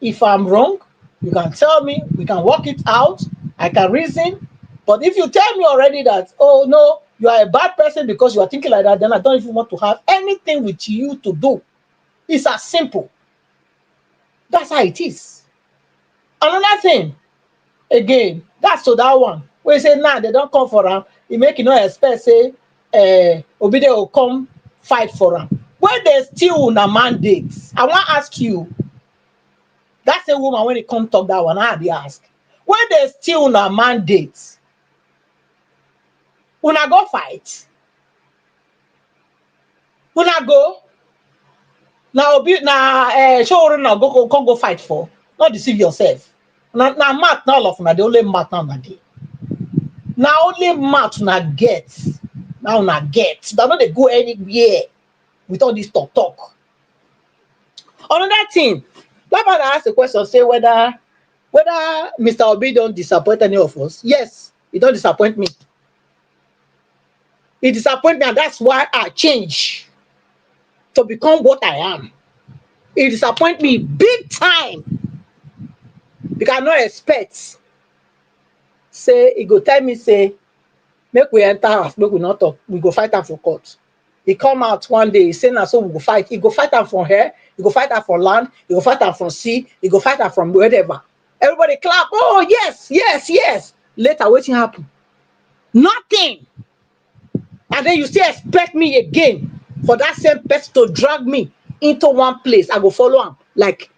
If I'm wrong, you can tell me, we can work it out, I can reason. But if you tell me already that, oh no, you are a bad person because you are thinking like that, then I don't even want to have anything with you to do. It's as simple. That's how it is. Another thing, again, that's to that one. When you say, nah, they don't come for them, you make you no expect, say, Obide will come fight for them. When they steal una mandates, I want to ask you, that's a woman when it come talk that one, I dey ask. When they steal una mandates, una go fight? Una go? Now Sowore now go fight for. Not deceive yourself. Now math now all of una the only math now na dey. Now only math una get. Now una get. They no dey go anywhere with all this talk. Another thing, that man asked the question, say whether Mr. Obi don't disappoint any of us. Yes, he don't disappoint me. He disappoint me, and that's why I change to become what I am. He disappoint me big time. Because I no expect. Say, he go tell me, say, make we enter house, make we not talk. We go fight am for court. He come out one day, he say, now so we go fight. He go fight am from here, he go fight am from land, he go fight am from sea, he go fight am from wherever. Everybody clap. Oh, yes, yes, yes. Later, what happen? Nothing. And then you still expect me again for that same person to drag me into one place. I go follow him like,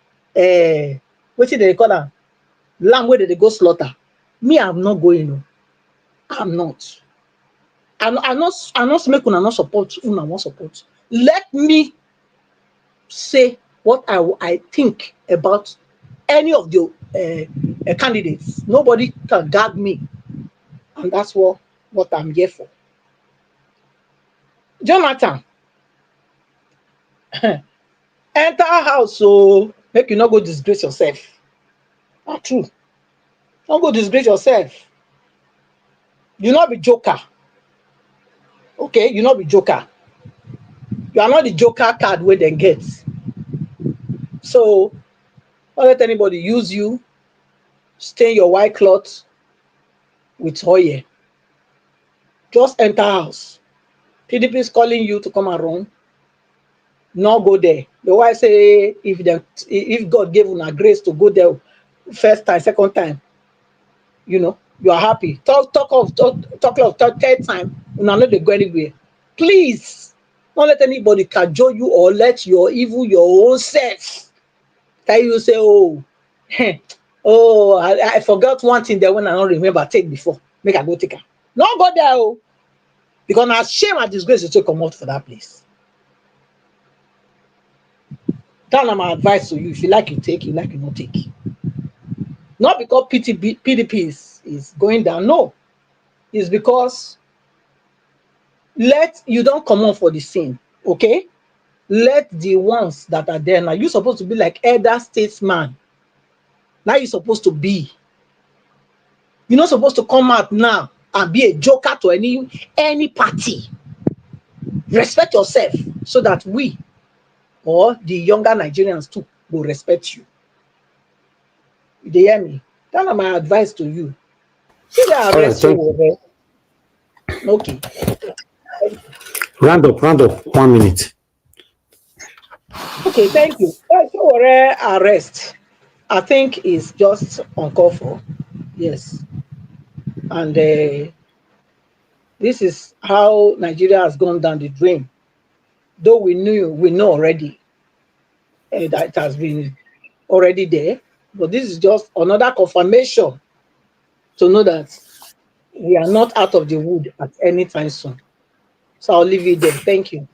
what did they call them? Lamb where they go slaughter. Me, I'm not going. No. I'm not. I'm not make una not support. Una won't support. Let me say what I think about any of the candidates. Nobody can gag me, and that's what I'm here for. Jonathan, enter house, so make you not go disgrace yourself. Not true. Don't go disgrace yourself. You not be joker. Okay, you not be joker. You are not the joker card where they get. So don't let anybody use you, stain your white cloth with oil. Just enter house. PDP is calling you to come and run. Not go there. The wife say if God gave una grace to go there first time, second time, you know, you are happy. Talk of third time, una no dey go anywhere. Please, don't let anybody cajole you or let your own self tell you say, oh, oh, I forgot one thing there when I don't remember take before. Make I go take her. No go there, oh, because na shame and disgrace to come out for that place. That's my advice to you. If you like, you take. You like, you not take. Not because PDP is going down. No, it's because you don't come on for the scene. Okay, let the ones that are there now. You're supposed to be like elder statesman. Now you're supposed to be. You're not supposed to come out now and be a joker to any party. Respect yourself so that we or the younger Nigerians too will respect you. You hear me? That's my advice to you. See the arrest Sowore. Okay. Round up, 1 minute. Okay, thank you. Sowore arrest, I think, is just uncalled for. Yes. And this is how Nigeria has gone down the drain. Though we know already that it has been already there, but this is just another confirmation to know that we are not out of the wood at any time soon. So I'll leave it there. Thank you.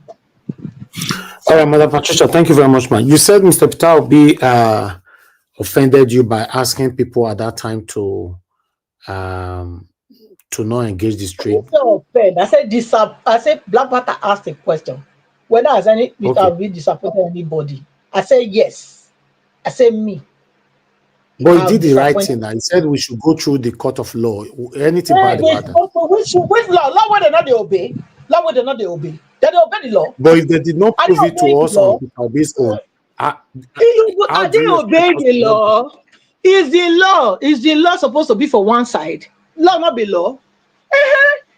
All right, Mother Patricia, thank you very much, man. You said Mr. Peter Obi offended you by asking people at that time to not engage the street. I said Black Panther asked a question whether has Peter Obi disappointed anybody. I said yes. I said me. But he did the right thing. He said we should go through the court of law. Anything bad about that? Which law? Law where they not they obey. Law where they not they obey. They obey the law. But if they did not prove it to us on Peter Obi's own, are they obeying the law? Is the law supposed to be for one side? Law not be law.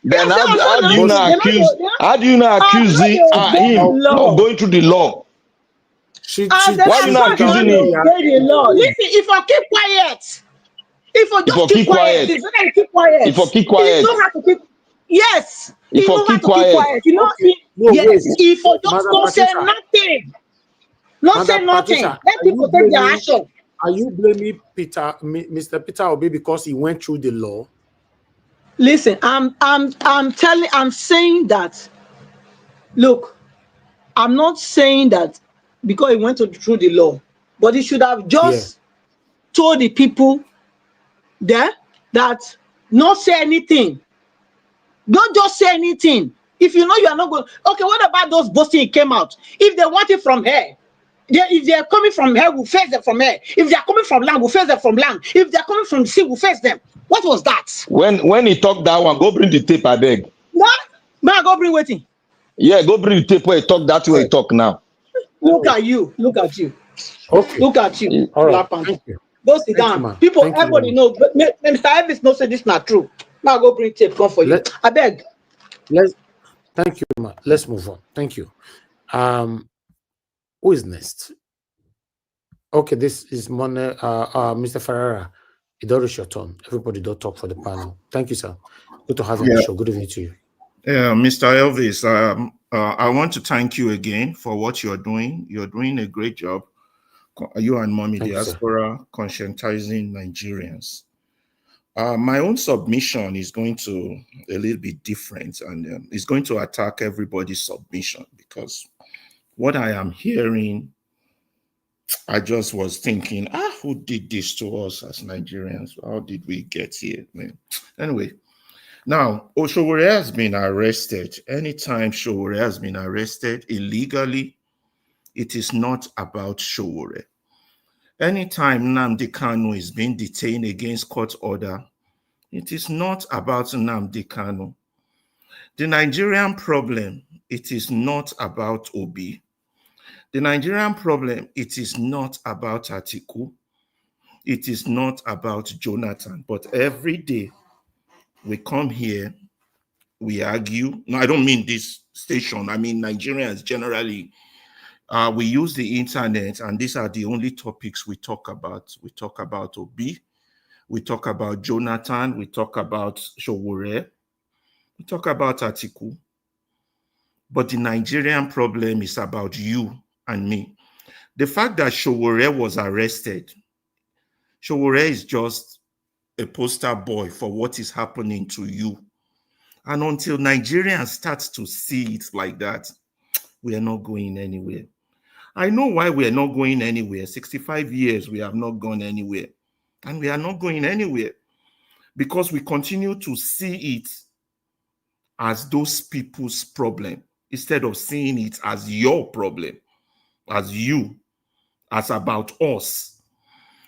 Then how do you not accuse him of going through the law? Why are you not accusing him? Listen, if I keep quiet, if I just keep quiet, it's better to keep quiet. If I keep quiet, you know how to keep. Yes, if I keep quiet, you know. Yes, if I just don't say nothing, not say nothing, let people take their action. Are you blaming Mr. Peter Obi because he went through the law? Listen, I'm saying that. Look, I'm not saying that because he went through the law, but he should have just told the people there that not say anything. Don't just say anything. If you know you are not going, okay, what about those boasting came out? If they want it from here, if they are coming from here, we'll face them from here. If they are coming from land, we'll face them from land. If they are coming from the sea, we'll face them. What was that? When he talked that one, go bring the tape, I beg. What? Man, go bring waiting. Yeah, go bring the tape where he talk that way he talk now. Look at you. Look at you. Okay. Look at you. All right. Thank you. Go sit down. People, everybody knows. Mr. Elvis knows say this is not true. Now go bring tape. Come for you. I beg. Thank you, ma. Let's move on. Thank you. Who is next? Okay, this is Mr. Ferreira. It's your turn. Everybody don't talk for the panel. Thank you, sir. Good to have you on the show. Good evening to you. Mr. Elvis, I want to thank you again for what you're doing. You're doing a great job. You and Mommy Diaspora conscientizing Nigerians. My own submission is going to a little bit different, and it's going to attack everybody's submission, because what I am hearing, I just was thinking, who did this to us as Nigerians? How did we get here? Anyway, now, Sowore has been arrested. Anytime Sowore has been arrested illegally, it is not about Sowore. Anytime Nnamdi Kanu is being detained against court order, it is not about Nnamdi Kanu. The Nigerian problem, it is not about Obi. The Nigerian problem, it is not about Atiku. It is not about Jonathan. But every day we come here, we argue. No, I don't mean this station. I mean Nigerians generally. We use the internet, and these are the only topics we talk about. We talk about Obi. We talk about Jonathan. We talk about Sowore. We talk about Atiku. But the Nigerian problem is about you and me. The fact that Sowore was arrested, Sowore is just a poster boy for what is happening to you. And until Nigerians start to see it like that, we are not going anywhere. I know why we are not going anywhere. 65 years, we have not gone anywhere. And we are not going anywhere because we continue to see it as those people's problem instead of seeing it as your problem, as you, as about us.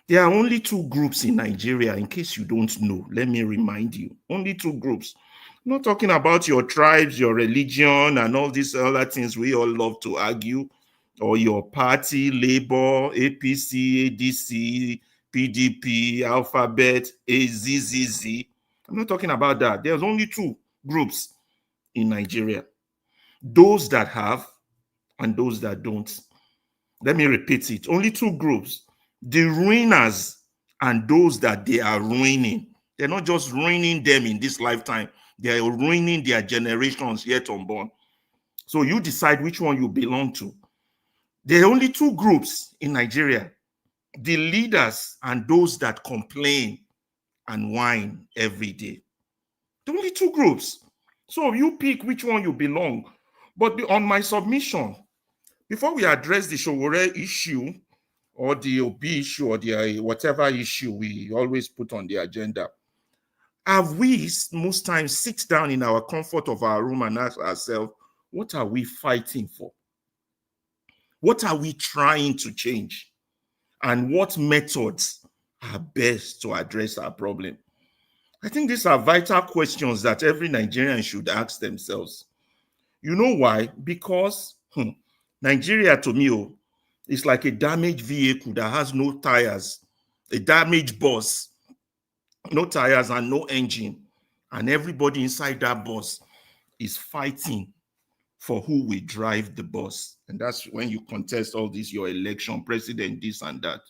There are only two groups in Nigeria, in case you don't know. Let me remind you, only two groups. I'm not talking about your tribes, your religion, and all these other things we all love to argue, or your party, Labour, APC, ADC, PDP, Alphabet, AZZZ. I'm not talking about that. There's only two groups in Nigeria. Those that have and those that don't. Let me repeat it. Only two groups. The ruiners and those that they are ruining. They're not just ruining them in this lifetime. They're ruining their generations yet unborn. So you decide which one you belong to. There are only two groups in Nigeria. The leaders and those that complain and whine every day. There are only two groups. So you pick which one you belong. But on my submission, before we address the Sowore issue or the Obi issue or the whatever issue we always put on the agenda, have we most times sit down in our comfort of our room and ask ourselves, what are we fighting for? What are we trying to change? And what methods are best to address our problem? I think these are vital questions that every Nigerian should ask themselves. You know why? Because Nigeria, to me, is like a damaged vehicle that has no tires, a damaged bus, no tires and no engine. And everybody inside that bus is fighting for who will drive the bus. And that's when you contest all this, your election, president, this and that.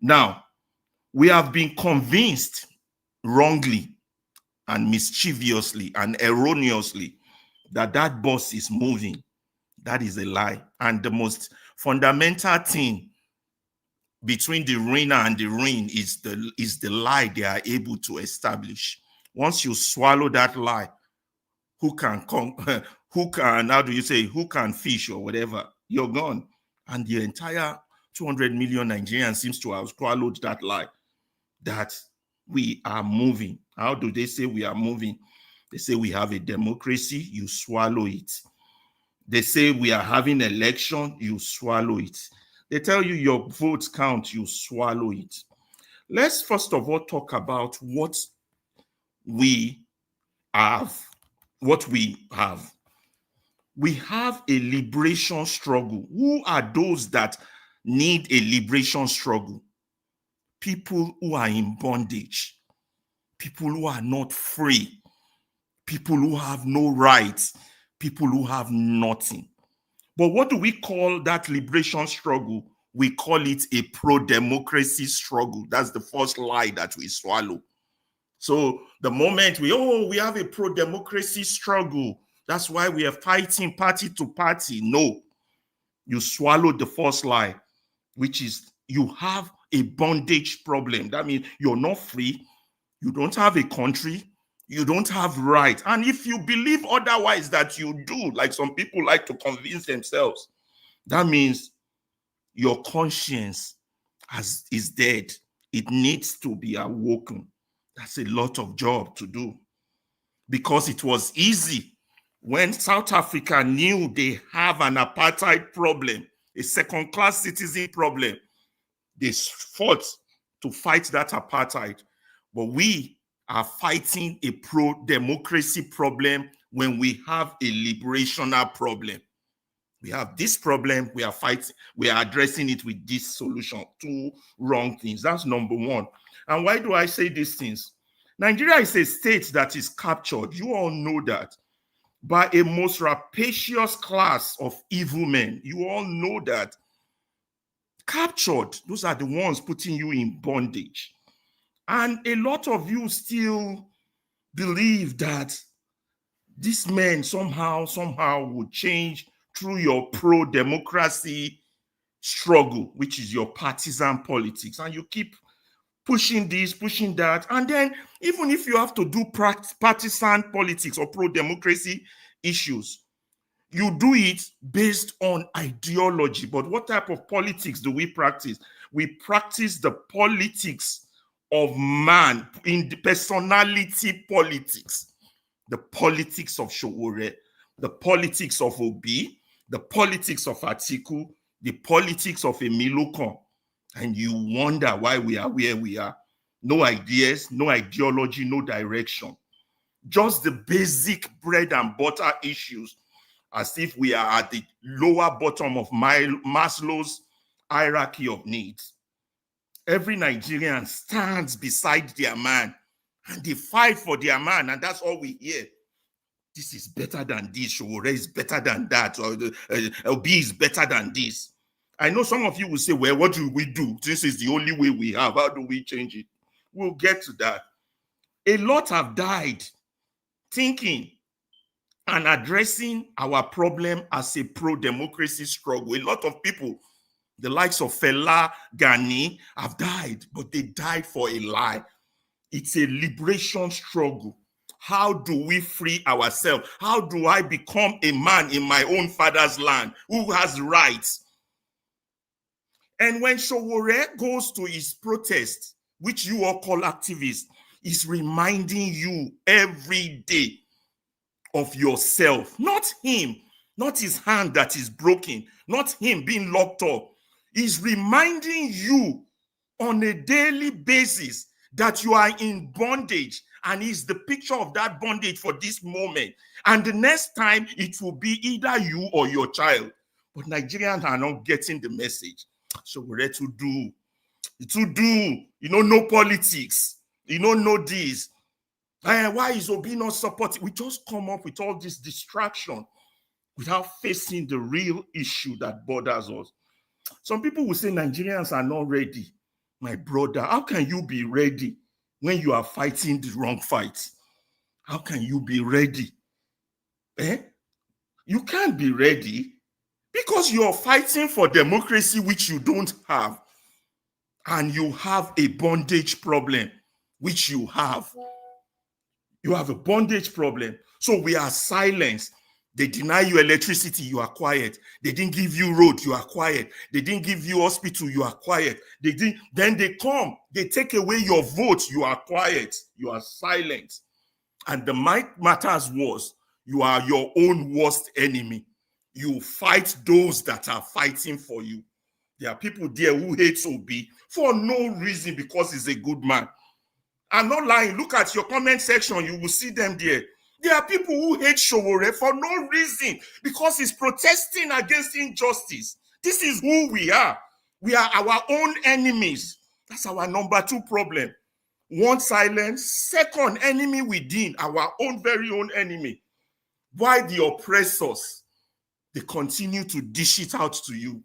Now, we have been convinced wrongly and mischievously and erroneously that that bus is moving. That is a lie. And the most fundamental thing between the ruiner and the ruin is the lie they are able to establish. Once you swallow that lie, who can how do you say, who can fish or whatever, you're gone. And the entire 200 million Nigerians seems to have swallowed that lie that we are moving. How do they say we are moving? They say we have a democracy, you swallow it. They say we are having election, you swallow it. They tell you your votes count, you swallow it. Let's first of all talk about what we have. What we have. We have a liberation struggle. Who are those that need a liberation struggle? People who are in bondage. People who are not free. People who have no rights. People who have nothing. But what do we call that liberation struggle? We call it a pro-democracy struggle. That's the first lie that we swallow. So the moment we have a pro-democracy struggle, that's why we are fighting party to party. No, you swallowed the first lie, which is you have a bondage problem. That means you're not free. You don't have a country. You don't have rights. And if you believe otherwise that you do, like some people like to convince themselves, that means your conscience is dead. It needs to be awoken. That's a lot of job to do because it was easy when South Africa knew they have an apartheid problem, a second-class citizen problem. They fought to fight that apartheid. But we are fighting a pro-democracy problem when we have a liberational problem. We have this problem, we are fighting, we are addressing it with this solution. Two wrong things. That's number one. And why do I say these things? Nigeria is a state that is captured, you all know that, by a most rapacious class of evil men. You all know that. Captured, those are the ones putting you in bondage. And a lot of you still believe that these men somehow would change through your pro-democracy struggle, which is your partisan politics. And you keep pushing this, pushing that. And then even if you have to do partisan politics or pro-democracy issues, You do it based on ideology. But what type of politics do we practice? We practice the politics of man, in the personality politics, the politics of Sowore, the politics of Obi, the politics of Atiku, the politics of Emilokon. And you wonder why we are where we are. No ideas, no ideology, no direction. Just the basic bread and butter issues, as if we are at the lower bottom of Maslow's hierarchy of needs. Every Nigerian stands beside their man and they fight for their man, and that's all we hear. This is better than this, Sowore is better than that, or Obi is better than this. I know some of you will say, well, what do we do? This is the only way we have. How do we change it? We'll get to that. A lot have died thinking and addressing our problem as a pro-democracy struggle. A lot of people, the likes of Fela, Gani, have died, but they died for a lie. It's a liberation struggle. How do we free ourselves? How do I become a man in my own father's land who has rights? And when Sowore goes to his protest, which you all call activists, is reminding you every day of yourself, not him, not his hand that is broken, not him being locked up. He's reminding you on a daily basis that you are in bondage, and is the picture of that bondage for this moment. And the next time it will be either you or your child. But Nigerians are not getting the message. So we're to do, no politics, no this. Why is Obi not supporting? We just come up with all this distraction without facing the real issue that bothers us. Some people will say Nigerians are not ready. My brother, how can you be ready when you are fighting the wrong fight? How can you be ready? You can't be ready because you're fighting for democracy, which you don't have. And you have a bondage problem, which you have. You have a bondage problem. So we are silenced. They deny you electricity, you are quiet. They didn't give you road, you are quiet. They didn't give you hospital, you are quiet. Then they come, they take away your vote, you are quiet, you are silent. And the matters was, you are your own worst enemy. You fight those that are fighting for you. There are people there who hate Obi for no reason because he's a good man. I'm not lying. Look at your comment section, you will see them there. There are people who hate Sowore for no reason because he's protesting against injustice. This is who we are. We are our own enemies. That's our number 2 problem. One, silence. Second, enemy within, our own very own enemy. Why the oppressors? They continue to dish it out to you.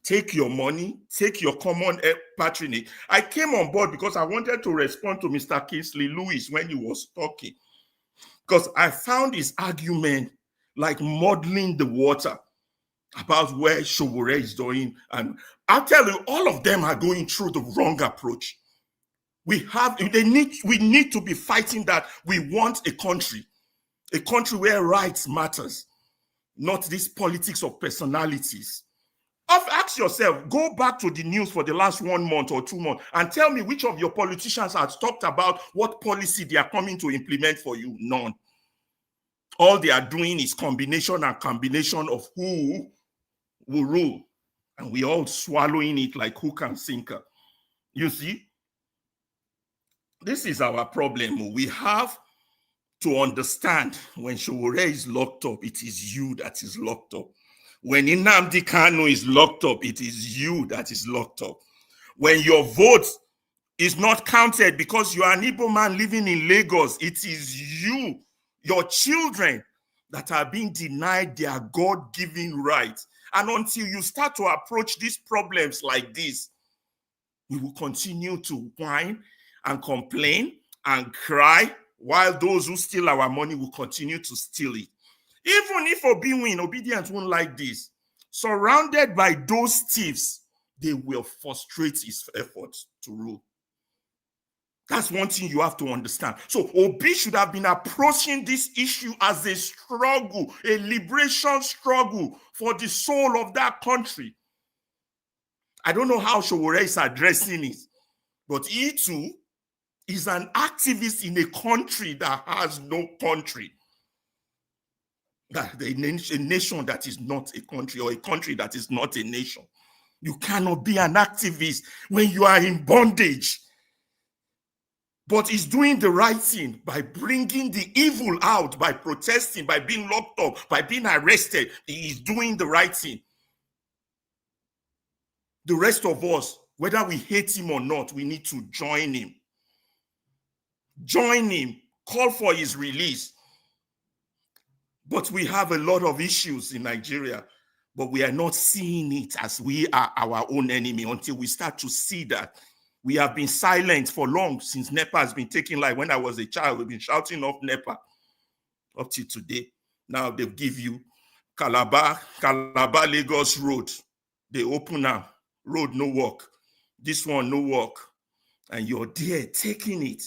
Take your money, take your common patronage. I came on board because I wanted to respond to Mr. Kingsley Lewis when he was talking. Because I found his argument like muddling the water about where Sowore is going. And I'll tell you, all of them are going through the wrong approach. We need to be fighting that. We want a country where rights matters, not this politics of personalities. Ask yourself, go back to the news for the last 1 month or 2 months and tell me which of your politicians has talked about what policy they are coming to implement for you. None. All they are doing is combination and combination of who will rule. And we all swallowing it like hook and sinker. You see, this is our problem. We have to understand when Sowore is locked up, it is you that is locked up. When Nnamdi Kanu is locked up, it is you that is locked up. When your vote is not counted because you are an Igbo man living in Lagos, it is you, your children, that are being denied their God-given rights. And until you start to approach these problems like this, we will continue to whine and complain and cry while those who steal our money will continue to steal it. Even if Obi win, obedience won't like this. Surrounded by those thieves, they will frustrate his efforts to rule. That's one thing you have to understand. So Obi should have been approaching this issue as a struggle, a liberation struggle for the soul of that country. I don't know how Sowore is addressing it, but he too is an activist in a country that has no country. That a nation that is not a country, or a country that is not a nation. You cannot be an activist when you are in bondage. But he's doing the right thing by bringing the evil out, by protesting, by being locked up, by being arrested. He is doing the right thing. The rest of us, whether we hate him or not, we need to join him. Join him. Call for his release. But we have a lot of issues in Nigeria, but we are not seeing it as we are our own enemy until we start to see that. We have been silent for long since NEPA has been taking life. When I was a child, we've been shouting off NEPA up till today. Now they give you Calabar, Lagos Road. They open now. Road no work. This one no work. And you're there taking it.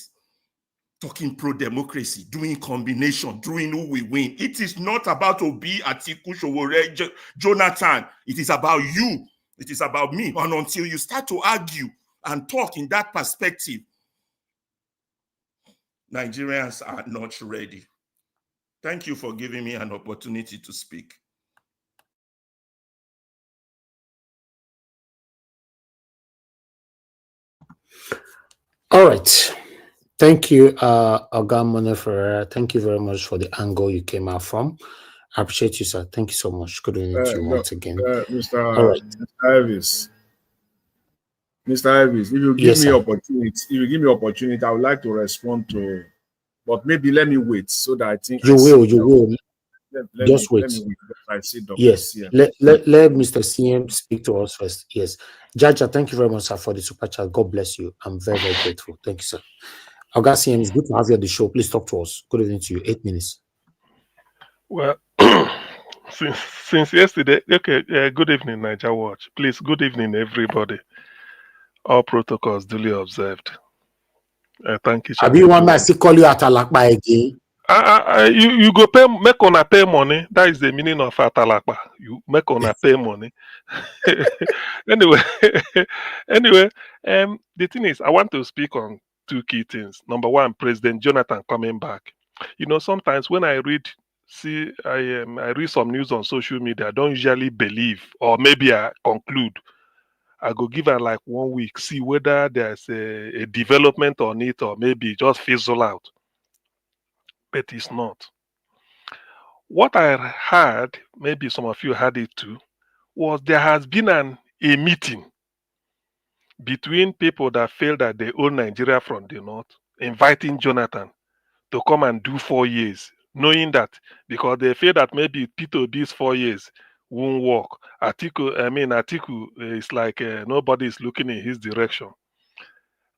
Talking pro-democracy, doing combination, doing who we win. It is not about Obi, Atiku, Sowore, Jonathan. It is about you. It is about me. And until you start to argue and talk in that perspective, Nigerians are not ready. Thank you for giving me an opportunity to speak. All right. Thank you, Oga Moneferera. Thank you very much for the angle you came out from. I appreciate you, sir. Thank you so much. Good evening to you once again. All right. Mr. Ivis, if you give me opportunity, I would like to respond to, but maybe let me wait so that I think you will. Just wait. Yes. Let Mr. CM speak to us first. Yes. Jaja, thank you very much, sir, for the super chat. God bless you. I'm very, very grateful. Thank you, sir. Oga CM, it's good to have you on the show. Please talk to us. Good evening to you. 8 minutes. Well, since yesterday, okay, good evening, Niger Watch. Please, good evening, everybody. All protocols duly observed. Thank you. Have you want me to call you Atalakpa again? You go pay, make on pay money. That is the meaning of Atalakpa. You make on pay money. Anyway, the thing is, I want to speak on two key things. Number one, President Jonathan coming back. You know, sometimes when I read some news on social media, I don't usually believe, or maybe I conclude. I go give her like 1 week, see whether there's a development on it, or maybe just fizzle out. But it's not. What I heard, maybe some of you heard it too, was there has been a meeting between people that feel that they own Nigeria from the north, inviting Jonathan to come and do 4 years, knowing that because they feel that maybe P2B's 4 years won't work. Atiku is like nobody is looking in his direction.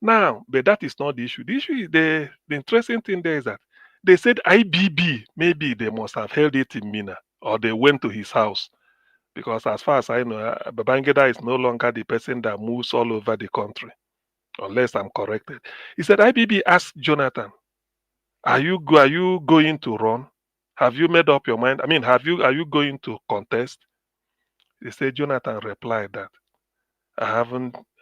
Now, but that is not the issue. The issue is the interesting thing there is that they said IBB, maybe they must have held it in Mina, or they went to his house. Because as far as I know, Babangida is no longer the person that moves all over the country, unless I'm corrected. He said IBB asked Jonathan, are you going to run? Have you made up your mind? I mean, are you going to contest? He said Jonathan replied that I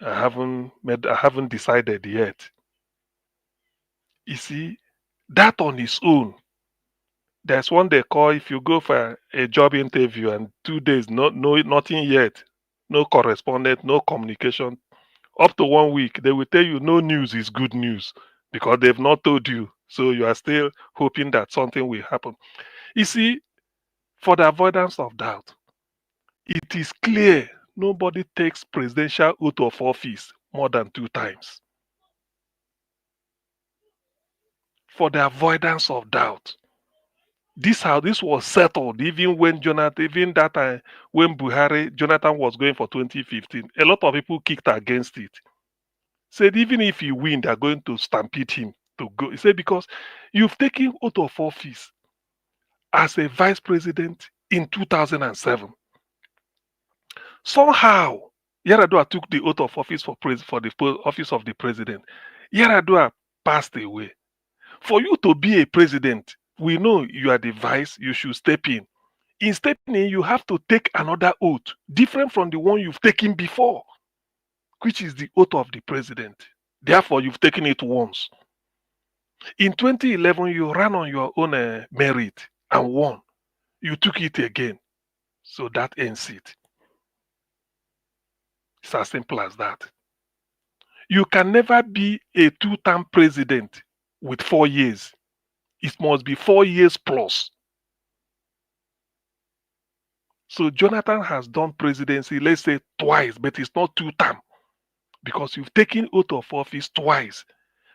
haven't decided yet. You see, that on its own, there's one they call, if you go for a job interview and 2 days, nothing yet, no correspondence, no communication, up to 1 week, they will tell you no news is good news because they've not told you. So you are still hoping that something will happen. You see, for the avoidance of doubt, it is clear nobody takes presidential oath of office more than 2 times. For the avoidance of doubt, this was settled even when that time when Jonathan was going for 2015. A lot of people kicked against it. Said even if he win, they're going to stampede him to go. He said because you've taken oath of office as a vice president in 2007. Somehow, Yar'Adua took the oath of office for the office of the president. Yar'Adua passed away. For you to be a president, we know you are the vice, you should step in. In stepping in, you have to take another oath, different from the one you've taken before, which is the oath of the president. Therefore, you've taken it once. In 2011, you ran on your own merit and won. You took it again. So that ends it. It's as simple as that. You can never be a two-term president with 4 years. It must be 4 years plus. So Jonathan has done presidency, let's say twice, but it's not two-term because you've taken oath of office twice.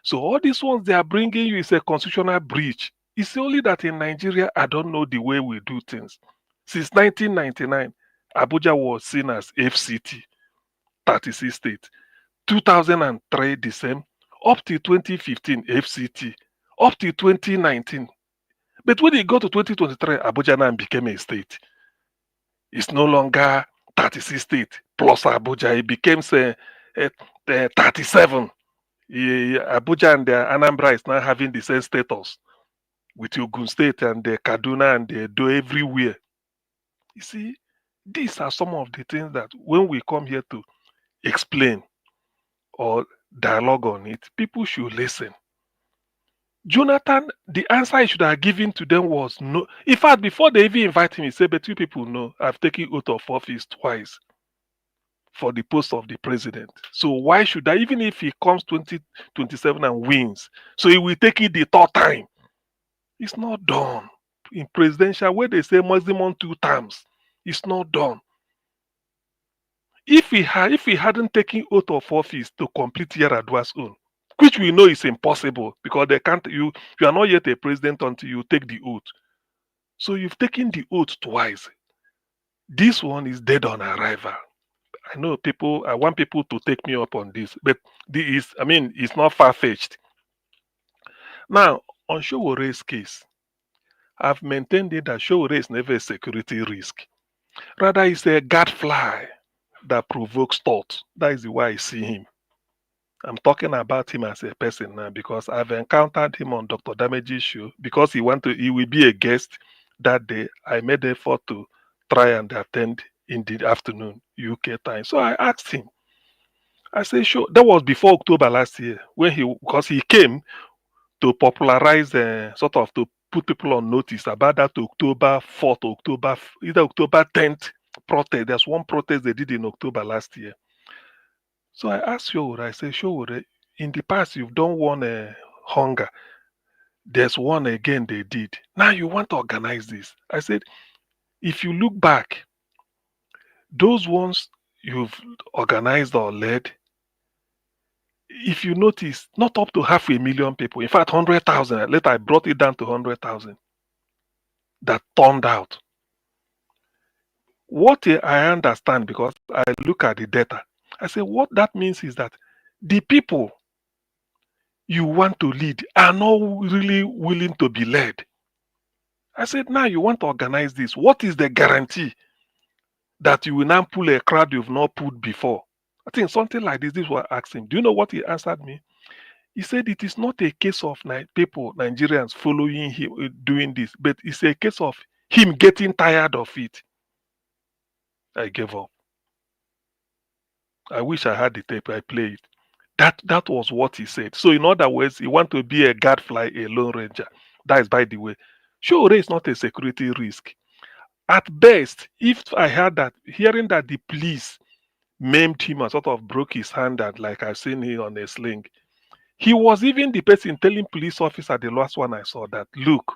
So all these ones they are bringing you is a constitutional breach. It's only that in Nigeria, I don't know the way we do things. Since 1999, Abuja was seen as FCT, 36 states. 2003, the same. Up to 2015, FCT. Up to 2019. But when it got to 2023, Abuja now became a state. It's no longer 36 states plus Abuja. It became 37. Abuja and Anambra is now having the same status with Ogun State and Kaduna and Edo everywhere. You see, these are some of the things that when we come here to explain or dialogue on it, people should listen. Jonathan, the answer he should have given to them was no. In fact, before they even invite him, he said, but you people know, I've taken oath of office twice for the post of the president. So why should I, even if he comes 2027 and wins, so he will take it the third time? It's not done. In presidential, where they say maximum 2 terms, it's not done. If he hadn't taken oath of office to complete Yar'Adua's own, which we know is impossible because they can't. You are not yet a president until you take the oath. So you've taken the oath twice. This one is dead on arrival. I know people. I want people to take me up on this, but it's not far-fetched. Now, on Sowore's case, I've maintained it that Sowore is never a security risk. Rather, it's a gadfly that provokes thought. That is the way I see him. I'm talking about him as a person now because I've encountered him on Dr. Damage's show because he will be a guest that day. I made an effort to try and attend in the afternoon UK time. So I asked him. I said, sure. That was before October last year because he came to popularize to put people on notice about that October 4th, either October 10th protest. There's one protest they did in October last year. So I asked Sowore, I said, Sowore, in the past you've done one hunger. There's one again they did. Now you want to organize this. I said, if you look back, those ones you've organized or led, if you notice, not up to 500,000 people, in fact 100,000, later I brought it down to 100,000 that turned out. What I understand, because I look at the data, I say what that means is that the people you want to lead are not really willing to be led. I said, now you want to organize this. What is the guarantee that you will now pull a crowd you've not pulled before? I think something like this was asked him. Do you know what he answered me? He said it is not a case of Nigerians following him doing this, but it's a case of him getting tired of it. I gave up. I wish I had the tape. I played it. That was what he said. So in other words, he want to be a gadfly, a lone ranger. That is, by the way, Sowore is not a security risk. At best, if I heard that, hearing that the police maimed him and sort of broke his hand, and like I've seen him on a sling, he was even the person telling police officer, the last one I saw, that look,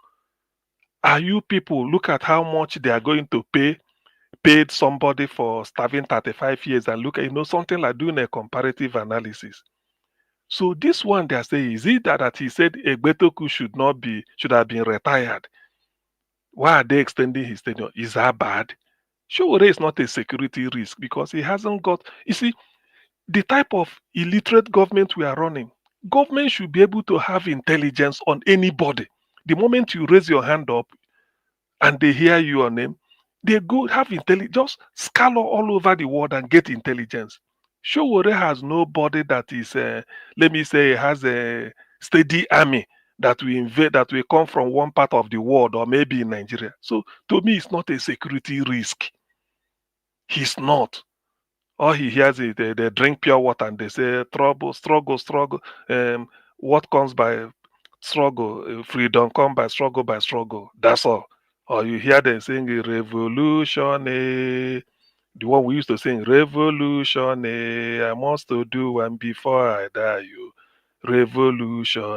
are you people, look at how much they are going to paid somebody for serving 35 years, and look at, something like doing a comparative analysis. So this one they are saying, is it that he said Egbetoku should have been retired? Why are they extending his tenure? Is that bad? Sowore is not a security risk because he hasn't got, you see, the type of illiterate government we are running, government should be able to have intelligence on anybody. The moment you raise your hand up and they hear your name, they go have intelligence, just scour all over the world and get intelligence. Sowore has nobody that is, let me say, has a steady army that we invade, that we come from one part of the world or maybe in Nigeria. So to me, it's not a security risk. He's not. All he hears is they drink pure water and they say trouble, struggle, struggle. What comes by struggle, freedom come by struggle, by struggle. That's all. Or you hear them saying revolution, the one we used to sing, revolution, I must to do one before I die, you. Revolution,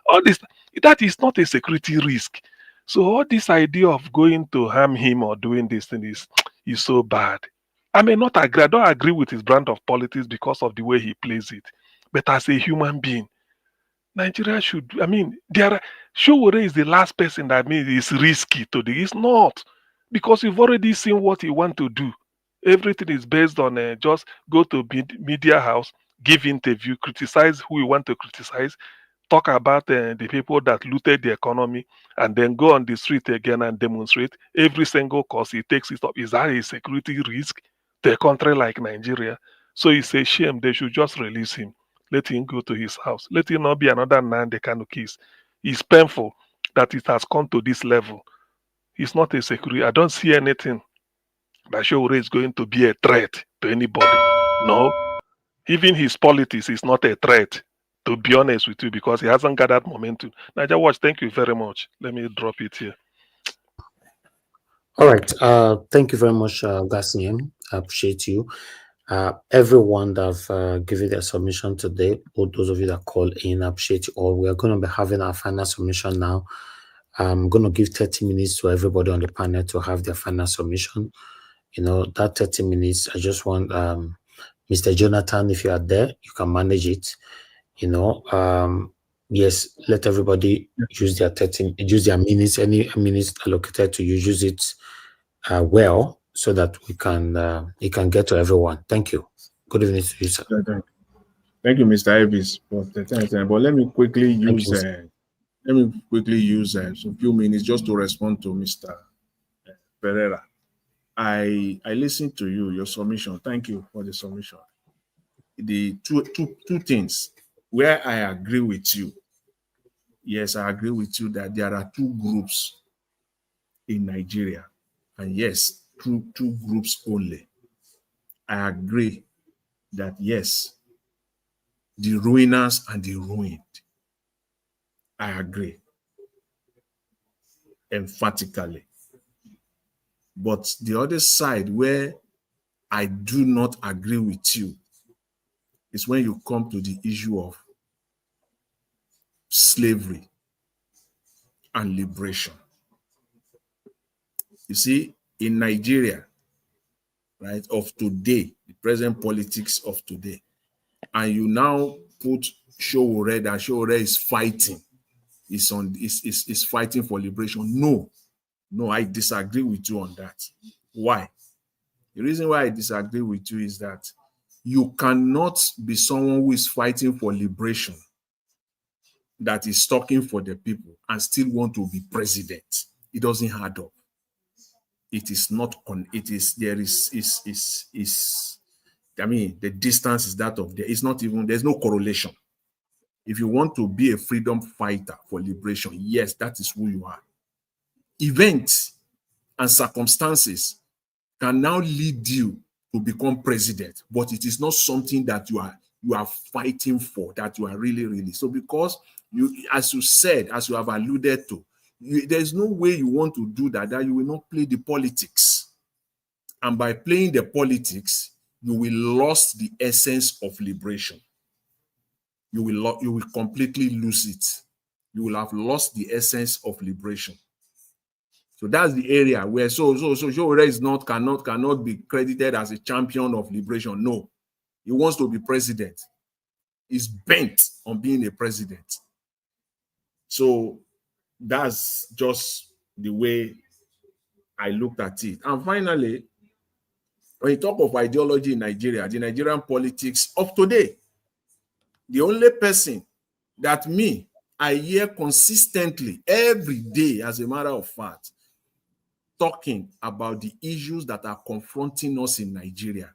all this, that is not a security risk. So all this idea of going to harm him or doing this thing is so bad. I may not agree. I don't agree with his brand of politics because of the way he plays it. But as a human being, Nigeria should, Sowore is the last person that means it's risky to do. It's not. Because you've already seen what he want to do. Everything is based on just go to media house, give interview, criticize who you want to criticize, talk about the people that looted the economy, and then go on the street again and demonstrate. Every single cause he takes it up. Is that a security risk to a country like Nigeria? So it's a shame. They should just release him. Let him go to his house. Let him not be another man they can kiss. It's painful that it has come to this level. It's not a security. I don't see anything that Sowore is going to be a threat to anybody. No. Even his politics is not a threat, to be honest with you, because he hasn't gathered momentum. Naija Watch, thank you very much. Let me drop it here. All right. Thank you very much, Gasnier. I appreciate you. Everyone that have given their submission today, all those of you that call in, I appreciate you all. We are going to be having our final submission now. I'm going to give 30 minutes to everybody on the panel to have their final submission. You know, that 30 minutes, I just want Mr. Jonathan, if you are there, you can manage it. You know, yes, let everybody use their minutes, any minutes allocated to you, use it well, so that we can it can get to everyone. Thank you. Good evening to you, sir. Thank you, Mr. Elvis, for the time. But let me quickly use some few minutes just to respond to Mr. Pereira. I listened to your submission. Thank you for the submission. The two things where I agree with you. Yes, I agree with you that there are two groups in Nigeria. And yes, two groups only. I agree that yes, the ruiners and the ruined. I agree emphatically. But the other side where I do not agree with you is when you come to the issue of slavery and liberation. You see, in Nigeria, right, of today, the present politics of today, and you now put Sowore, that Sowore is fighting, is fighting for liberation. No, I disagree with you on that. Why? The reason why I disagree with you is that you cannot be someone who is fighting for liberation, that is talking for the people, and still want to be president. It doesn't add up. It is not I mean, the distance is that of it's not even, there's no correlation. If you want to be a freedom fighter for liberation, yes, that is who you are. Events and circumstances can now lead you to become president, but it is not something that you are fighting for, that you are really. So because you, as you said, as you have alluded to, there's no way you want to do that you will not play the politics. And by playing the politics, you will lose the essence of liberation. You will completely lose it. You will have lost the essence of liberation. So that's the area where Sowore cannot be credited as a champion of liberation. No, he wants to be president. He's bent on being a president. So that's just the way I looked at it. And finally, when you talk of ideology in Nigeria, the Nigerian politics of today, the only person that I hear consistently every day, as a matter of fact, talking about the issues that are confronting us in Nigeria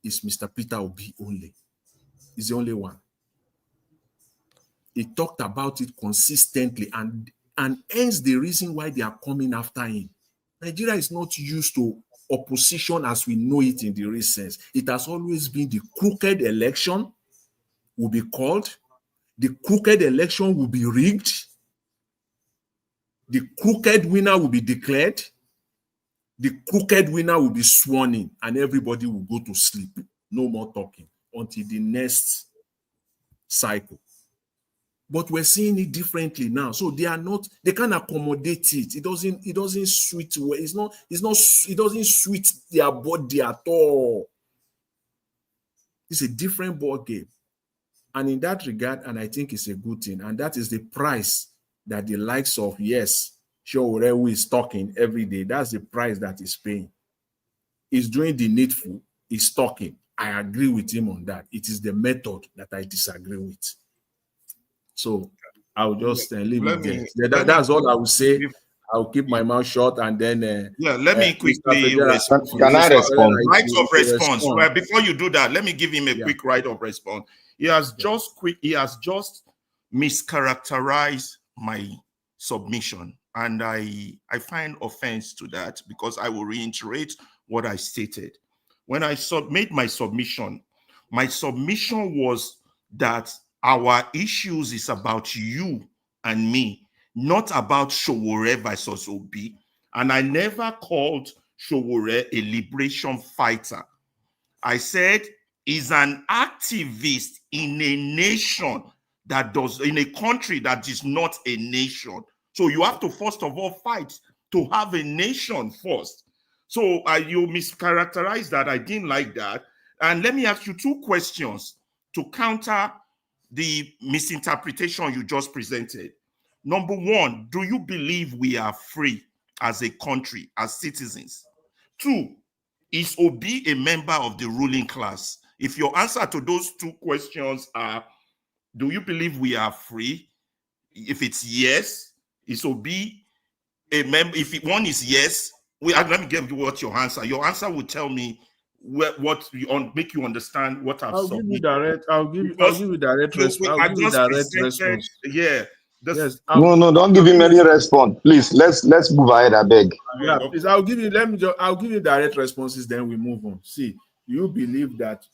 is Mr. Peter Obi only. He's the only one. He talked about it consistently, and hence the reason why they are coming after him. Nigeria is not used to opposition as we know it in the recent. It has always been the crooked election will be called, the crooked election will be rigged, the crooked winner will be declared, the crooked winner will be sworn in, and everybody will go to sleep. No more talking until the next cycle. But we're seeing it differently now. So they can't accommodate it. It doesn't suit well. It doesn't suit their body at all. It's a different ball game. And in that regard, and I think it's a good thing, and that is the price that the likes of, yes, Sowore, who is talking every day, that's the price that he's paying. He's doing the needful, he's talking. I agree with him on that. It is the method that I disagree with. So I'll just leave it there. That's all I will say. I'll keep my mouth shut, and then let me quickly respond. Can I respond? Right of response. Well, before you do that, let me give him a quick right of response. He has just mischaracterized my submission, and I find offense to that, because I will reiterate what I stated. When I made my submission was that our issues is about you and me, not about Sowore versus Obi. And I never called Sowore a liberation fighter. I said he's an activist in a nation in a country that is not a nation. So you have to first of all fight to have a nation first. So you mischaracterized that. I didn't like that. And let me ask you two questions to counter the misinterpretation you just presented. Number one, do you believe we are free as a country, as citizens? Two, is Obi a member of the ruling class? If your answer to those two questions are, do you believe we are free? If it's yes, is Obi a member? If one is yes, let me give you what your answer. Your answer will tell me make you understand what I've submitted. I'll give you direct response. Yeah. Yes. No, don't give him any response. Please, let's move ahead, I beg. Yeah, please, I'll give you direct responses, then we move on. See, you believe that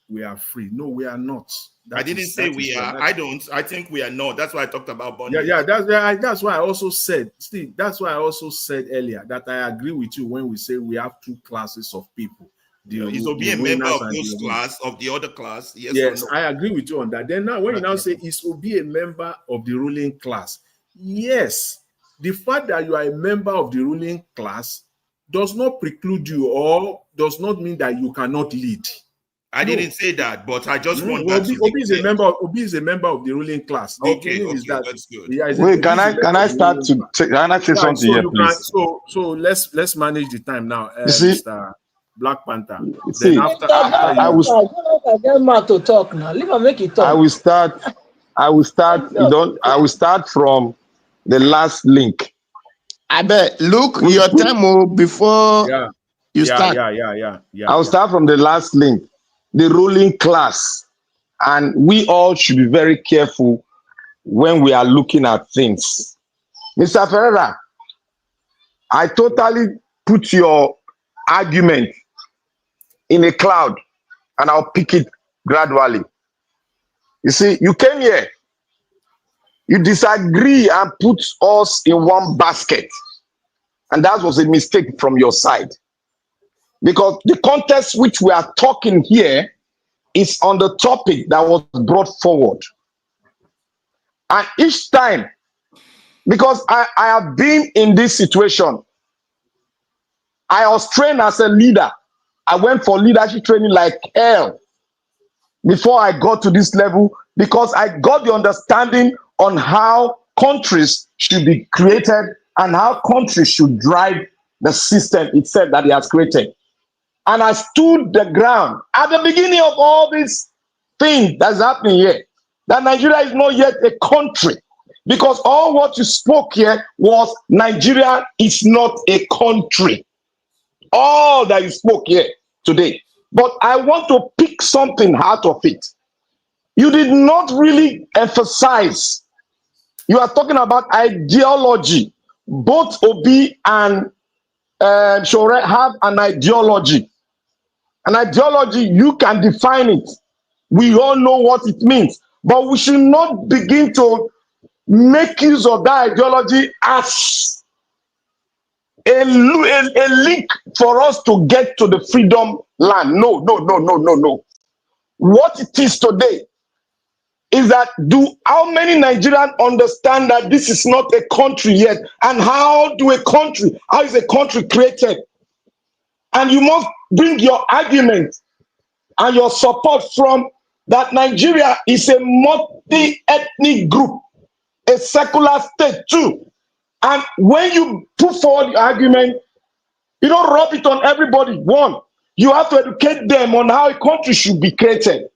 we are free. No, we are not. I didn't say we are. I think we are not. That's why I talked about bondage. Yeah, that's why I also said, Steve, that's why I also said earlier that I agree with you when we say we have two classes of people. Is Obi a member of those class, of the other class? Yes, no? I agree with you on that. Then now, when you now say, is Obi a member of the ruling class? Yes. The fact that you are a member of the ruling class does not preclude you, or does not mean that you cannot lead. I didn't say that, but I just want that to Obi is a member of the ruling class. Okay, that's good. Wait, can I start to say something here, please? So let's manage the time now, Mr. Black Panther. See, I will get mad to talk now. Leave him make it talk. I will start from the last link. I bet look your time before you start. I'll start from the last link. The ruling class, and we all should be very careful when we are looking at things. Mr. Ferreira, I totally put your argument in a cloud, and I'll pick it gradually. You see, you came here, you disagree and put us in one basket, and that was a mistake from your side. Because the context which we are talking here is on the topic that was brought forward. And each time, because I have been in this situation, I was trained as a leader. I went for leadership training like hell before I got to this level, because I got the understanding on how countries should be created and how countries should drive the system itself that it has created. And I stood the ground at the beginning of all these things that's happening here, that Nigeria is not yet a country, because all what you spoke here was Nigeria is not a country. All that you spoke here today. But I want to pick something out of it. You did not really emphasize. You are talking about ideology. Both Obi and Sowore have an ideology. An ideology, you can define it. We all know what it means. But we should not begin to make use of that ideology as a link for us to get to the freedom land. No, no, no, no, no, no. What it is today is that how many Nigerians understand that this is not a country yet? And how is a country created? And you must bring your argument and your support from that Nigeria is a multi-ethnic group, a secular state too. And when you put forward the argument, you don't rub it on everybody. One, you have to educate them on how a country should be created.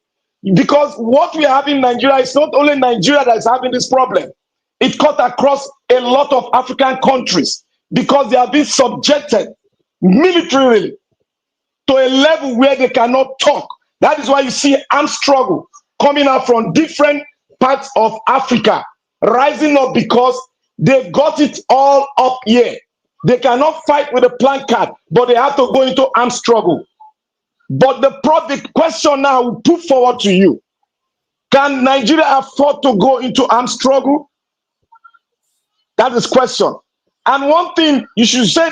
Because what we have in Nigeria is not only Nigeria that is having this problem. It cut across a lot of African countries because they have been subjected militarily to a level where they cannot talk. That is why you see armed struggle coming out from different parts of Africa, rising up because they've got it all up here. They cannot fight with a placard, but they have to go into armed struggle. But the question now we put forward to you, can Nigeria afford to go into armed struggle? That is question. And one thing you should say,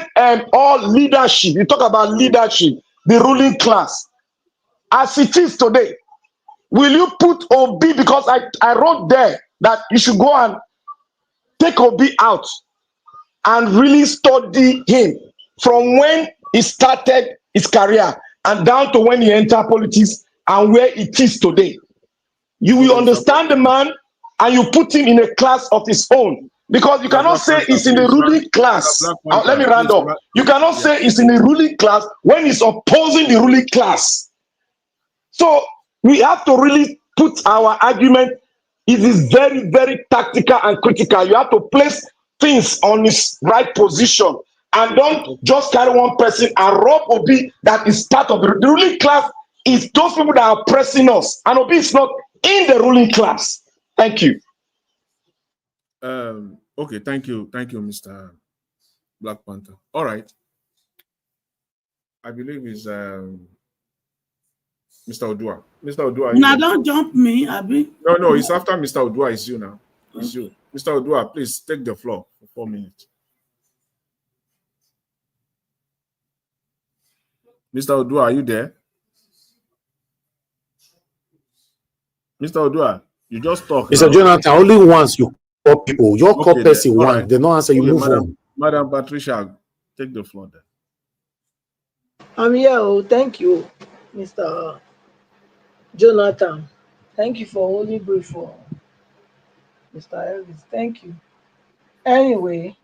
all leadership, you talk about leadership, the ruling class, as it is today, will you put Obi, because I wrote there that you should go and take Obi out and really study him from when he started his career and down to when he entered politics and where it is today. You will understand the man and you put him in a class of his own. Because you cannot say he's in the ruling class. Let me round up. You cannot say he's in the ruling class when he's opposing the ruling class. So we have to really put our argument. It is very, very tactical and critical. You have to place things on its right position and don't just carry one person and rob Obi that is part of the ruling class. Is those people that are pressing us, and Obi is not in the ruling class. Thank you. Okay, thank you, Mr. Black Panther. All right, I believe it's Mr. Odua. Mr. Odua, now don't jump me, Abi. No, it's after Mr. Odua. It's you now. It's you, Mr. Odua. Please take the floor for 4 minutes. Mr. Odua, are you there? Mr. Odua, you just talk. Mr. Jonathan, only once you call people. Your call person one, right. They don't answer, you move on. Madam Patricia, take the floor then. I'm here. Oh, thank you, Mr. Jonathan. Thank you for holding brief for Mr. Elvis. Thank you. Anyway,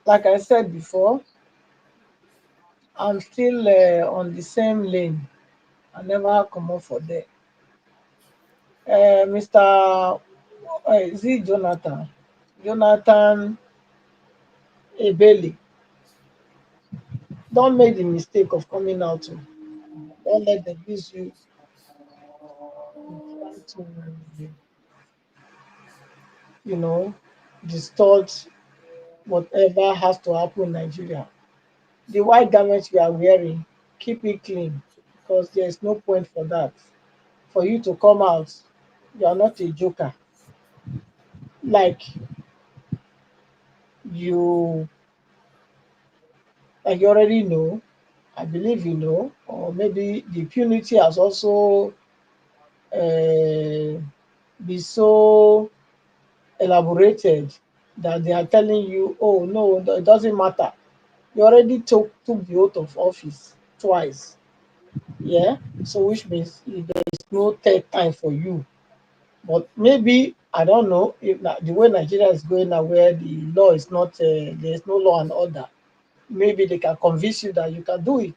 like I said before, I'm still on the same lane. I never come up for that. Mr. Is it Jonathan? Jonathan Ebeli. Don't make the mistake of coming out. Don't let them use you to, distort whatever has to happen in Nigeria. The white garments you are wearing, keep it clean, because there is no point for that. For you to come out, you are not a joker. Like you already know, I believe you know, or maybe the impunity has also been so elaborated that they are telling you, oh no, it doesn't matter. You already took the oath of office twice. Yeah, so which means there is no third time for you. But maybe, I don't know, if the way Nigeria is going now, where the law is not, there is no law and order, maybe they can convince you that you can do it.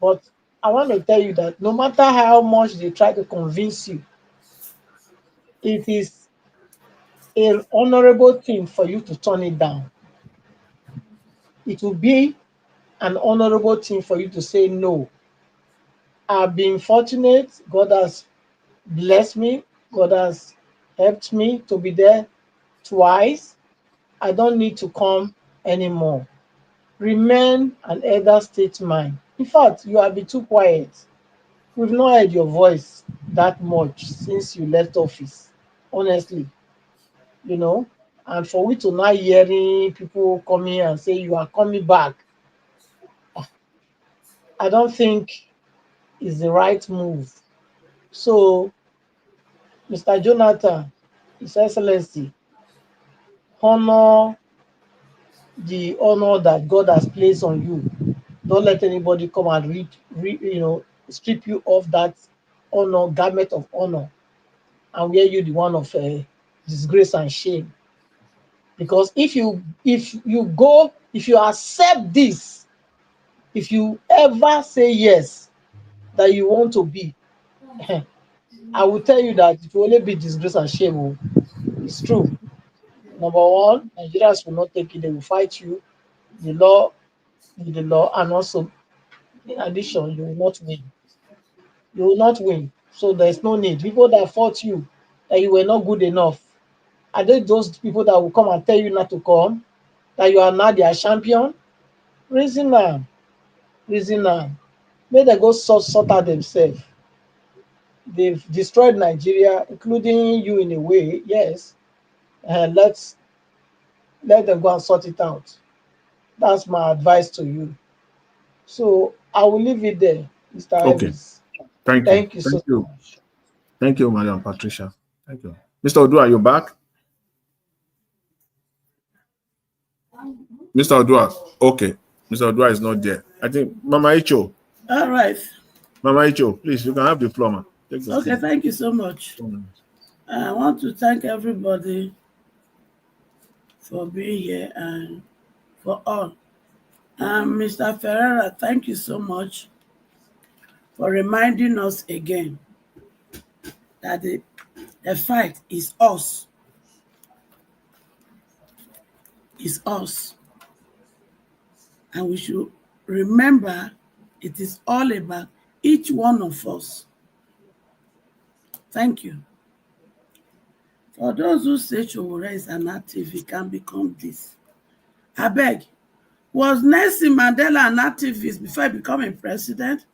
But I want to tell you that no matter how much they try to convince you, it is an honorable thing for you to turn it down. It will be an honorable thing for you to say no. I've been fortunate. God has blessed me. God has helped me to be there twice. I don't need to come anymore. Remain an elder statesman. In fact, you have been too quiet. We've not heard your voice that much since you left office, honestly, you know. And for we to now hearing people coming and say you are coming back, I don't think is the right move. So, Mr. Jonathan, His Excellency, honor the honor that God has placed on you. Don't let anybody come and strip you of that honor, garment of honor, and wear you the one of disgrace and shame. Because if you accept this, if you ever say yes that you want to be, I will tell you that it will only be disgrace and shame. Oh. It's true. Number one, Nigerians will not take it, they will fight you. The law is the law, and also in addition, you will not win. You will not win. So there's no need. People that fought you, that you were not good enough, are they those people that will come and tell you not to come? That you are now their champion? Reason now. Reason now. May they go sort out themselves. They've destroyed Nigeria, including you in a way, yes. Let them go and sort it out. That's my advice to you. So I will leave it there, Mr. Okay. Ibis. Thank you. Thank you so much. Thank you, Madam Patricia. Thank you. Mr. Odua, are you back? Mr. Odua. Okay. Mr. Odua is not there. I think Mama Icho. All right. Mama Icho, please, you can have the floor, ma. Okay, thank you so much. I want to thank everybody for being here and for all. Mr. Ferreira, thank you so much for reminding us again that the fight is us. It's us. And we should remember it is all about each one of us. Thank you. For those who say Sowore is an activist, he can become this. I beg, was Nelson Mandela an activist before he became a president?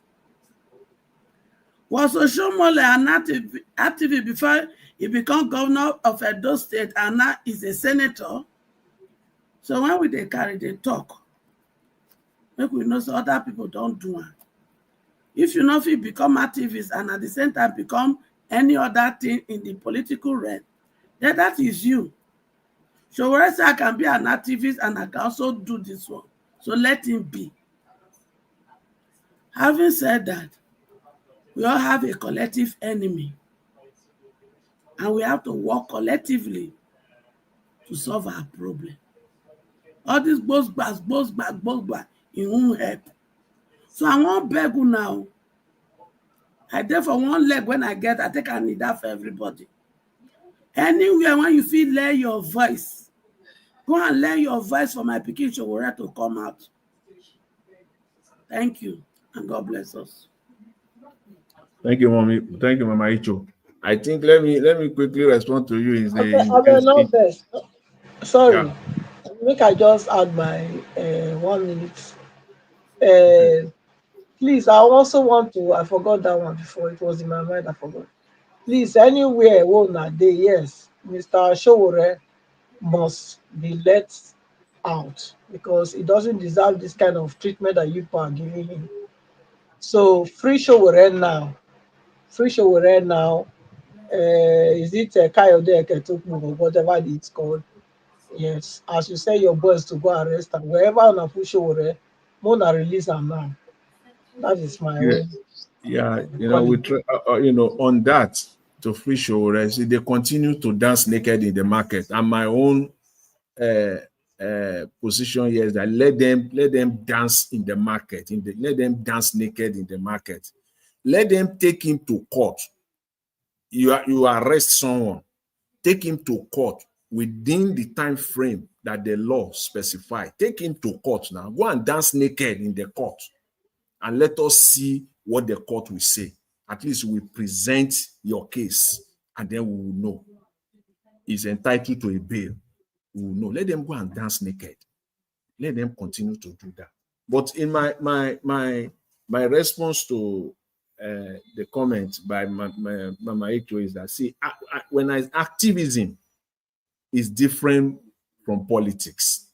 Was Oshomole an activist before he became governor of Edo State and now is a senator? So when we carry the talk, make we know so other people don't do it. If you know if you become activist and at the same time become any other thing in the political realm, then that is you. So whereas I can be an activist and I can also do this one. So let him be. Having said that, we all have a collective enemy. And we have to work collectively to solve our problem. All this both back, it won't help. So I won't beg you now. I therefore one leg when I think I need that for everybody. Anywhere when you feel lay your voice, go and lay your voice for my Pikin Sowore to come out. Thank you, and God bless us. Thank you, Mommy. Thank you, Mama Icho. I think let me quickly respond to you. Sorry, yeah. Make I just add my 1 minute. Please, I also want to. I forgot that one before. It was in my mind. I forgot. Please, anywhere una dey, yes, Mr. Sowore must be let out because he doesn't deserve this kind of treatment that you are giving him. So free Sowore now. Free Sowore now. Is it Kayode Eketokun or whatever it's called? Yes, as you say, your boys to go arrest him. Wherever on push Sowore, Mona release him now. That is my own. Yeah, we try, on that to free Sowore. See, they continue to dance naked in the market. And my own position here is that let them dance in the market. Let them dance naked in the market. Let them take him to court. You arrest someone, take him to court within the time frame that the law specifies. Take him to court now. Go and dance naked in the court, and let us see what the court will say. At least we present your case, and then we will know. Is entitled to a bail. We will know. Let them go and dance naked. Let them continue to do that. But in my response to the comment by Mama Ito is that, see, activism is different from politics.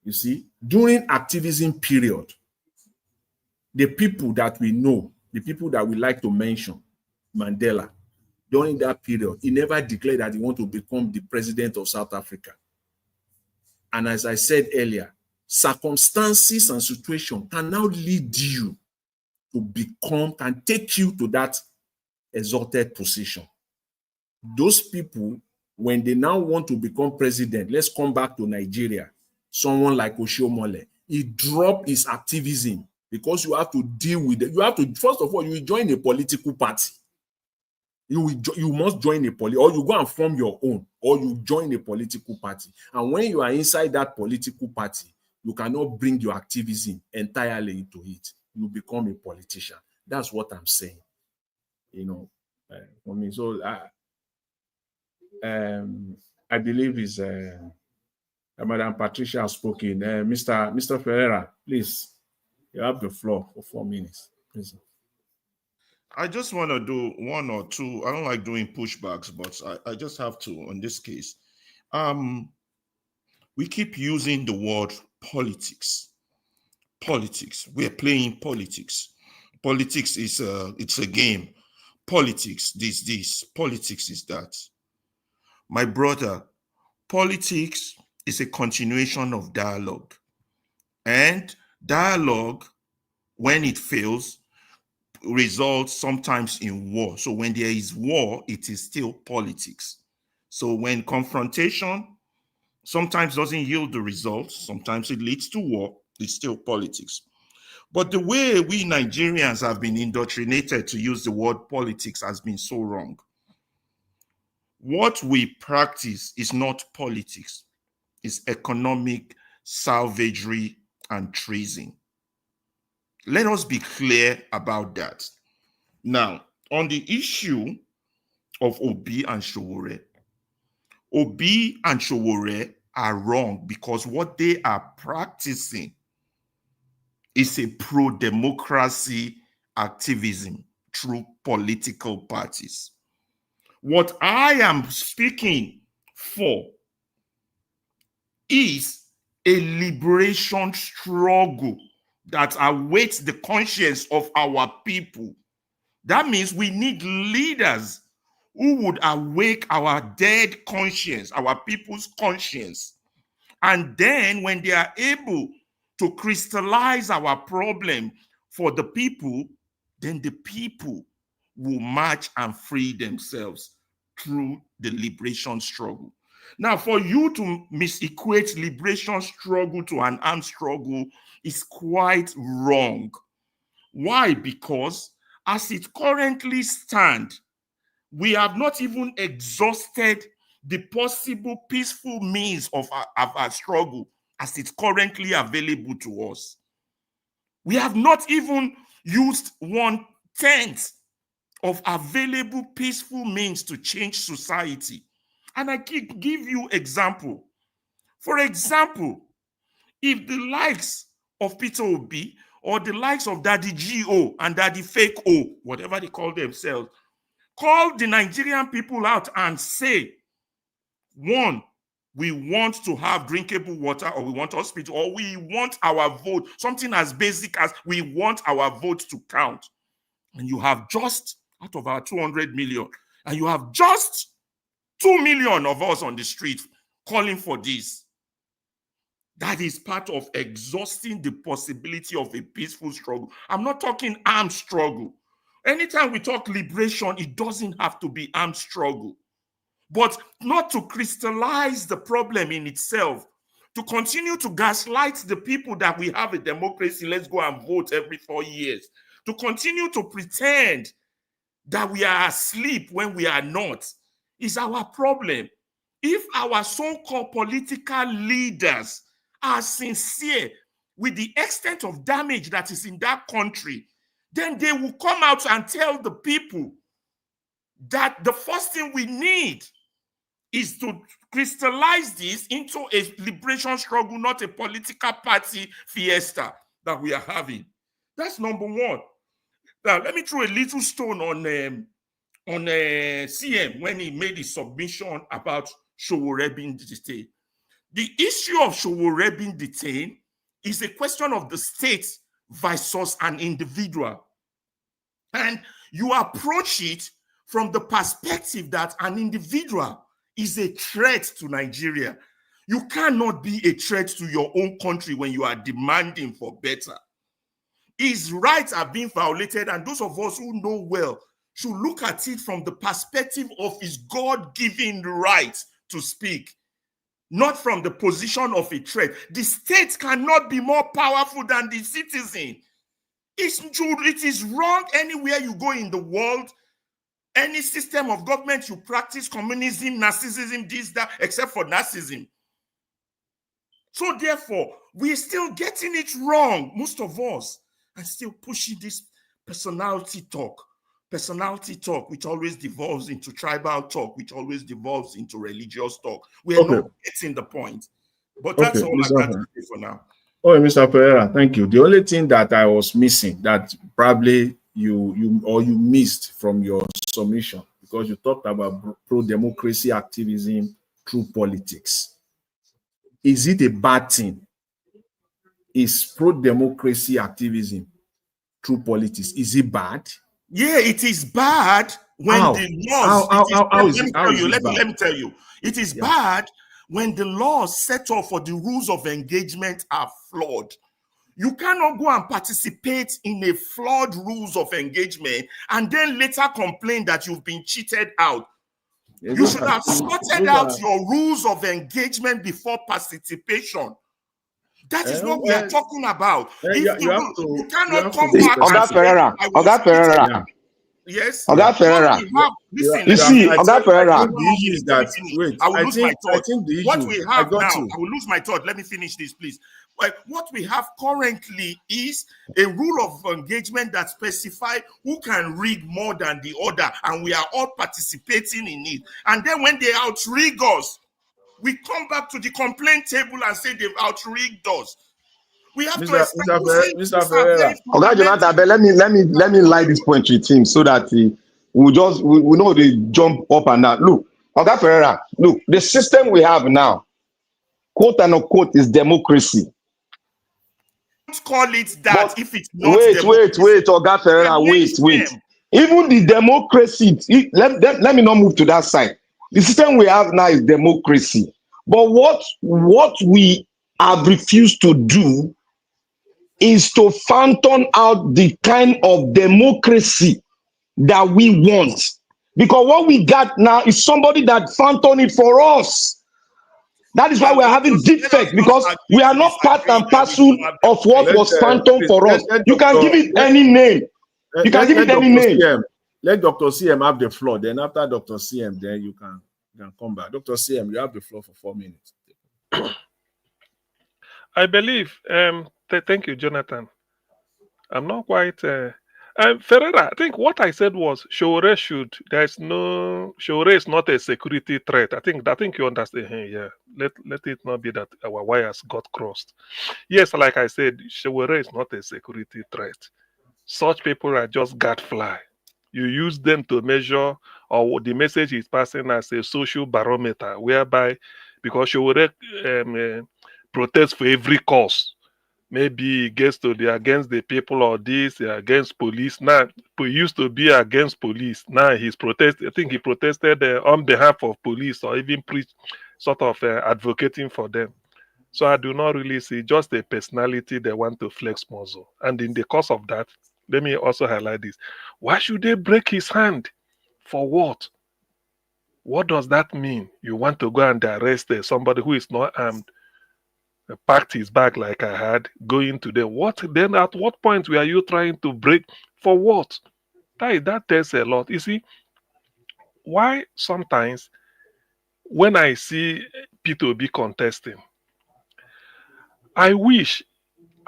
You see, during activism period, the people that we know, the people that we like to mention, Mandela, during that period, he never declared that he want to become the president of South Africa. And as I said earlier, circumstances and situation can now lead you to become, can take you to that exalted position. Those people, when they now want to become president, let's come back to Nigeria, someone like Oshiomhole, he dropped his activism because you have to deal with it. You have to, first of all, you join a political party. You must join a party, or you go and form your own, or you join a political party. And when you are inside that political party, you cannot bring your activism entirely into it. You become a politician. That's what I'm saying. You know, for me. So I believe is Madam Patricia has spoken. Mr. Ferreira, please, you have the floor for 4 minutes. Please. I just want to do one or two. I don't like doing pushbacks, but I just have to on this case. We keep using the word politics. Politics. We're playing politics. Politics is it's a game. Politics, this. Politics is that. My brother, politics is a continuation of dialogue. And dialogue, when it fails, results sometimes in war. So when there is war, it is still politics. So when confrontation sometimes doesn't yield the results, sometimes it leads to war, it's still politics. But the way we Nigerians have been indoctrinated to use the word politics has been so wrong. What we practice is not politics, it's economic salvaggery and treason. Let us be clear about that. Now, on the issue of Obi and Sowore, Obi and Sowore are wrong because what they are practicing is a pro-democracy activism through political parties. What I am speaking for is a liberation struggle that awaits the conscience of our people. That means we need leaders who would awake our dead conscience, our people's conscience. And then when they are able to crystallize our problem for the people, then the people will march and free themselves through the liberation struggle. Now, for you to misequate liberation struggle to an armed struggle is quite wrong. Why? Because as it currently stands, we have not even exhausted the possible peaceful means of our struggle as it's currently available to us. We have not even used 1/10 of available peaceful means to change society. And I can give you example. For example, if the likes of Peter Obi or the likes of Daddy G.O. and Daddy Fake O, whatever they call themselves, call the Nigerian people out and say, one, we want to have drinkable water, or we want hospital, or we want our vote, something as basic as we want our vote to count. And you have just, out of our 200 million, and you have just 2 million of us on the street calling for this. That is part of exhausting the possibility of a peaceful struggle. I'm not talking armed struggle. Anytime we talk liberation, it doesn't have to be armed struggle. But not to crystallize the problem in itself, to continue to gaslight the people that we have a democracy, let's go and vote every 4 years, to continue to pretend that we are asleep when we are not, is our problem. If our so-called political leaders are sincere with the extent of damage that is in that country, then they will come out and tell the people that the first thing we need is to crystallize this into a liberation struggle, not a political party fiesta that we are having. That's number one. Now, let me throw a little stone on CM when he made his submission about Sowore being detained. The issue of Sowore being detained is a question of the state versus an individual. And you approach it from the perspective that an individual is a threat to Nigeria. You cannot be a threat to your own country when you are demanding for better. His rights are being violated, and those of us who know well should look at it from the perspective of his God-given right to speak, not from the position of a threat. The state cannot be more powerful than the citizen. It is wrong anywhere you go in the world. Any system of government you practice, communism, narcissism, this, that, except for narcissism. So therefore, we're still getting it wrong, most of us, and still pushing this personality talk, which always devolves into tribal talk, which always devolves into religious talk. We're not getting the point. But that's all I got to say for now. Oh, Mr. Pereira, thank you. The only thing that I was missing that probably you missed from your submission, because you talked about pro-democracy activism through politics. Is it a bad thing? Is pro-democracy activism through politics, is it bad? Yeah, it is bad when the laws... Let me tell you. It is bad when the laws set up for the rules of engagement are flawed. You cannot go and participate in a flawed rules of engagement and then later complain that you've been cheated out. You should have sorted out your rules of engagement before participation. That is what we are talking about. You cannot come back. Oga Ferreira. Yes. Oga Ferreira. You see, Oga Ferreira. The issue is that, wait, I will lose my thought. What we have now, I will lose my thought. Let me finish this, please. What we have currently is a rule of engagement that specifies who can rig more than the other, and we are all participating in it. And then when they outrig us, we come back to the complaint table and say they've outrigged us. We have to Mr. Ferreira. Oga Jonathan, let me lie this point with him so that we know they jump up and down. Look, Oga Ferreira, look, the system we have now, quote and unquote, is democracy. Don't call it that if it's not wait, Oga Ferreira, wait. Even the democracy, let me not move to that side. The system we have now is democracy. But what we have refused to do is to phantom out the kind of democracy that we want. Because what we got now is somebody that phantom it for us. That is why we're having defect, because we are not part and parcel of what was phantom for us. You can give it any name. You can give it any name. Let Dr. CM have the floor. Then after Dr. CM, then you can come back. Dr. CM, you have the floor for 4 minutes. I believe, thank you, Jonathan. I'm not quite, Ferreira, I think what I said was Sowore is not a security threat. I think you understand. Yeah, let it not be that our wires got crossed. Yes, like I said, Sowore is not a security threat. Such people are just gadfly. You use them to measure, or the message is passing as a social barometer, whereby, because Sowore protests for every cause. Maybe he gets to the against the people or this, against police. Now, he used to be against police. Now he's protesting. I think he protested on behalf of police, or even sort of advocating for them. So I do not really see just a personality they want to flex muscle. And in the course of that, let me also highlight this. Why should they break his hand? For what? What does that mean? You want to go and arrest somebody who is not armed, packed his bag like I had, going to them. Then at what point were you trying to break? For what? That tells a lot. You see, why sometimes when I see P2B contesting, I wish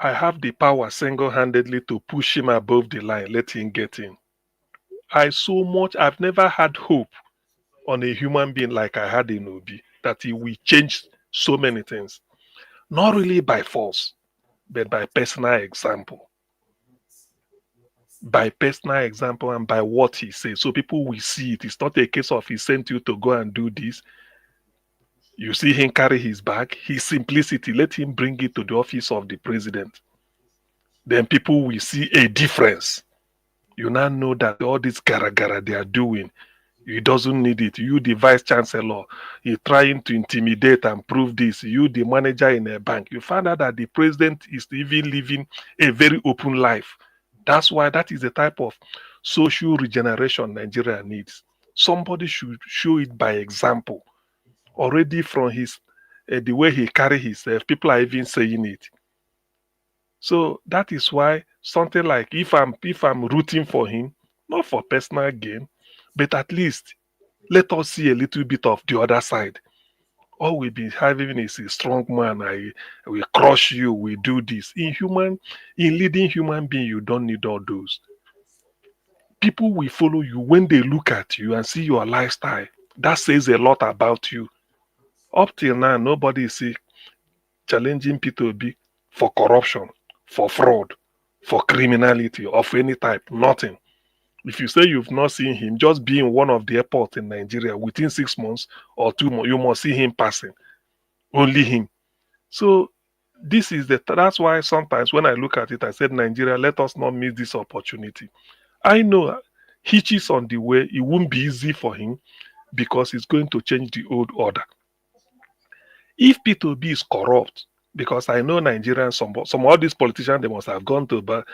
I have the power single-handedly to push him above the line, let him get in. I've never had hope on a human being like I had in Obi, that he will change so many things. Not really by force, but by personal example. By personal example and by what he says. So people will see it. It's not a case of he sent you to go and do this. You see him carry his bag, his simplicity, let him bring it to the office of the president. Then people will see a difference. You now know that all this gara they are doing, he doesn't need it. You, the vice chancellor, you're trying to intimidate and prove this. You, the manager in a bank, you find out that the president is even living a very open life. That's why that is the type of social regeneration Nigeria needs. Somebody should show it by example. Already from his the way he carry himself, people are even saying it. So that is why something like if I'm rooting for him, not for personal gain, but at least let us see a little bit of the other side. All we'll be having is a strong man. I will crush you. We do this. In leading human being, you don't need all those. People will follow you when they look at you and see your lifestyle. That says a lot about you. Up till now, nobody is challenging P2B for corruption, for fraud, for criminality of any type. Nothing. If you say you've not seen him, just be in one of the airports in Nigeria within 6 months or 2 months, you must see him passing. Only him. So that's why sometimes when I look at it, I said, Nigeria, let us not miss this opportunity. I know hitches on the way. It won't be easy for him because it's going to change the old order. If P2B is corrupt, because I know Nigerians, some of these politicians, they must have gone to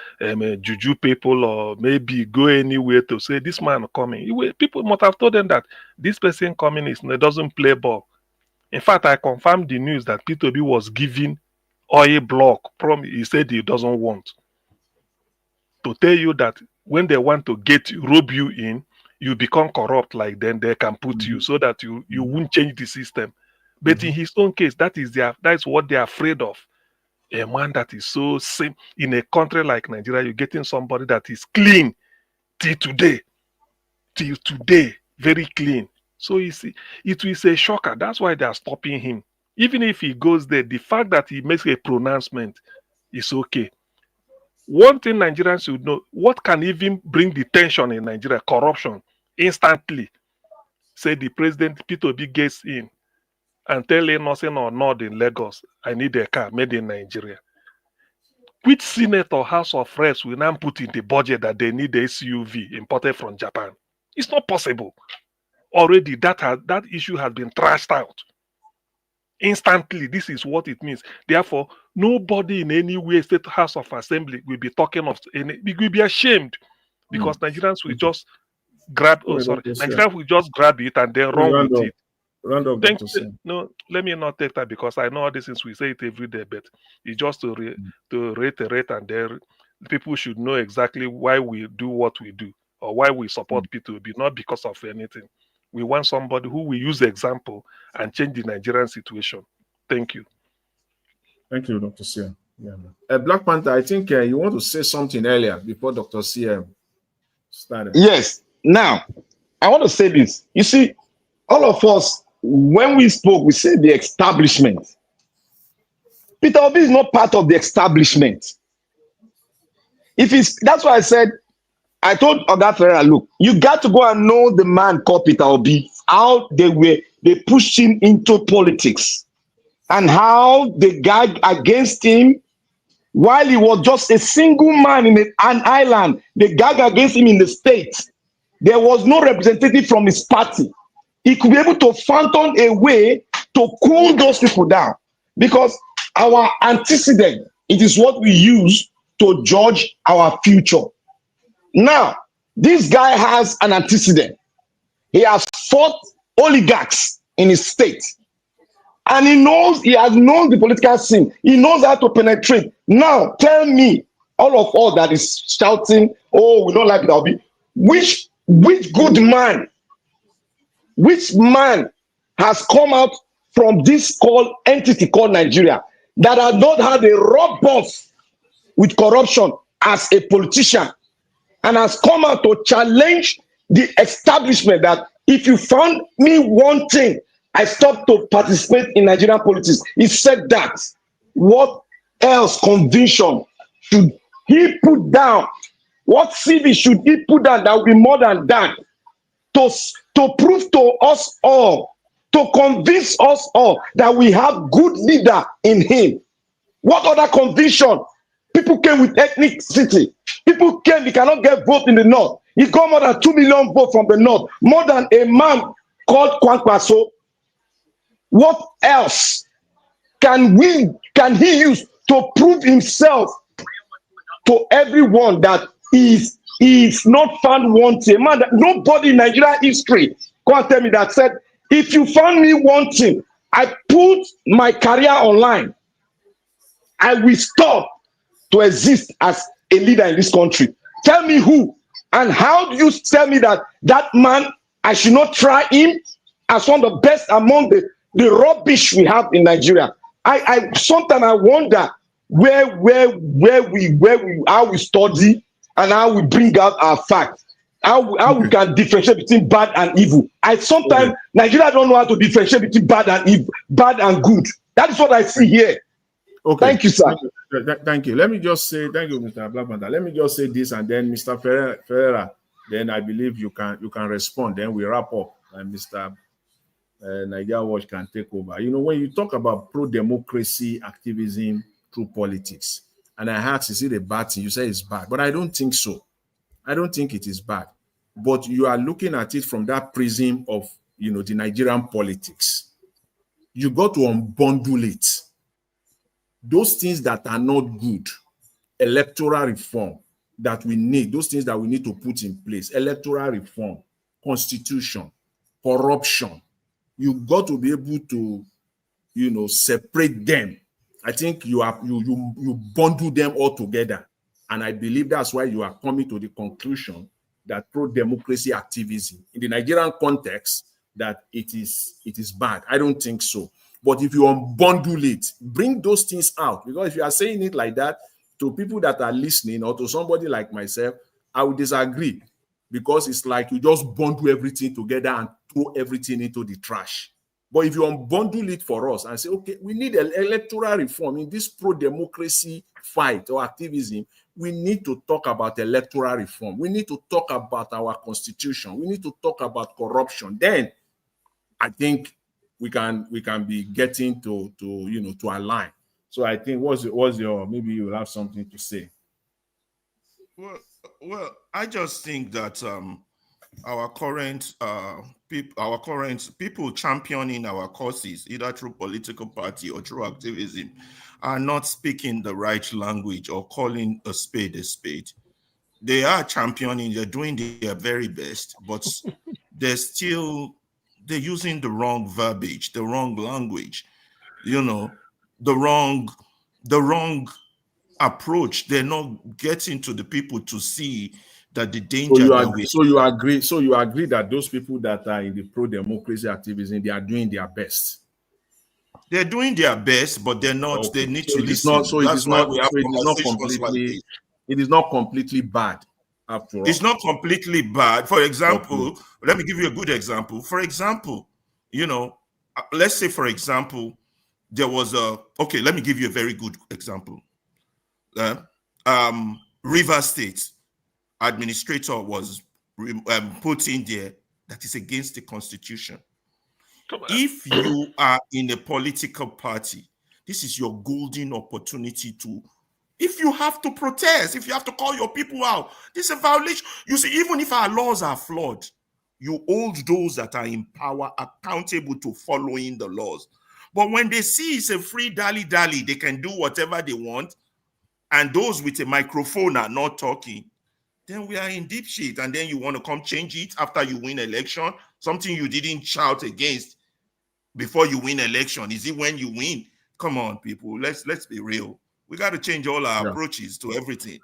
juju people or maybe go anywhere to say, this man coming. People must have told them that this person coming doesn't play ball. In fact, I confirmed the news that P2B was giving oil block. He said he doesn't want. To tell you that when they want to rob you in, you become corrupt, like then they can put you so that you won't change the system. But in his own case, that's what they're afraid of. A man that is so same in a country like Nigeria, you're getting somebody that is clean till today, very clean. So you see, it is a shocker. That's why they are stopping him. Even if he goes there, the fact that he makes a pronouncement is okay. One thing Nigerians should know: what can even bring the tension in Nigeria? Corruption. Instantly, say the president P2B gets in and tell him nothing or not in Lagos, I need a car made in Nigeria. Which Senate or House of Reps will now put in the budget that they need the SUV imported from Japan? It's not possible. Already that issue has been trashed out. Instantly, this is what it means. Therefore, nobody in any way, State House of Assembly will be talking of we will be ashamed because Nigerians will just grab. Nigerians will just grab it and then run with it. No, let me not take that because I know all these things we say it every day, but it's just to reiterate, and then people should know exactly why we do what we do or why we support P2B, not because of anything. We want somebody who will use the example and change the Nigerian situation. Thank you. Thank you, Dr. CM. Yeah, Black Panther, I think you want to say something earlier before Dr. CM started. Yes. Now, I want to say this. You see, all of us, when we spoke, we said the establishment. Peter Obi is not part of the establishment. That's why I told Oga Ferreira, look, you got to go and know the man called Peter Obi, how they pushed him into politics and how they gagged against him while he was just a single man in an island. They gagged against him in the States. There was no representative from his party. He could be able to phantom a way to cool those people down because our antecedent, it is what we use to judge our future. Now, this guy has an antecedent. He has fought oligarchs in his state. And he has known the political scene. He knows how to penetrate. Now, tell me, all of all that is shouting, oh, we don't like Obi. Which good man, which man has come out from this entity called Nigeria that has not had a robust with corruption as a politician and has come out to challenge the establishment that if you found me wanting, I stopped to participate in Nigerian politics. He said that. What else conviction should he put down? What CV should he put down that will be more than that? To prove to us all, to convince us all that we have good leader in him. What other conviction? People came with ethnicity. People came, they cannot get vote in the north. He got more than 2 million votes from the north, more than a man called Kwankwaso. What else can he use to prove himself to everyone that he is not found wanting? Man, nobody in Nigeria history come tell me that said, if you found me wanting, I put my career online, I will stop to exist as a leader in this country. Tell me who, and how do you tell me that that man, I should not try him as one of the best among the rubbish we have in Nigeria? I sometimes I wonder how we study and how we bring out our facts, how we can differentiate between bad and evil. I sometimes Nigeria don't know how to differentiate between bad and evil, bad and good. That is what I see here. Okay. Thank you, sir. Thank you. Let me just say, thank you, Mr. Blackman. Let me just say this, and then Mr. Ferreira, then I believe you can respond. Then we wrap up, and Mr. Nigeria Watch can take over. You know, when you talk about pro-democracy activism through politics, and I asked, is it a bad thing? You say it's bad, but I don't think so. I don't think it is bad. But you are looking at it from that prism of, you know, the Nigerian politics. You got to unbundle it. Those things that are not good, electoral reform that we need, those things that we need to put in place, electoral reform, constitution, corruption, you got to be able to, you know, separate them. I think you bundle them all together. And I believe that's why you are coming to the conclusion that pro-democracy activism in the Nigerian context, that it is bad. I don't think so. But if you unbundle it, bring those things out. Because if you are saying it like that to people that are listening or to somebody like myself, I would disagree. Because it's like you just bundle everything together and throw everything into the trash. But if you unbundle it for us and say, okay, we need an electoral reform in this pro-democracy fight or activism, we need to talk about electoral reform. We need to talk about our constitution. We need to talk about corruption. Then I think we can be getting to align. So I think what's your maybe you will have something to say. Well, I just think that our current people championing our causes, either through political party or through activism, are not speaking the right language or calling a spade a spade. They are championing, they're doing their very best, but they're using the wrong verbiage, the wrong language, you know, the wrong approach. They're not getting to the people to see that the danger. So you agree that those people that are in the pro-democracy activism, they are doing their best. They're doing their best, but they're not. Okay. They need to listen. It is not completely bad. After all, it's not completely bad. For example, let me give you a good example. For example, you know, let's say, for example, there was let me give you a very good example. River State administrator was put in there that is against the constitution. If you are in a political party, this is your golden opportunity to, if you have to protest, if you have to call your people out, this is a violation. You see, even if our laws are flawed, you hold those that are in power accountable to following the laws. But when they see it's a free dally-dally, they can do whatever they want, and those with a microphone are not talking, then we are in deep shit. And then you want to come change it after you win election, something you didn't shout against before you win election. Is it when you win? Come on, people, let's be real. We got to change all our approaches to everything.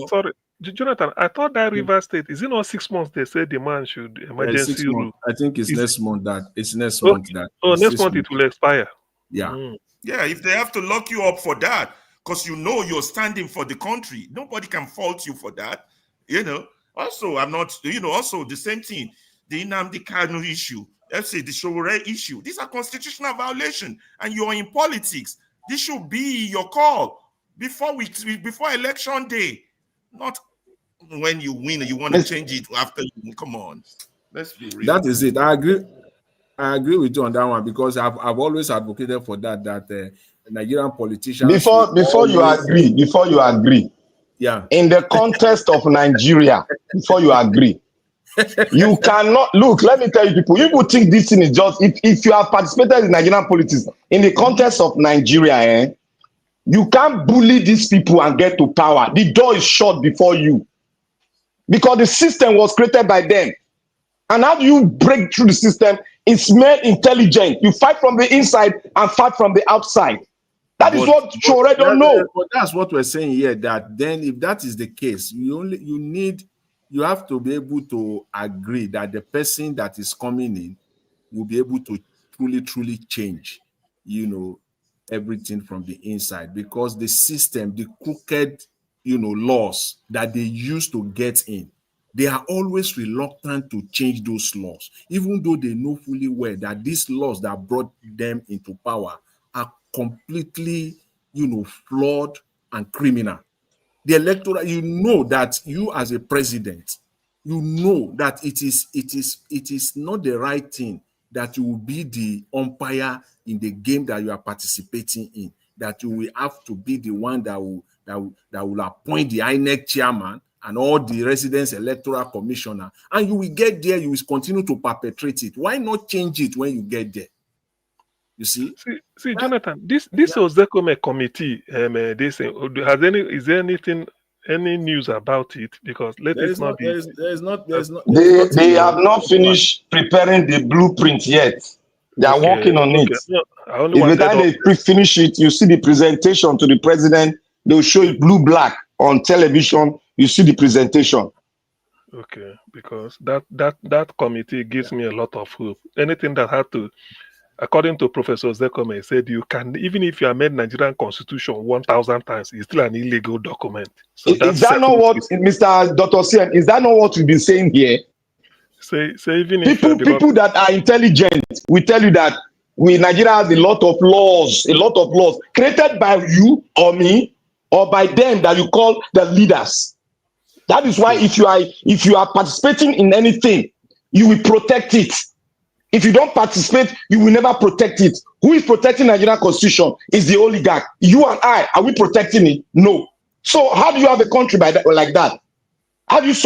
Sorry, Jonathan, I thought that River State, is it not 6 months they said the man should emergency rule? I think it's next month that next month it will expire. Yeah. Yeah, if they have to lock you up for that, because you know you're standing for the country. Nobody can fault you for that. Also, I'm not, also the same thing, the Nnamdi Kanu issue, let's say the Sowore issue. These are constitutional violations, and you're in politics. This should be your call before election day, not when you win and you want to change it after you win. Come on, let's be real. That is it. I agree with you on that one, because I've always advocated for that Nigerian politicians. Before you agree, yeah, in the context of Nigeria, before you agree, you cannot look. Let me tell you, people think this thing is just if you have participated in Nigerian politics in the context of Nigeria, you can't bully these people and get to power. The door is shut before you, because the system was created by them. And how do you break through the system? It's made intelligent. You fight from the inside and fight from the outside. That is what Sowore don't know. But that's what we're saying here, that then if that is the case, you have to be able to agree that the person that is coming in will be able to truly change, everything from the inside, because the system, the crooked, laws that they used to get in, they are always reluctant to change those laws, even though they know fully well that these laws that brought them into power are completely, flawed and criminal. The electoral, that you as a president, that it is not the right thing that you will be the umpire in the game that you are participating in, that you will have to be the one that will appoint the INEC chairman and all the residents electoral commissioner, and you will get there, you will continue to perpetrate it. Why not change it when you get there? You see, Jonathan, this Ozekome committee, is there any news about it? Because they have not finished preparing the blueprint yet. They are working on it. If they finish it, you see the presentation to the president. They will show it blue-black on television. You see the presentation. Okay, because that committee gives me a lot of hope. Anything that had to, according to Professor Zekome, said you can, even if you amend Nigerian Constitution 1,000 times, it's still an illegal document. So is that not what, Mr. Dr. CM, is that not what we've been saying here? Say even people that are intelligent will tell you that Nigeria has a lot of laws created by you or me or by them that you call the leaders. That is why if you are participating in anything, you will protect it. If you don't participate, you will never protect it. Who is protecting Nigerian Constitution is the oligarch. You and I, are we protecting it? No. So how do you have a country like that? How do you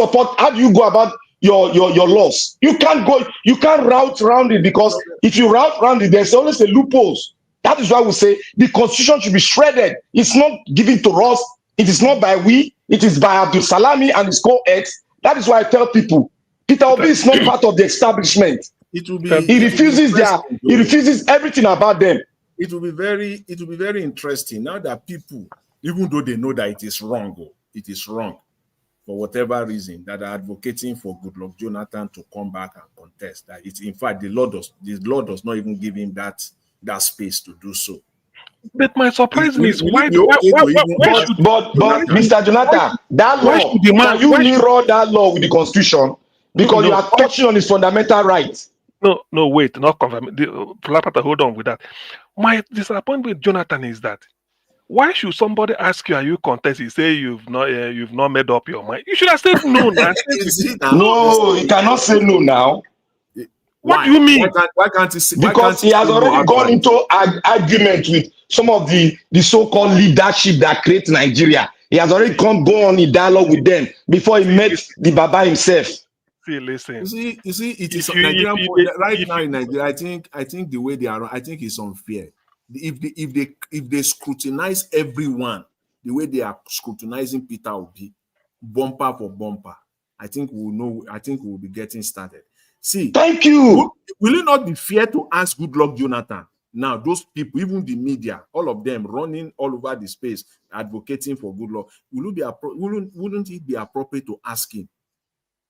go about your laws? You can't route around it, because if you route around it, there's always a loopholes. That is why we say the Constitution should be shredded. It's not given to us. It is not by we. It is by Abdul Salami and his co-ex. That is why I tell people, Peter Obi is not part of the establishment. He refuses everything about them. It will be very interesting now that people, even though they know that it is wrong for whatever reason, that are advocating for Goodluck Jonathan to come back and contest. That it's, in fact, the Lord does not even give him that space to do so. But my surprise is why Mr. Jonathan, that law, can you mirror that law with the Constitution? Because you are touching on his fundamental rights. No, wait, not confirm. Hold on with that. My disappointment with Jonathan is that why should somebody ask you, are you contesting? Say you've not made up your mind. You should have said no. No, you cannot say no now. What do you mean? Why can't he say? Because he has already gone into argument with some of the so-called leadership that create Nigeria. He has already gone on in dialogue with them before he met the Baba himself. See, listen. You see, it is Nigerian right now in Nigeria. I think the way they are, I think it's unfair. If they scrutinize everyone the way they are scrutinizing Peter Obi, bumper for bumper, I think we'll know. I think we'll be getting started. See, thank you. Will it not be fair to ask Goodluck Jonathan? Now, those people, even the media, all of them running all over the space, advocating for Goodluck, wouldn't it be appropriate to ask him,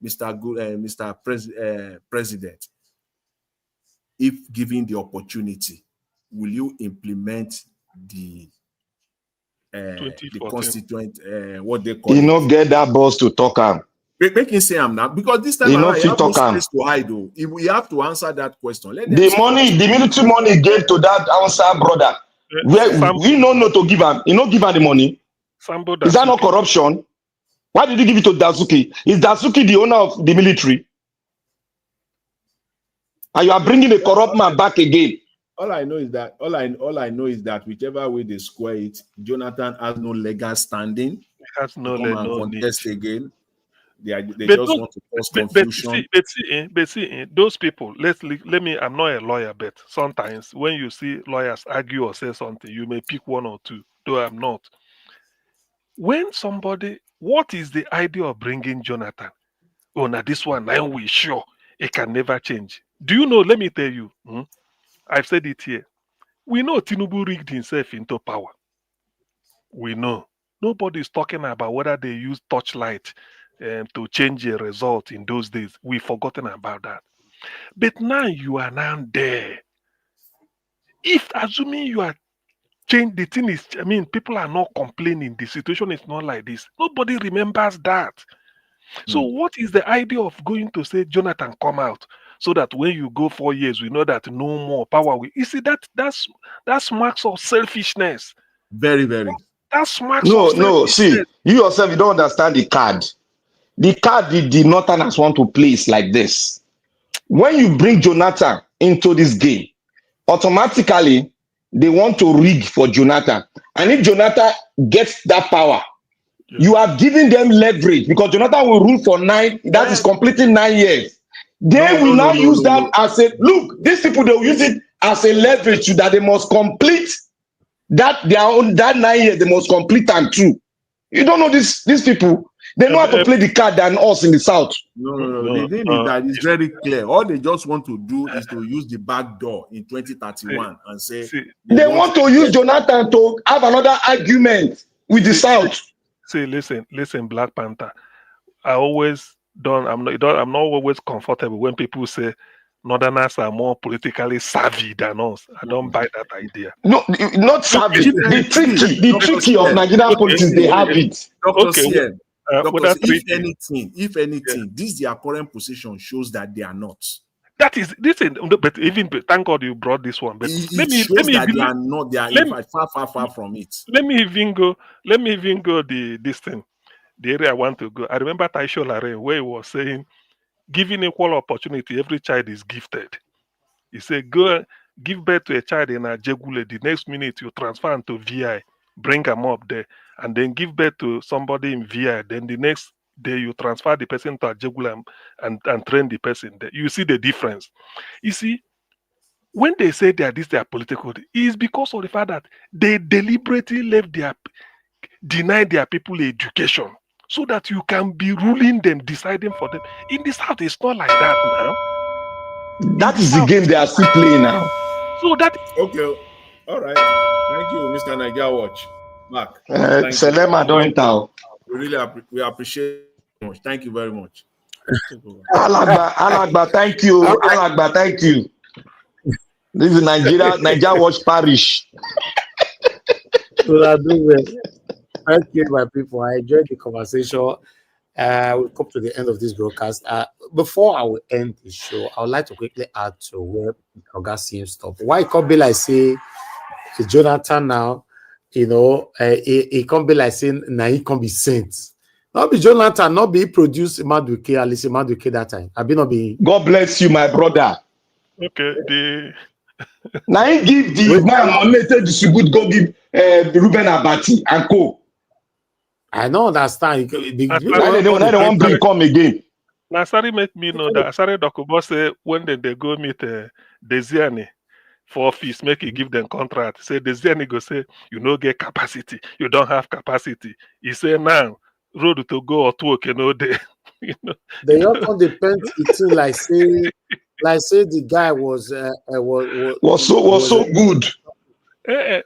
Mr. President, if given the opportunity, will you implement the the constituent, what they call he it. not get that boss to talk him. Make him say I'm now, because this time He around, not you fit have no talk am. space to hide. Though, if we have to answer that question, let them The speak. money, the military money gave to that answer brother. Where we no know to give him. He not give him the money. Is that not corruption? Why did he give it to Dazuki? Is Dazuki the owner of the military? And you are bringing a corrupt man back again. All I know is that whichever way they square it, Jonathan has no legal standing. He has no to come and no contest need. again. They But just those- want to cause but confusion. see, those people. Let me. I'm not a lawyer, but sometimes when you see lawyers argue or say something, you may pick one or two. Though I'm not. When somebody, what is the idea of bringing Jonathan? Oh, now this one, now we sure it can never change. Do you know? Let me tell you. I've said it here. We know Tinubu rigged himself into power. We know. Nobody's talking about whether they use torchlight to change a result in those days. We've forgotten about that. But now you are now there. If assuming you are changed, the thing is, I mean, people are not complaining. The situation is not like this. Nobody remembers that. So what is the idea of going to say, Jonathan, come out? So that when you go 4 years, we know that no more power. You see, that's marks of selfishness. Very, very. That's marks No, of no. See, you yourself, you don't understand the card. The card the Northerners want to play is like this. When you bring Jonathan into this game, automatically they want to rig for Jonathan. And if Jonathan gets that power, you are giving them leverage because Jonathan will rule for 9. That is completing 9 years. They will now use that as a look. These people, they will use it as a leverage that they must complete that their own that 9 years. They must complete time too. You don't know these people. They know how to play the card than us in the south. No. The thing is that it's very clear. All they just want to do is to use the back door in 2031 and say they want to use Jonathan to have another argument with the south. See, listen, Black Panther. I'm not always comfortable when people say Northerners are more politically savvy than us. I don't buy that idea. No, not savvy. The tricky of Nigerian politics, they have it. Dr. CM, if anything, this their current position shows that they are not. That is this. But even thank God you brought this one. But they are not. They are in fact far from it. Let me even go this thing. The area I want to go. I remember Taisho Lare where he was saying, giving equal opportunity, every child is gifted. He said, go give birth to a child in Ajegule. The next minute you transfer him to VI, bring him up there, and then give birth to somebody in VI. Then the next day you transfer the person to Ajegule and train the person there. You see the difference. You see, when they say they are political, it is because of the fact that they deliberately deny their people education so that you can be ruling them, deciding for them. In the South, it's not like that now. That is the game they are still playing now. So that okay, all right. Thank you, Mr. Niger Watch. Mark. Selema don't enter. We appreciate it much. Thank you very much. Alagba, thank you. Alagba, thank you. This is Niger Watch Parish. Thank you, my people. I enjoyed the conversation. We'll come to the end of this broadcast. Before I will end the show, I would like to quickly add to where Oga CM stopped. Why it can't be like say Jonathan now, it can't be like saying now he can't be sent. Not be Jonathan, not be produced Maduke, Alice Maduke that time. I've been not be. God bless you, my brother. Okay, now he give the man money to distribute, go give Ruben Abati and co. I don't understand. They won't bring come again. Now, sorry, make me know that. Sorry, Dokubo say when they go meet Desiani for office, make you give them contract. Say Desiani go say you no get capacity, you don't have capacity. He say now road to go or to work, they. They also depend. It's like say the guy was so good.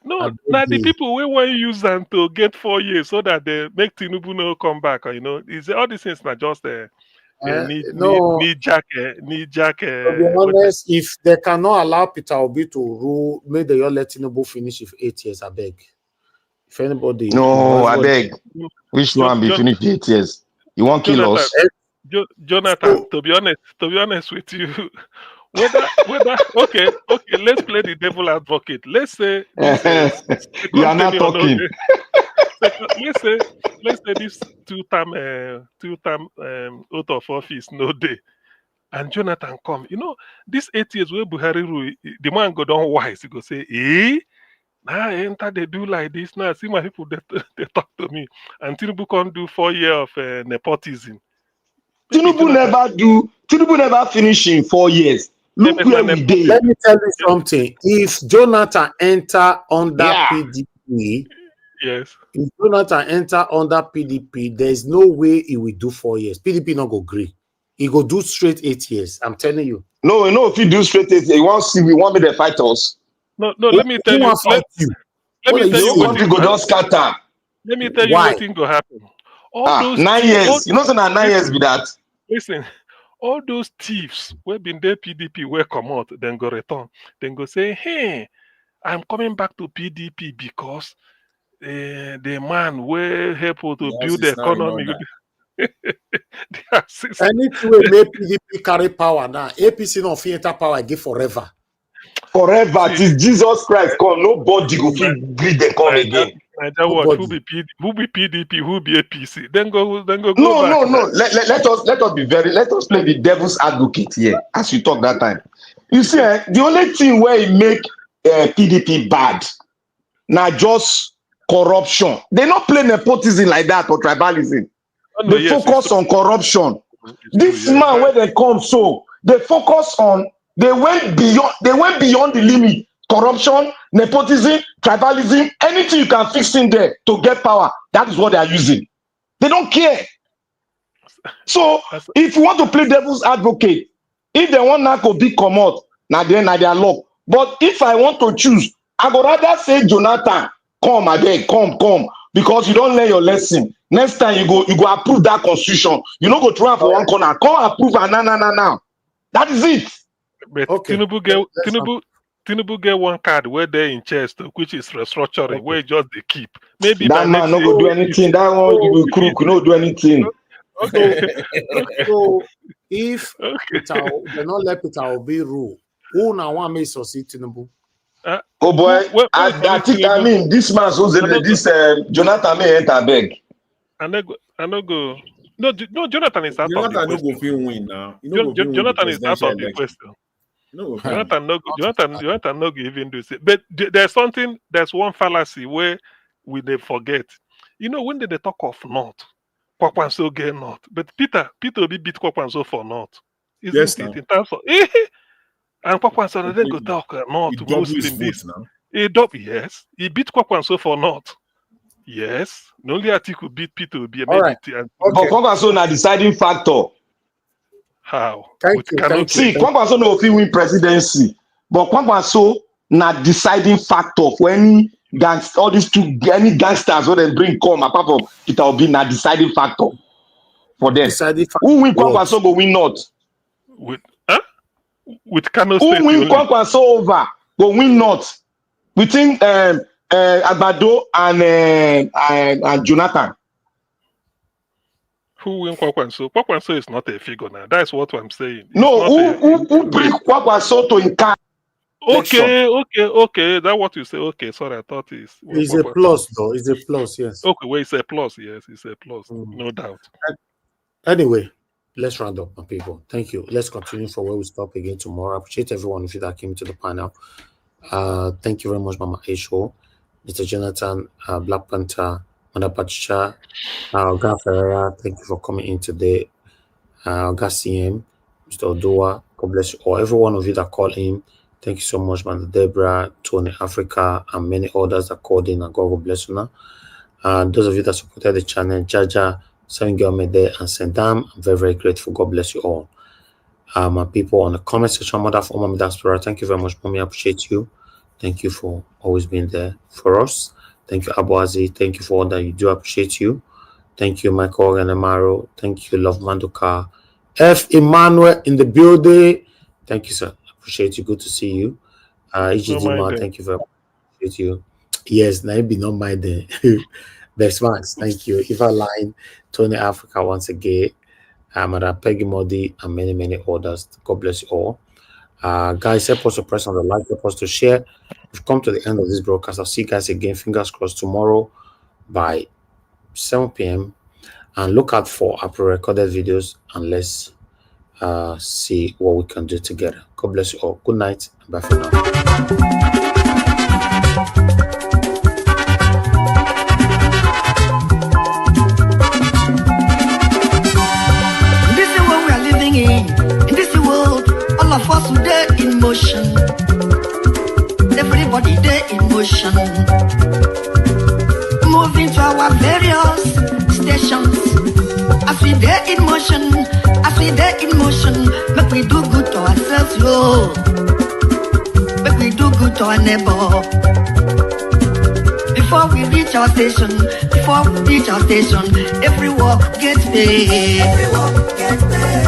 No, now the people we want to use them to get 4 years so that they make Tinubu no come back. Is all these things not just need Jack. To be honest, if they cannot allow Peter Obi to rule, may they all let Tinubu finish if 8 years. I beg. If anybody, No, I everybody, beg. Which one be finished 8 years? You want kill Jonathan, us? Jonathan, to be honest with you, whether okay, let's play the devil advocate. Let's say this You are second not tenure, talking. let's say this two-term oath of office no day, and Jonathan come. You know, this 8 years where Buhari rule, the man go down wise. He go say, now enter they do like this. Now see my people they talk to me, and Tinubu can't do 4 years of nepotism. Tinubu never finish in 4 years. Look where we did. Let me tell you something. If Jonathan enter under PDP, yes. If Jonathan enter under PDP, there's no way he will do 4 years. PDP not go agree. He go do straight 8 years. I'm telling you. No, if you do straight 8 years, he wants to. We want me to fight us. No. Let me tell you. Let me tell you what country go just scatter. Let me tell you what thing go happen. All those 9 years. You know, so now 9 years with that. Listen, all those thieves who been there PDP will come out, then go return, then go say, hey, I'm coming back to PDP because the man will help to build the economy. Anything will make PDP carry power now. APC no enter power give forever. Forever till Jesus Christ come, nobody go feel greed they come again. Who be PDP, who be APC? Then go back. No. Let us play the devil's advocate here as you talk that time. You see, the only thing where it make PDP bad now just corruption. They not play nepotism like that or tribalism. They focus on corruption. This man where they come, so they focus on. They went beyond the limit. Corruption, nepotism, tribalism, anything you can fix in there to get power. That is what they are using. They don't care. So if you want to play devil's advocate, if they want to be come out, now they are locked. But if I want to choose, I would rather say Jonathan, come again, come, because you don't learn your lesson. Next time you go approve that constitution. You don't go try for one corner. Come approve and now. That is it. But Tinubu get one card where they're in chest, which is restructuring, where just they keep. Maybe that man no go do anything. That one you will crook, no do anything. Okay. So if they not let Peter Obi rule, who now want me succeed Tinubu? Oh boy, I mean this man so this Jonathan may enter beg. I no go. No, Jonathan is out of the question. No go feel win now. Jonathan is out of the question. No, Jonathan no go even do it. But there's one fallacy where we they forget. You know, when they talk of North, Kwakwanso get North. But Peter will be beat Kwakwanso for North. Isn't it in terms of and Kwakwanso then go talk North Muslim this. Yes. He beat Kwakwanso for North. Yes. The only article beat Peter will be All right. But Kwakwanso na deciding factor. How? See, Kwakwanso no fit win presidency, but Kwakwanso na deciding factor for any all these any gangsters where they bring come apart from Peter Obi na deciding factor for them. Who win Kwakwanso go win North? With Kano State. Who win Kwakwanso over go win North? Between Agbado and Jonathan. Who win Kwakwanso? Kwakwanso is not a figure now. That's what I'm saying. It's no, who bring Kwakwanso to Inca? Okay. That's what you say. Okay, sorry, I thought it's a plus, though. It's a plus, yes. Okay, well, it's a plus, yes, it's a plus, no doubt. Anyway, let's round up, my people. Thank you. Let's continue for where we stop again tomorrow. I appreciate everyone of you that came to the panel. Thank you very much, Mama Aisho, Mr. Jonathan, Black Panther, Mother Patricia, Oga Ferreira, thank you for coming in today. Oga CM, Mr. Odoa, God bless you all. Every one of you that called in, thank you so much, Mother Deborah, Tony Africa, and many others that called in, and God will bless you now. Those of you that supported the channel, Jaja, Seven Girl Mede, and Sendam, I'm very, very grateful. God bless you all. My people on the comment section, Mother for Mommy Diaspora, thank you very much, Mommy. I appreciate you. Thank you for always being there for us. Thank you, Abuazi. Thank you for all that you do. I appreciate you. Thank you, Michael Renemaro. Thank you, Love Mandoka. F. Emmanuel in the building. Thank you, sir. Appreciate you. Good to see you. Ijidima, thank you very much. Appreciate you. Yes, maybe not my day. Best Max, thank you. Eva Line, Tony Africa once again, Madam Peggy Modi, and many others. God bless you all. Guys, help us to press on the like, help us to share. We've come to the end of this broadcast. I'll see you guys again, fingers crossed, tomorrow by 7 p.m. And look out for our pre-recorded videos, and let's see what we can do together. God bless you all. Good night. Bye for now. In this world, all of us today in motion. Everybody there in motion. Moving to our various stations. As we there in motion, make we do good to ourselves, yo. Make we do good to our neighbor. Before we reach our station, every walk gets paid. Every walk gets paid.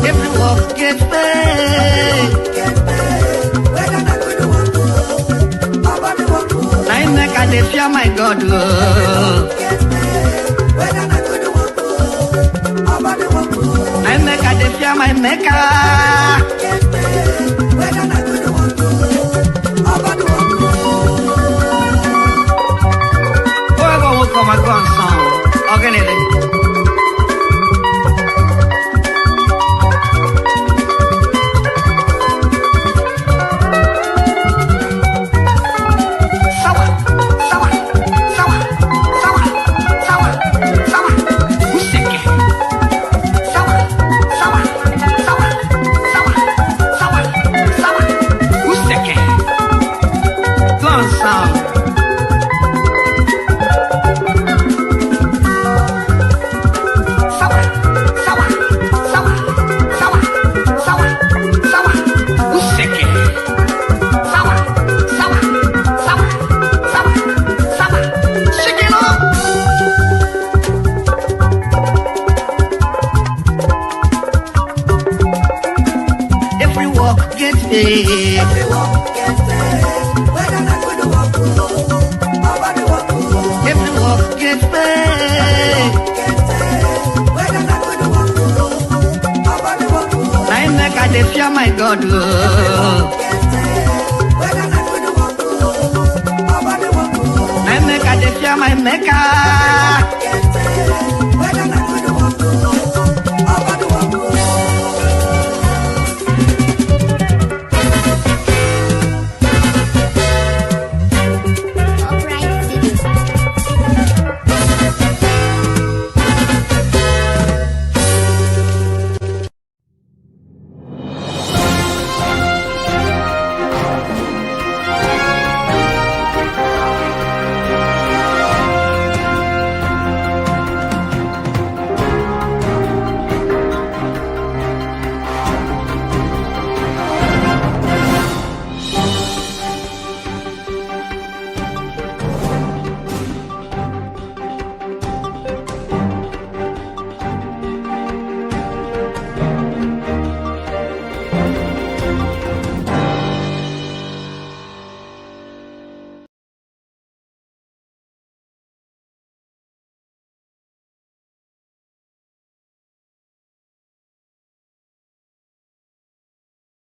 Every walk gets paid. I make a dey fear my God. I make a dey fear my Maker. Whoever will come and go and song, organize. My God.